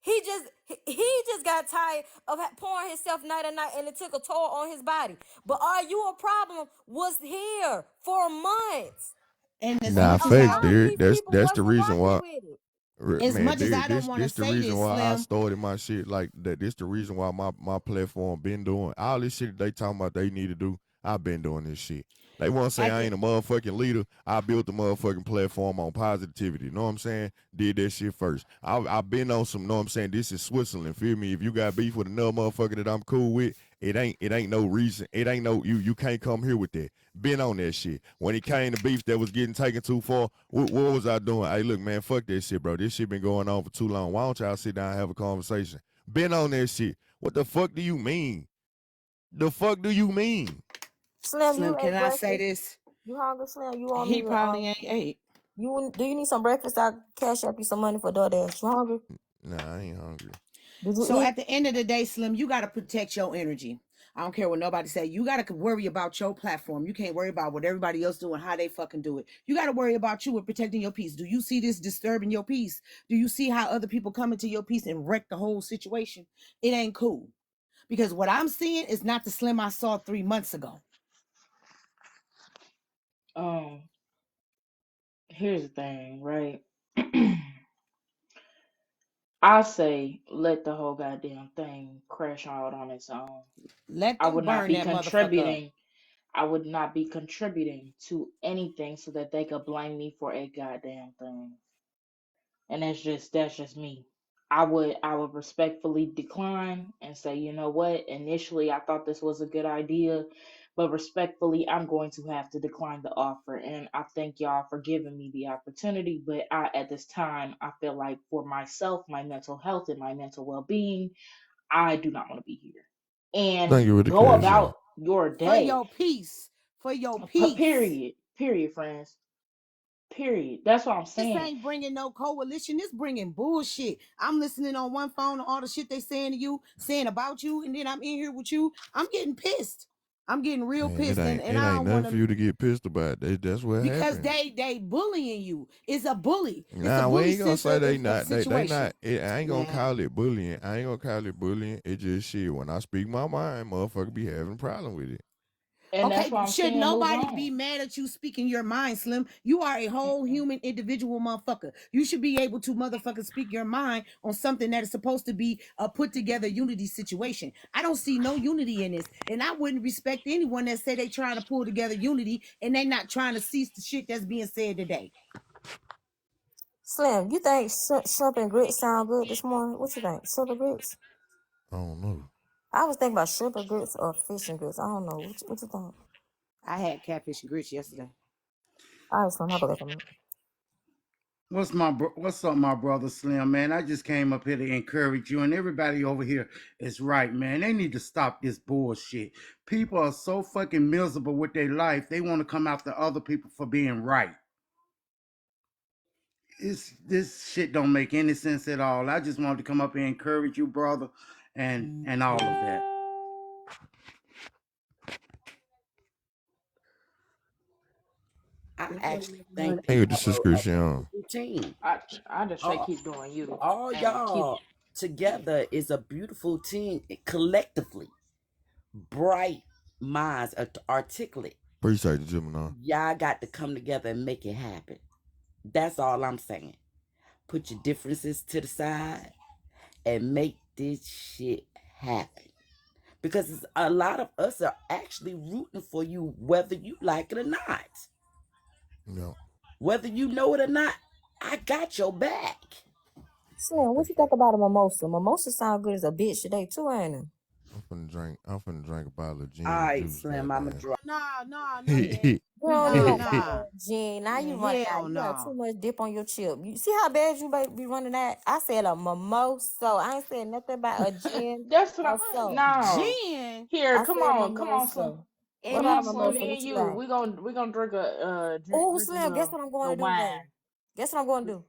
He just got tired of pouring himself night and night, and it took a toll on his body. But Are You a Problem was here for months. And as nah, much as facts, I, Derek. That's the reason why. as Man, much as Derek, I don't want to this the say reason this, why I Slim, started my shit like that. This the reason why my platform been doing all this shit that they talking about they need to do. I've been doing this shit. They want to say I ain't a motherfucking leader. I built the motherfucking platform on positivity. You know what I'm saying? Did that shit first. I've been on some, know what I'm saying? This is Switzerland. Feel me? If you got beef with another motherfucker that I'm cool with, it ain't no reason. It ain't no, you can't come here with that. Been on that shit. When it came to beef that was getting taken too far, what was I doing? Hey, look, man, fuck that shit, bro. This shit been going on for too long. Why don't y'all sit down and have a conversation? Been on that shit. What the fuck do you mean? The fuck do you mean? Slim, can I say this? You hungry, Slim? You want He me to, probably ain't ate. Do you need some breakfast? I'll cash up you some money for DoorDash. You hungry? Nah, I ain't hungry. So at the end of the day, Slim, you got to protect your energy. I don't care what nobody say. You got to worry about your platform. You can't worry about what everybody else doing, how they fucking do it. You got to worry about you and protecting your peace. Do you see this disturbing your peace? Do you see how other people come into your peace and wreck the whole situation? It ain't cool. Because what I'm seeing is not the Slim I saw 3 months ago. Here's the thing, right? I say let the whole goddamn thing crash out on its own. Let I them would not burn be that motherfucker up. contributing. I would not be contributing to anything so that they could blame me for a goddamn thing. And that's just me. I would respectfully decline and say, you know what? Initially, I thought this was a good idea, but respectfully, I'm going to have to decline the offer. And I thank y'all for giving me the opportunity, but at this time, I feel like for myself, my mental health, and my mental well-being, I do not want to be here. And go about your day for your peace. For your peace. Period, friends. Period. That's what I'm saying. This ain't bringing no coalition. This bringing bullshit. I'm listening on one phone to all the shit they saying to you, saying about you, and then I'm in here with you. I'm getting pissed. I'm getting real pissed, and I ain't don't nothing for you to get pissed about. That's what because happened. they bullying you. It's a bully. Nah, we ain't gonna say they not. They situation. not. I ain't gonna call it bullying. I ain't gonna call it bullying. It just shit. When I speak my mind, motherfucker be having a problem with it. And okay, that's why I'm should saying, nobody be mad at you speaking your mind, Slim? You are a whole human individual motherfucker. You should be able to motherfucker speak your mind on something that is supposed to be a put together unity situation. I don't see no unity in this, and I wouldn't respect anyone that say they trying to pull together unity and they not trying to cease the shit that's being said today. Slim, you think shrimp and grits sound good this morning? What you think? Shrimp and grits? I don't know. I was thinking about shrimp and grits or fish and grits. I don't know. What you think? I had catfish and grits yesterday. All right, Slim, how about that? What's up, my brother Slim, man? I just came up here to encourage you, and everybody over here is right, man. They need to stop this bullshit. People are so fucking miserable with their life, they want to come after other people for being right. This shit don't make any sense at all. I just wanted to come up and encourage you, brother, and all of that. I actually think Hey, this is Christian. Team. I just say keep doing you. All y'all together is a beautiful team collectively. Bright minds, articulate. Appreciate you, Gemini. Y'all got to come together and make it happen. That's all I'm saying. Put your differences to the side and make this shit happen. Because a lot of us are actually rooting for you, whether you like it or not. No. Whether you know it or not, I got your back. Slim, what you think about a mimosa? Mimosa sound good as a bitch today too, ain't it? I'm finna drink a bottle of gin All and right, juice. Slim, I'm a Goddamn. drop. Nah, man. Nah. Gin. Now you run Hell out. You got no. too much dip on your chip. You see how bad you be running that? I said a mimosa. I ain't said nothing about a gin That's what or I so. no. Gin. Here, I come said on, Slim. mimosa. What Come about on, a Slim. mimosa? Me What and you you, got? we gonna drink a Oh, drink a Slim, guess what I'm going to do wine, today? Guess what I'm going to do?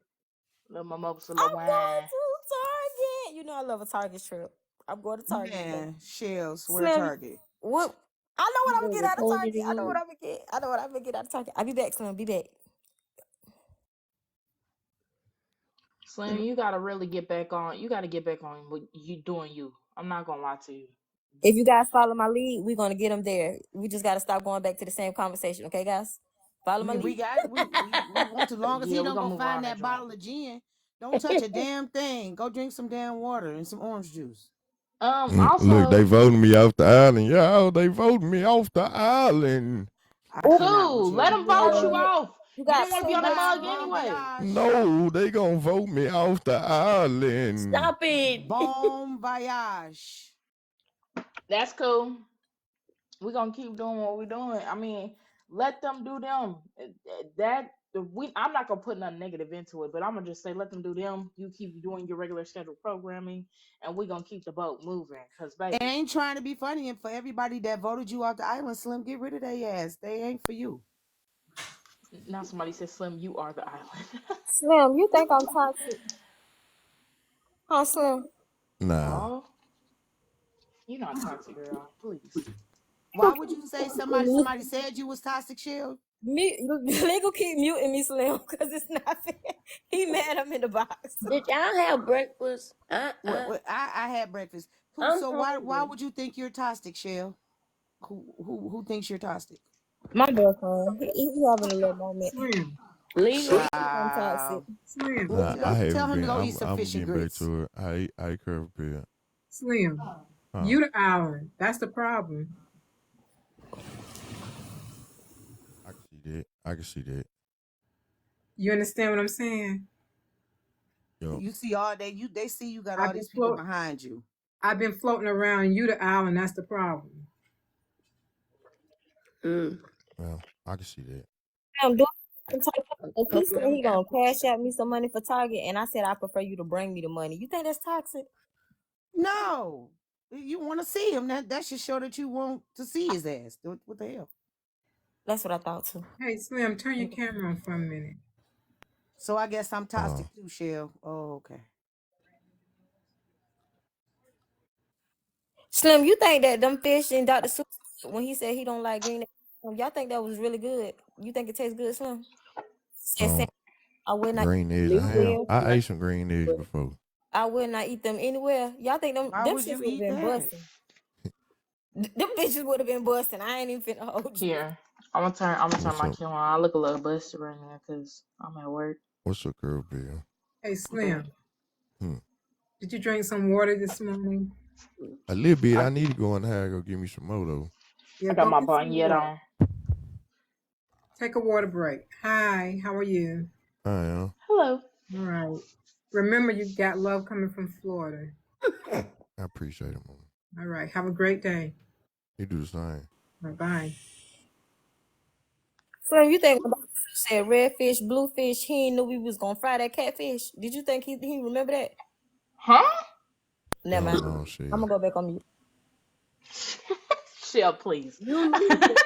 little mimosa, I'm little going wine. to Target. You know I love a Target trip. I'm going to Target today. Man, Shell, swear Slim, Target. what? I know what I'm gonna They get out of reported Target. I know what you. I'm gonna get. I know what I'm gonna get out of Target. I'll be back, Slim. Be back. Slim, you gotta really get back on. You gotta get back on what you doing. You, I'm not gonna lie to you. If you guys follow my lead, we're gonna get them there. We just gotta stop going back to the same conversation, okay, guys? Follow my We lead. got it. We want to. Long as Yeah, he we don't gonna go move find around that that joint. bottle of gin. Don't touch a damn thing. Go drink some damn water and some orange juice. Also, look, they voted me off the island. Y'all, they voted me off the island. I cannot with cool. you. Let them vote you off. You You got didn't want to be on the Bye, mug bon anyway. voyage. No, they gonna vote me off the island. Stop it. Bon voyage. That's cool. We're gonna keep doing what we're doing. I mean, let them do them. I'm not gonna put nothing negative into it, but I'm gonna just say let them do them. You keep doing your regular scheduled programming, and we're gonna keep the boat moving. Cause baby, It ain't trying to be funny, and for everybody that voted you off the island, Slim, get rid of their ass. They ain't for you. now somebody said, "Slim, you are the island." Slim, you think I'm toxic? Huh, Slim? Nah. Oh, you're not toxic, girl. Please. Why would you say somebody said you was toxic, Shield? Legal keep muting me, Slim, because it's not fair. He mad I'm in the box. Did y'all have breakfast? I had breakfast. I'm So why hungry. would you think you're toxic, Shell? Who thinks you're toxic? My boyfriend, he having a little moment. Slim. Legal. I'm toxic. Slim. Nah, I haven't Tell him been. to go eat some I'm fish and getting back grits. to it. I ate curve appeal. Slim. You the island. That's the problem. I can see that. You understand what I'm saying? Yo. You see all day. They see you got all these people behind you. I've been floating around you the island. That's the problem. Well, I can see that. I'm doing if he said he gonna cash out me some money for Target, and I said I prefer you to bring me the money. You think that's toxic? No, you want to see him. That should show that you want to see his ass. What the hell? That's what I thought too. Hey, Slim, turn your camera on for a minute. So I guess I'm toxic too, Shell. Oh, okay. Slim, you think that them fish and Dr. Seuss, when he said he don't like green, y'all think that was really good? You think it tastes good, Slim? I would not. Green eggs. I ate some green eggs before. I would not eat them anywhere. Y'all think them shits would have been busting? Them bitches would have been busting. I ain't even finna hold you. Here, I'm gonna turn my camera on. I look a little busted right now because I'm at work. What's your girl bill? Hey, Slim. Did you drink some water this morning? A little bit. I need to go in the house. Go give me some more though. Yeah, I got my bonnet on. Take a water break. Hi, how are you? I am. Hello. All right. Remember, you got love coming from Florida. I appreciate it, Mom. All right. Have a great day. You do the same. Bye-bye. So you think said redfish, bluefish, he ain't knew we was gonna fry that catfish. Did you think he remember that? Huh? Never mind. No, I'm gonna go back on mute. Shell, please. You need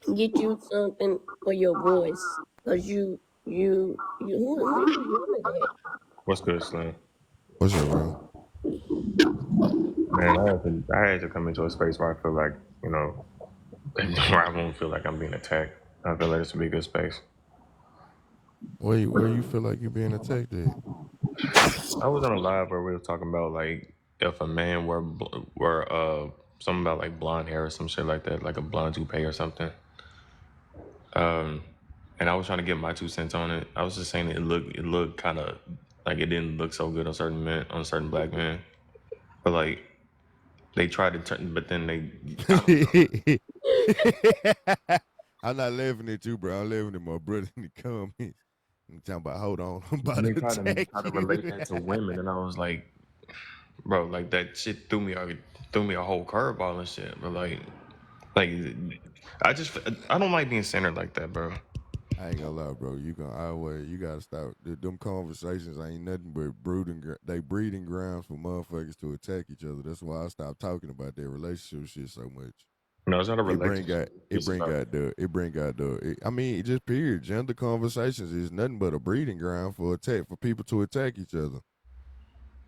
to get you something for your voice, cause you who that? What's good, Slim? What's your bro? Man, I had to come into a space where I feel like, where I won't feel like I'm being attacked. I feel like this would be a good space. Where you feel like you're being attacked at? I was on a live where we were talking about like if a man were something about like blonde hair or some shit like that, like a blonde toupee or something. And I was trying to get my 2 cents on it. I was just saying it looked kind of like it didn't look so good on certain men, on certain black men. But like they tried to turn, but then they. I'm not laughing at you, bro. I'm laughing at my brother in the comments. I'm talking about, hold on, I'm about And they to try to attack relate you. that to women, and I was like, bro, like that shit threw me a whole curveball and shit. But like I don't like being centered like that, bro. I ain't gonna lie, bro. You gotta stop. Them conversations ain't nothing but they breeding grounds for motherfuckers to attack each other. That's why I stopped talking about their relationship shit so much. No, it's not a It bring relationship. out I mean, it just period. Gender conversations is nothing but a breeding ground for people to attack each other.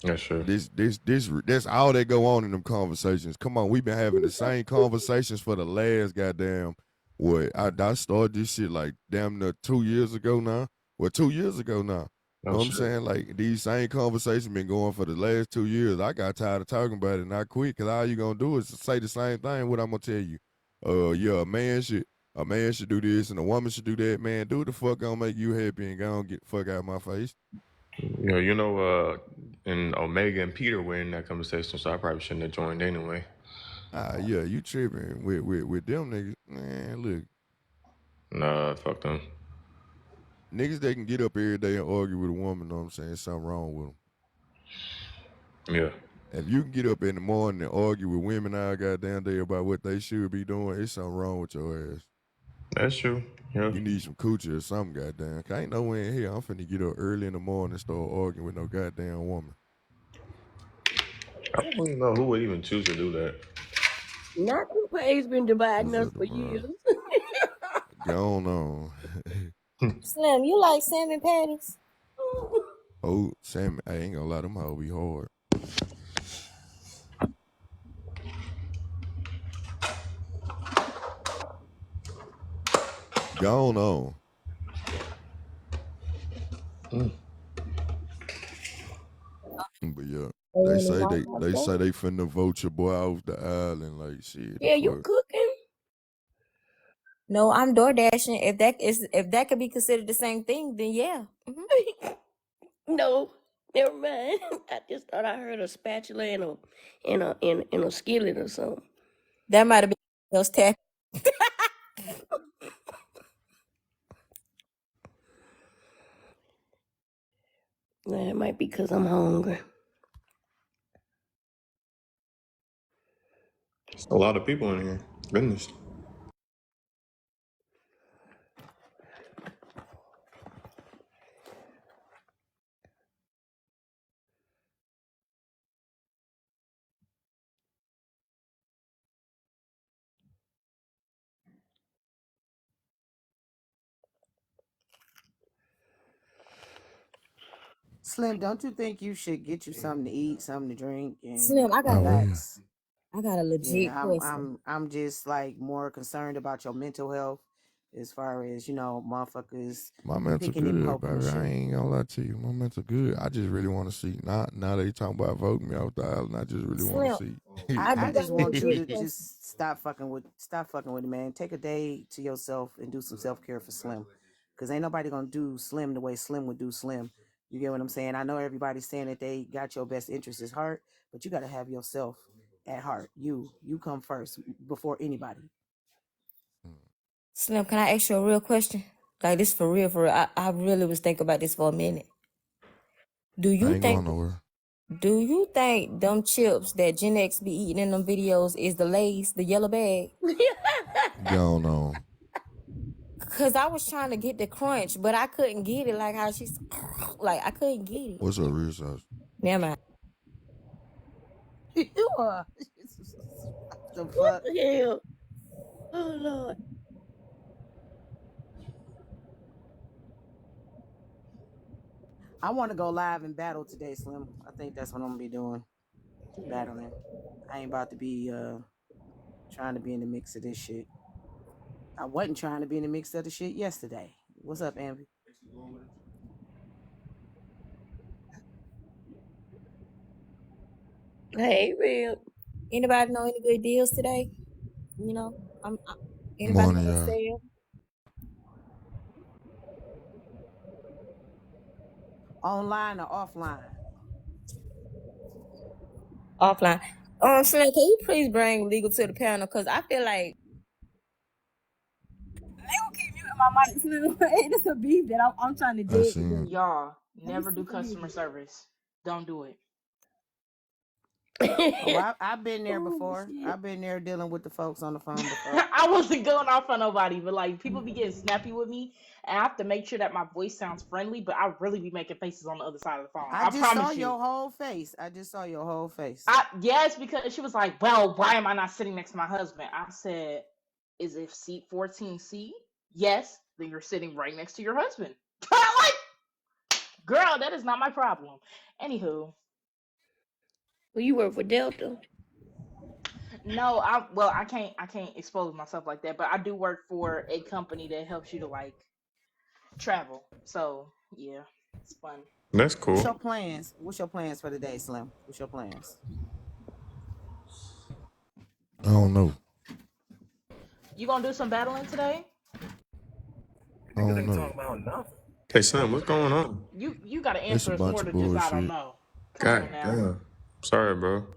Yeah, sure. That's all that go on in them conversations. Come on, we've been having the same conversations for the last goddamn I started this shit like damn near 2 years ago now. Well, 2 years ago now. You know what I'm saying? Like these same conversations been going for the last 2 years. I got tired of talking about it and I quit because all you gonna do is say the same thing. What I'm gonna tell you? Yeah, a man should do this and a woman should do that. Man, do what the fuck gonna make you happy and go and get the fuck out of my face. And Omega and Peter were in that conversation, so I probably shouldn't have joined anyway. Yeah, you tripping with them niggas. Man, look. Nah, fuck them. Niggas that can get up every day and argue with a woman, know what I'm saying? Something wrong with them. Yeah. If you can get up in the morning and argue with women all goddamn day about what they should be doing, it's something wrong with your ass. That's true. Yeah. You need some coochie or something, goddamn. I ain't no way in here. I'm finna get up early in the morning and start arguing with no goddamn woman. I don't even know who would even choose to do that. Not who Pay's been dividing us for years. Go on. Slim, you like salmon patties? Oh, salmon. I ain't gonna lie, them hoes be hard. Go on. But yeah, they say they finna vote your boy off the island, like shit. Yeah, you cooking? No, I'm door dashing. If that could be considered the same thing, then yeah. No, never mind. I just thought I heard a spatula in a skillet or something. That might have been those tap. Yeah, it might be because I'm hungry. There's a lot of people in here. Goodness. Slim, don't you think you should get you something to eat, something to drink, and Slim, I got relax? I got a legit Yeah, question. I'm just like more concerned about your mental health, as far as motherfuckers. My mental good, baby. I ain't gonna lie to you. My mental good. I just really want to see. Now they talking about voting me off the island. I just really want to see. I just want you to just stop fucking with it, man. Take a day to yourself and do some self-care for Slim, because ain't nobody gonna do Slim the way Slim would do Slim. You get what I'm saying? I know everybody's saying that they got your best interest at heart, but you got to have yourself at heart. You come first before anybody. Slim, can I ask you a real question? Like this for real, I really was thinking about this for a minute. Do you think them chips that Gen X be eating in them videos is the Lay's, the yellow bag? Go on. Cause I was trying to get the crunch, but I couldn't get it. Like how she's like I couldn't get it. What's her real size? Never mind. You are. The fuck? What the hell? Oh Lord. I want to go live and battle today, Slim. I think that's what I'm gonna be doing. Battling. I ain't about to be trying to be in the mix of this shit. I wasn't trying to be in the mix of the shit yesterday. What's up, Amby? Hey, real. Anybody know any good deals today? Anybody Morning, want to sell? Online or offline? Offline. Slim, can you please bring legal to the panel? Cause I feel like my mic too. It's a beef that I'm trying to I dig seen together. it. Y'all Let me never see do some customer music. service. Don't do it. Oh, I've been there Oh before. shit. I've been there dealing with the folks on the phone before. I wasn't going off on nobody, but like people be getting snappy with me, and I have to make sure that my voice sounds friendly. But I really be making faces on the other side of the phone. I I just saw promise you. your whole face. I just saw your whole face. Yes, because she was like, "Well, why am I not sitting next to my husband?" I said, "Is it seat 14C? Yes, then you're sitting right next to your husband." Like, girl, that is not my problem. Anywho, Well, you work for Delta. no, I can't expose myself like that, but I do work for a company that helps you to like travel. So yeah, it's fun. That's What's cool. your plans? What's your plans for the day, Slim? What's your plans? I don't know. You gonna do some battling today? I don't know. Hey, son, what's going on? You gotta It's a answer us bunch more of than just I don't bullshit. know. Come on God now. damn. Sorry, bro.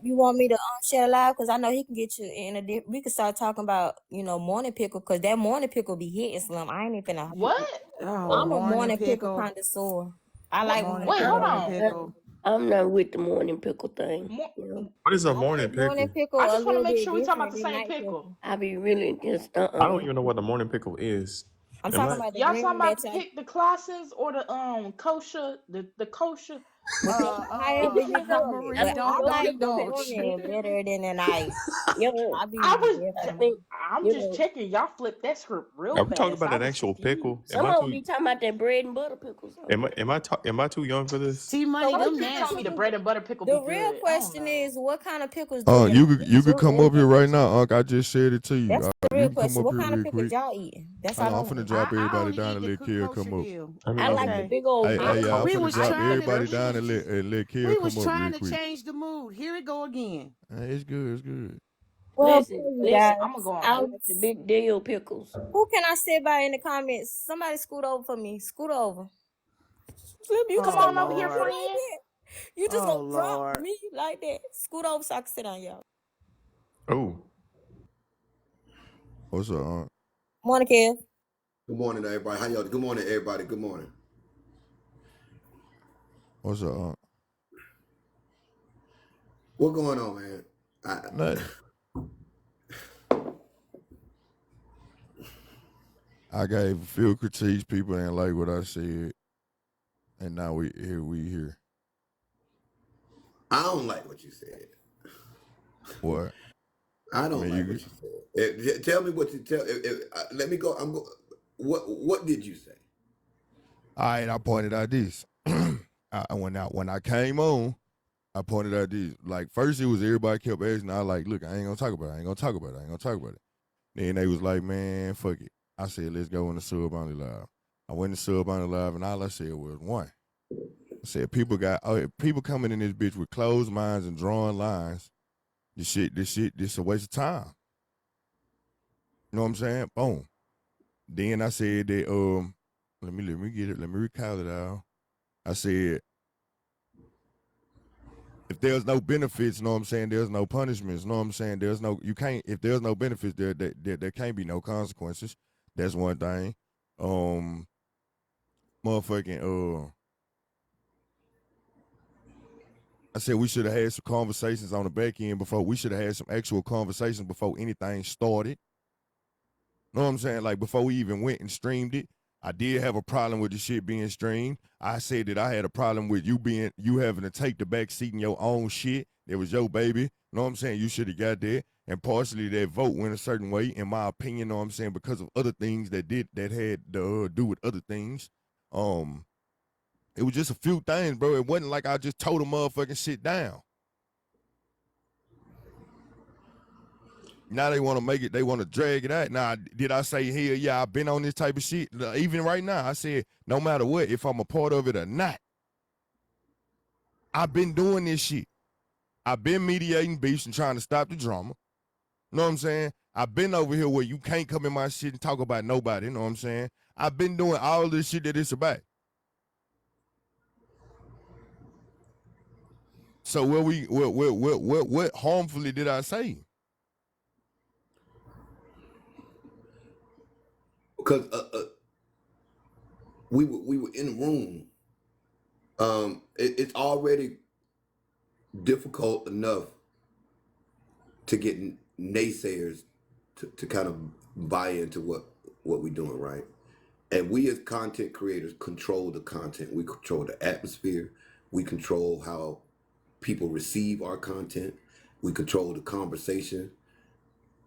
You want me to share live? Because I know he can get you in a we could start talking about, morning pickle, because that morning pickle be hitting, Slim. I ain't even finna hold What? you. Oh, I'm a morning morning pickle pickle. connoisseur. I What? like Morning Wait, hold morning on. pickle. I'm not with the morning pickle thing. More, You know, What is a I morning like morning pickle? pickle I a just want to little make bit sure we talking about different the than same night pickle. pickle. I be really just I don't even know what the morning pickle is. I'm Am talking I? about the Y'all talking green about that the y'all pick the Classens or the kosher the kosher? however you call it. Marie, But I don't like the indulge. morning better than the night. yo, I be I was I different. think I'm just checking. Y'all flipped that script real Are we talking fast. about I an was actual confused. pickle? some of them be talking about that bread and butter pickles. Am I too young for this? T Money, So what them Somebody you keep telling trying me to the nasty. do? bread and butter pickle be The real good. I don't question know. is, what kind of pickles do y'all You eat? can come up here And right now, Unc. I just said it to you. that's the You real can come question. up What here kind of real pickles quick. y'all eat? That's Hold all I on, I'm want finna to know. drop I everybody only down eat and the let Kill kosher come up. deal. I I mean, like the Okay. big old Hey, pickle. y'all, I'm We finna was drop trying to everybody we down was and let Kill we come was up trying real to quick. change the mood. Here it go again. It's good, it's good. Well, Listen, you listen. I'm gonna guys, go on I mute. like the big deal pickles. who can I sit by in the comments? Somebody scoot over for me. Scoot over. Slim, you just Come Oh gonna on over drop here, me Lord. like friend. that? You just Oh gonna drop Lord. me like that? Scoot over so I can sit on y'all. oh, What's up, Unc? Morning, Kev. Good morning, everybody. How y'all? Good morning, everybody. Good morning. What's up, Unc? What going on, man? Nothing. I gave a few critiques. People ain't like what I said, and now we here. I don't like what you said. What? I I don't mean, like what you said. Tell me what you tell. Let me go. What did you say? all right, I pointed out this. When I came on, I pointed out this. Like first, it was everybody kept asking. I like, look, I ain't gonna talk about it. I ain't gonna talk about it. I ain't gonna talk about it. Then they was like, man, fuck it. I said, let's go in the Sub Bounty Live. I went to Sub Bounty Live, and all I said was one. I said, people coming in this bitch with closed minds and drawing lines. This a waste of time. You know what I'm saying? Boom. Then I said that, let me get it. Let me recall it out. I said, if there's no benefits, you know what I'm saying, there's no punishments, you know what I'm saying, if there's no benefits, there can't be no consequences. That's one thing. I said we should have had some conversations on the back end we should have had some actual conversations before anything started. You know what I'm saying? Like before we even went and streamed it. I did have a problem with the shit being streamed. I said that I had a problem with you having to take the back seat in your own shit. It was your baby. You know what I'm saying? You should have got there. And partially that vote went a certain way, in my opinion, you know what I'm saying, because of other things that had to do with other things. It was just a few things, bro. It wasn't like I just told a motherfucking shit down. Now they want to make it, they want to drag it out. Now, did I say, hell yeah, I've been on this type of shit? Even right now, I said, no matter what, if I'm a part of it or not, I've been doing this shit. I've been mediating beefs and trying to stop the drama. You know what I'm saying? I've been over here where you can't come in my shit and talk about nobody. You know what I'm saying? I've been doing all this shit that it's about. So what harmfully did I say? because we were in the room. It's already difficult enough to get naysayers to kind of buy into what we're doing, right? And we as content creators control the content. We control the atmosphere. We control how people receive our content. We control the conversation.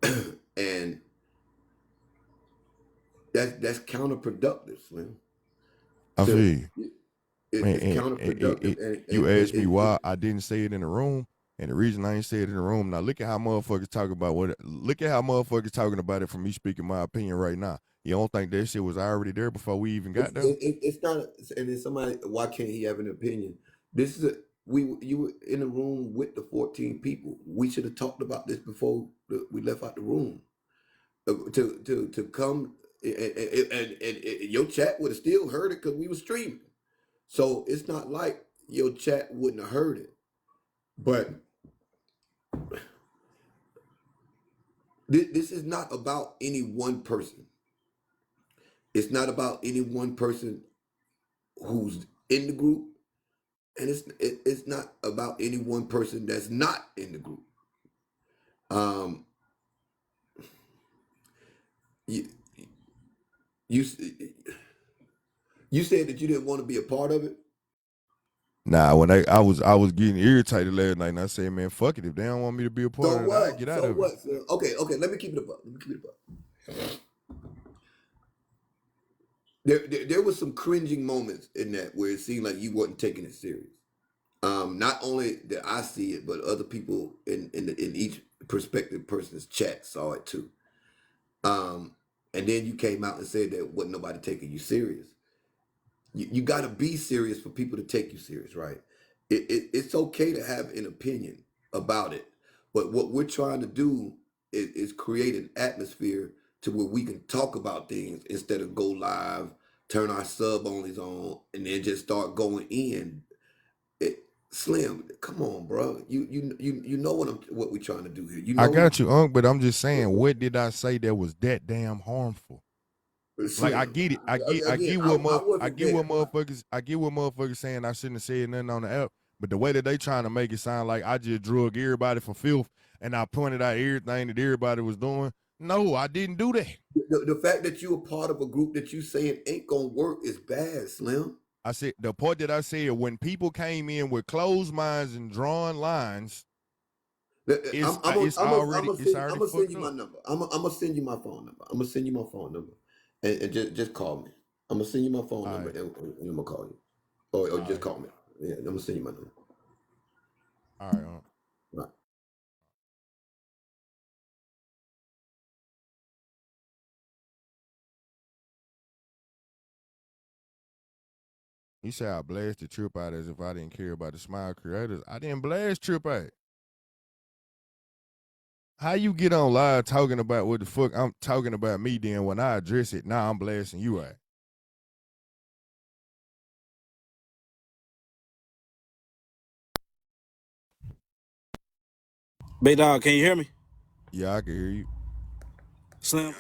And that's counterproductive, Slim. I feel you. It's counterproductive. You asked me why I didn't say it in the room, and the reason I didn't say it in the room. Now look at how motherfuckers talk about look at how motherfuckers talking about it from me speaking my opinion right now. You don't think that shit was already there before we even got there? It's not. And then somebody, why can't he have an opinion? This is you were in the room with the 14 people. We should have talked about this before we left out the room. To come and your chat would have still heard it because we were streaming. So it's not like your chat wouldn't have heard it. But this is not about any one person. It's not about any one person who's in the group, and it's not about any one person that's not in the group. You said that you didn't want to be a part of it. Nah, when I was getting irritated last night, and I said, man, fuck it. If they don't want me to be a part of it, I get out of it. Okay, let me keep it up. There was some cringing moments in that where it seemed like you wasn't taking it serious. Not only did I see it, but other people in each prospective person's chat saw it too. And then you came out and said that wasn't nobody taking you serious. You got to be serious for people to take you serious, right? It's okay to have an opinion about it, but what we're trying to do is create an atmosphere to where we can talk about things instead of go live, turn our sub-onlys on, and then just start going in. Slim, come on, bro. You know what we're trying to do here. You know I got you, Unc, but I'm just saying, what did I say that was that damn harmful? Like I get it. I get what motherfuckers saying I shouldn't have said nothing on the app. But the way that they trying to make it sound like I just drug everybody for filth and I pointed out everything that everybody was doing. No, I didn't do that. The fact that you were part of a group that you saying ain't gonna work is bad, Slim. I said the part that I said when people came in with closed minds and drawn lines. I'm gonna send you my number. I'm gonna send you my phone number. And just call me. I'm gonna send you my phone number and I'm gonna call you. Or just call me. Yeah, I'm gonna send you my number. All right. Right. He said I blasted Trip out as if I didn't care about the Smile creators. I didn't blast Trip out. How you get on live talking about what the fuck I'm talking about me then when I address it, now I'm blasting you out. Big dog, can you hear me? Yeah, I can hear you. Slim?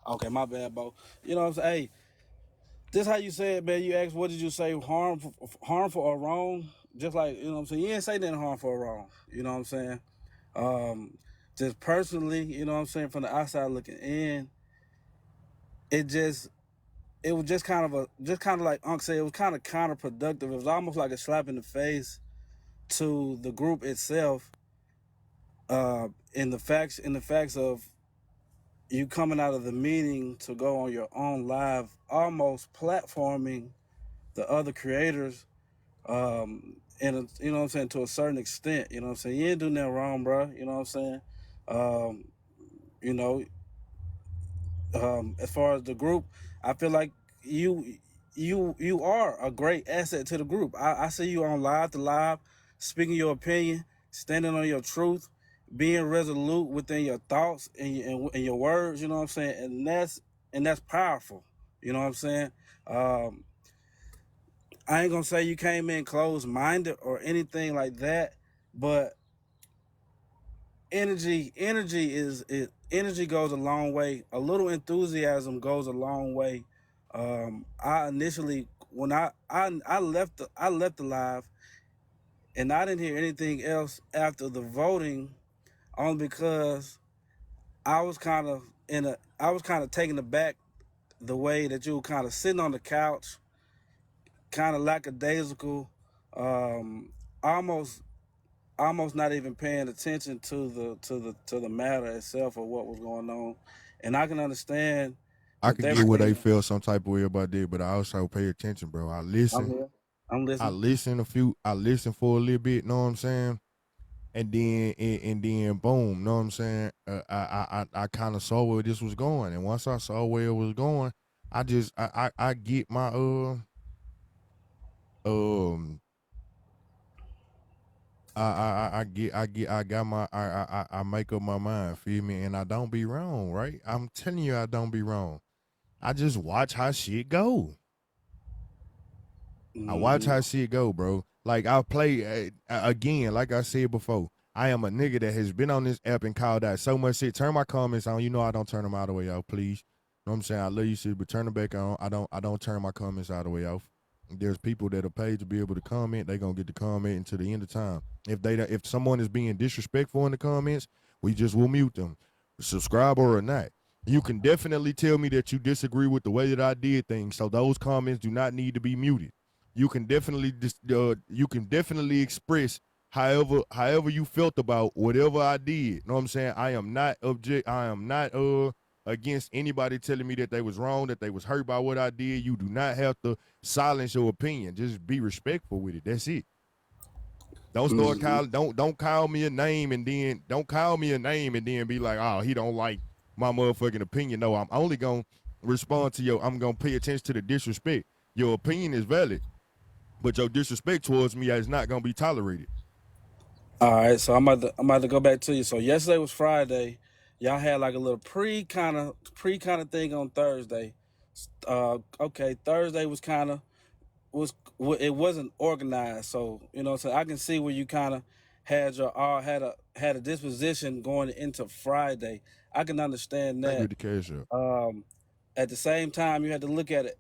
Okay, my bad, bro. You know what I'm saying? Hey, this how you said, man, you asked what did you say, harmful or wrong? Just like, you know what I'm saying? You didn't say nothing harmful or wrong. You know what I'm saying? Just personally, you know what I'm saying, from the outside looking in, it was just kind of like Unc said, it was kind of counterproductive. It was almost like a slap in the face to the group itself, in the facts of you coming out of the meeting to go on your own live, almost platforming the other creators, and you know what I'm saying, to a certain extent. You know what I'm saying? You ain't do nothing wrong, bro. You know what I'm saying? You know, as far as the group, I feel like you are a great asset to the group. I see you on live to live, speaking your opinion, standing on your truth, being resolute within your thoughts and your words. You know what I'm saying? And that's powerful. You know what I'm saying? I ain't gonna say you came in closed-minded or anything like that, but energy goes a long way. A little enthusiasm goes a long way. I initially, when I left the live, and I didn't hear anything else after the voting, only because I was kind of taken aback the way that you were kind of sitting on the couch, kind of lackadaisical, almost not even paying attention to the matter itself or what was going on. And I can understand. I can get where they feel some type of way about that, but I also pay attention, bro. I listen. I'm listening. I listen for a little bit, know what I'm saying? And then boom, know what I'm saying? I kind of saw where this was going. And once I saw where it was going, I get my I make up my mind, feel me? And I don't be wrong, right? I'm telling you, I don't be wrong. I just watch how shit go. I watch how shit go, bro. Like I play again, like I said before. I am a nigga that has been on this app and called out so much shit. Turn my comments on. You know I don't turn them all the way off, please. You know what I'm saying? I love you shit, but turn them back on. I don't turn my comments all the way off. There's people that are paid to be able to comment. They gonna get the comment until the end of time. If someone is being disrespectful in the comments, we just will mute them, subscriber or not. You can definitely tell me that you disagree with the way that I did things. So those comments do not need to be muted. You can definitely express however you felt about whatever I did. You know what I'm saying? I am not against anybody telling me that they was wrong, that they was hurt by what I did. You do not have to silence your opinion. Just be respectful with it. That's it. Don't start don't call me a name and then be like, oh, he don't like my motherfucking opinion. No, I'm only gonna respond to I'm gonna pay attention to the disrespect. Your opinion is valid, but your disrespect towards me is not gonna be tolerated. All right, so I'm about to go back to you. So yesterday was Friday. Y'all had like a little pre kind of thing on Thursday. Okay, Thursday was it wasn't organized. So so I can see where you kind of had had a disposition going into Friday. I can understand that. At the same time, you had to look at it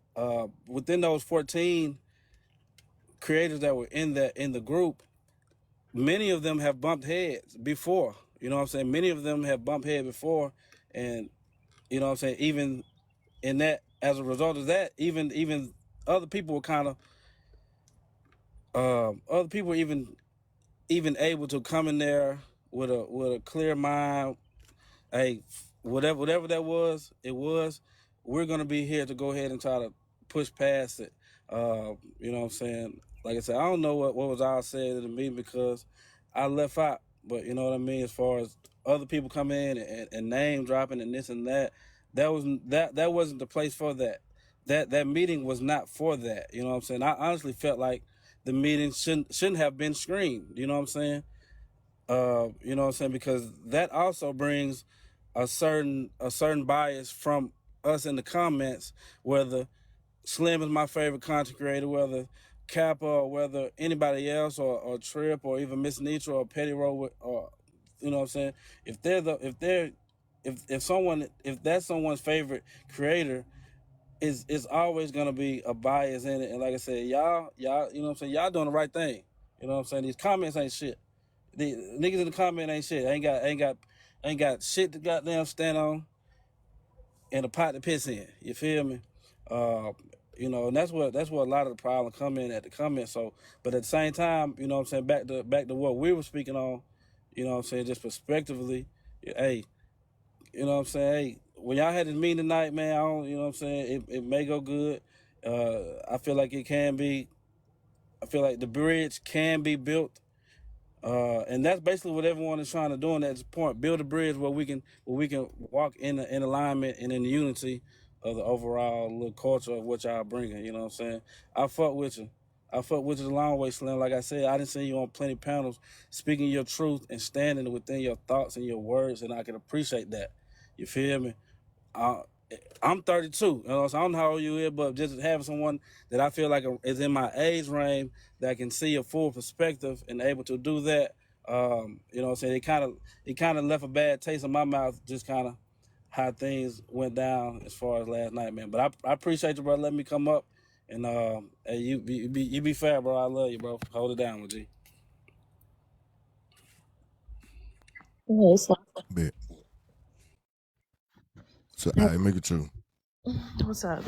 within those 14 creators that were in the group. Many of them have bumped heads before. You know what I'm saying? Many of them have bumped heads before, and you know what I'm saying. Even in that, as a result of that, even other people were kind of even able to come in there with a clear mind. Hey, whatever that was, it was. We're gonna be here to go ahead and try to push past it. You know what I'm saying? Like I said, I don't know what was all said in the meeting because I left out. But you know what I mean? As far as other people come in and name dropping and this and that, that wasn't the place for that. That meeting was not for that. You know what I'm saying? I honestly felt like the meeting shouldn't have been screened. You know what I'm saying? You know what I'm saying? Because that also brings a certain bias from us in the comments, whether Slim is my favorite content creator, whether Kappa or whether anybody else or Trip or even Miss Nitra or Petty Row, or you know what I'm saying? If that's someone's favorite creator, is always gonna be a bias in it. And like I said, y'all, you know what I'm saying? Y'all doing the right thing. You know what I'm saying? These comments ain't shit. The niggas in the comment ain't shit. Ain't got shit to goddamn stand on and a pot to piss in. You feel me? You know, and that's where a lot of the problem come in at the comment. So, but at the same time, you know what I'm saying, back to what we were speaking on, you know what I'm saying, just prospectively, hey, you know what I'm saying, hey, when y'all had this meeting tonight, man, you know what I'm saying, it may go good. I feel like the bridge can be built. And that's basically what everyone is trying to do in that point. Build a bridge where we can walk in alignment and in the unity of the overall little culture of what y'all bringing. You know what I'm saying? I fuck with you. I fuck with you the long way, Slim. Like I said, I didn't see you on plenty of panels speaking your truth and standing within your thoughts and your words, and I can appreciate that. You feel me? I'm 32. You know, so I don't know how old you is, but just having someone that I feel like is in my age range that can see a full perspective and able to do that, You know what I'm saying? It kind of left a bad taste in my mouth, just kind of how things went down as far as last night, man. But I appreciate you, bro, letting me come up. And hey, you be fair, bro. I love you, bro. Hold it down, G. Bet. So I make it true. What's up?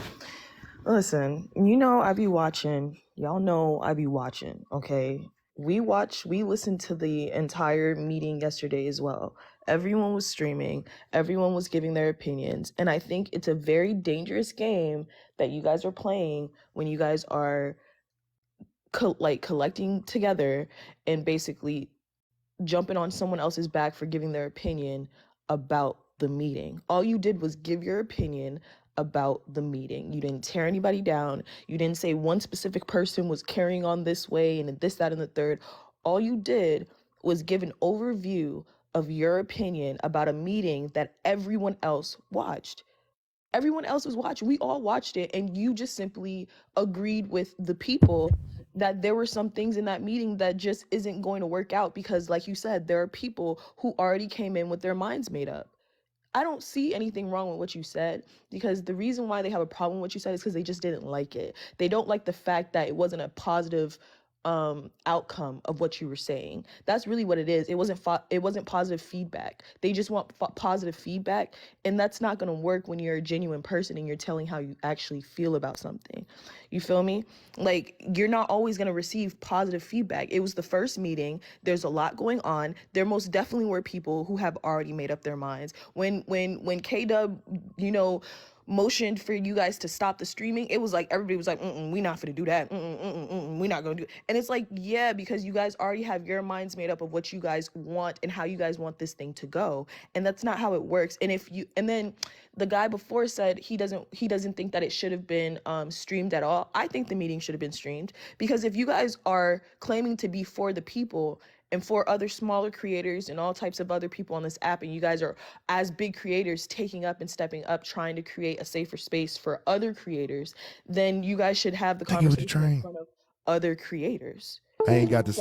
Listen, you know I be watching. Y'all know I be watching, okay? We listened to the entire meeting yesterday as well. Everyone was streaming, everyone was giving their opinions, and I think it's a very dangerous game that you guys are playing when you guys are collecting together and basically jumping on someone else's back for giving their opinion about the meeting. All you did was give your opinion about the meeting. You didn't tear anybody down. You didn't say one specific person was carrying on this way and this, that, and the third. All you did was give an overview of your opinion about a meeting that everyone else watched. Everyone else was watching. We all watched it, and you just simply agreed with the people that there were some things in that meeting that just isn't going to work out because, like you said, there are people who already came in with their minds made up. I don't see anything wrong with what you said, because the reason why they have a problem with what you said is because they just didn't like it. They don't like the fact that it wasn't a positive outcome of what you were saying. That's really what it is. It wasn't positive feedback. They just want positive feedback, and that's not going to work when you're a genuine person and you're telling how you actually feel about something. You feel me? Like, you're not always going to receive positive feedback. It was the first meeting. There's a lot going on. There most definitely were people who have already made up their minds. When K-Dub, motioned for you guys to stop the streaming, it was like everybody was like, we not finna do that. We not gonna do it. And it's like, yeah, because you guys already have your minds made up of what you guys want and how you guys want this thing to go. And that's not how it works. And then the guy before said he doesn't think that it should have been streamed at all. I think the meeting should have been streamed, because if you guys are claiming to be for the people and for other smaller creators and all types of other people on this app, and you guys are, as big creators, taking up and stepping up, trying to create a safer space for other creators, then you guys should have the conversation in front of other creators. I ain't got the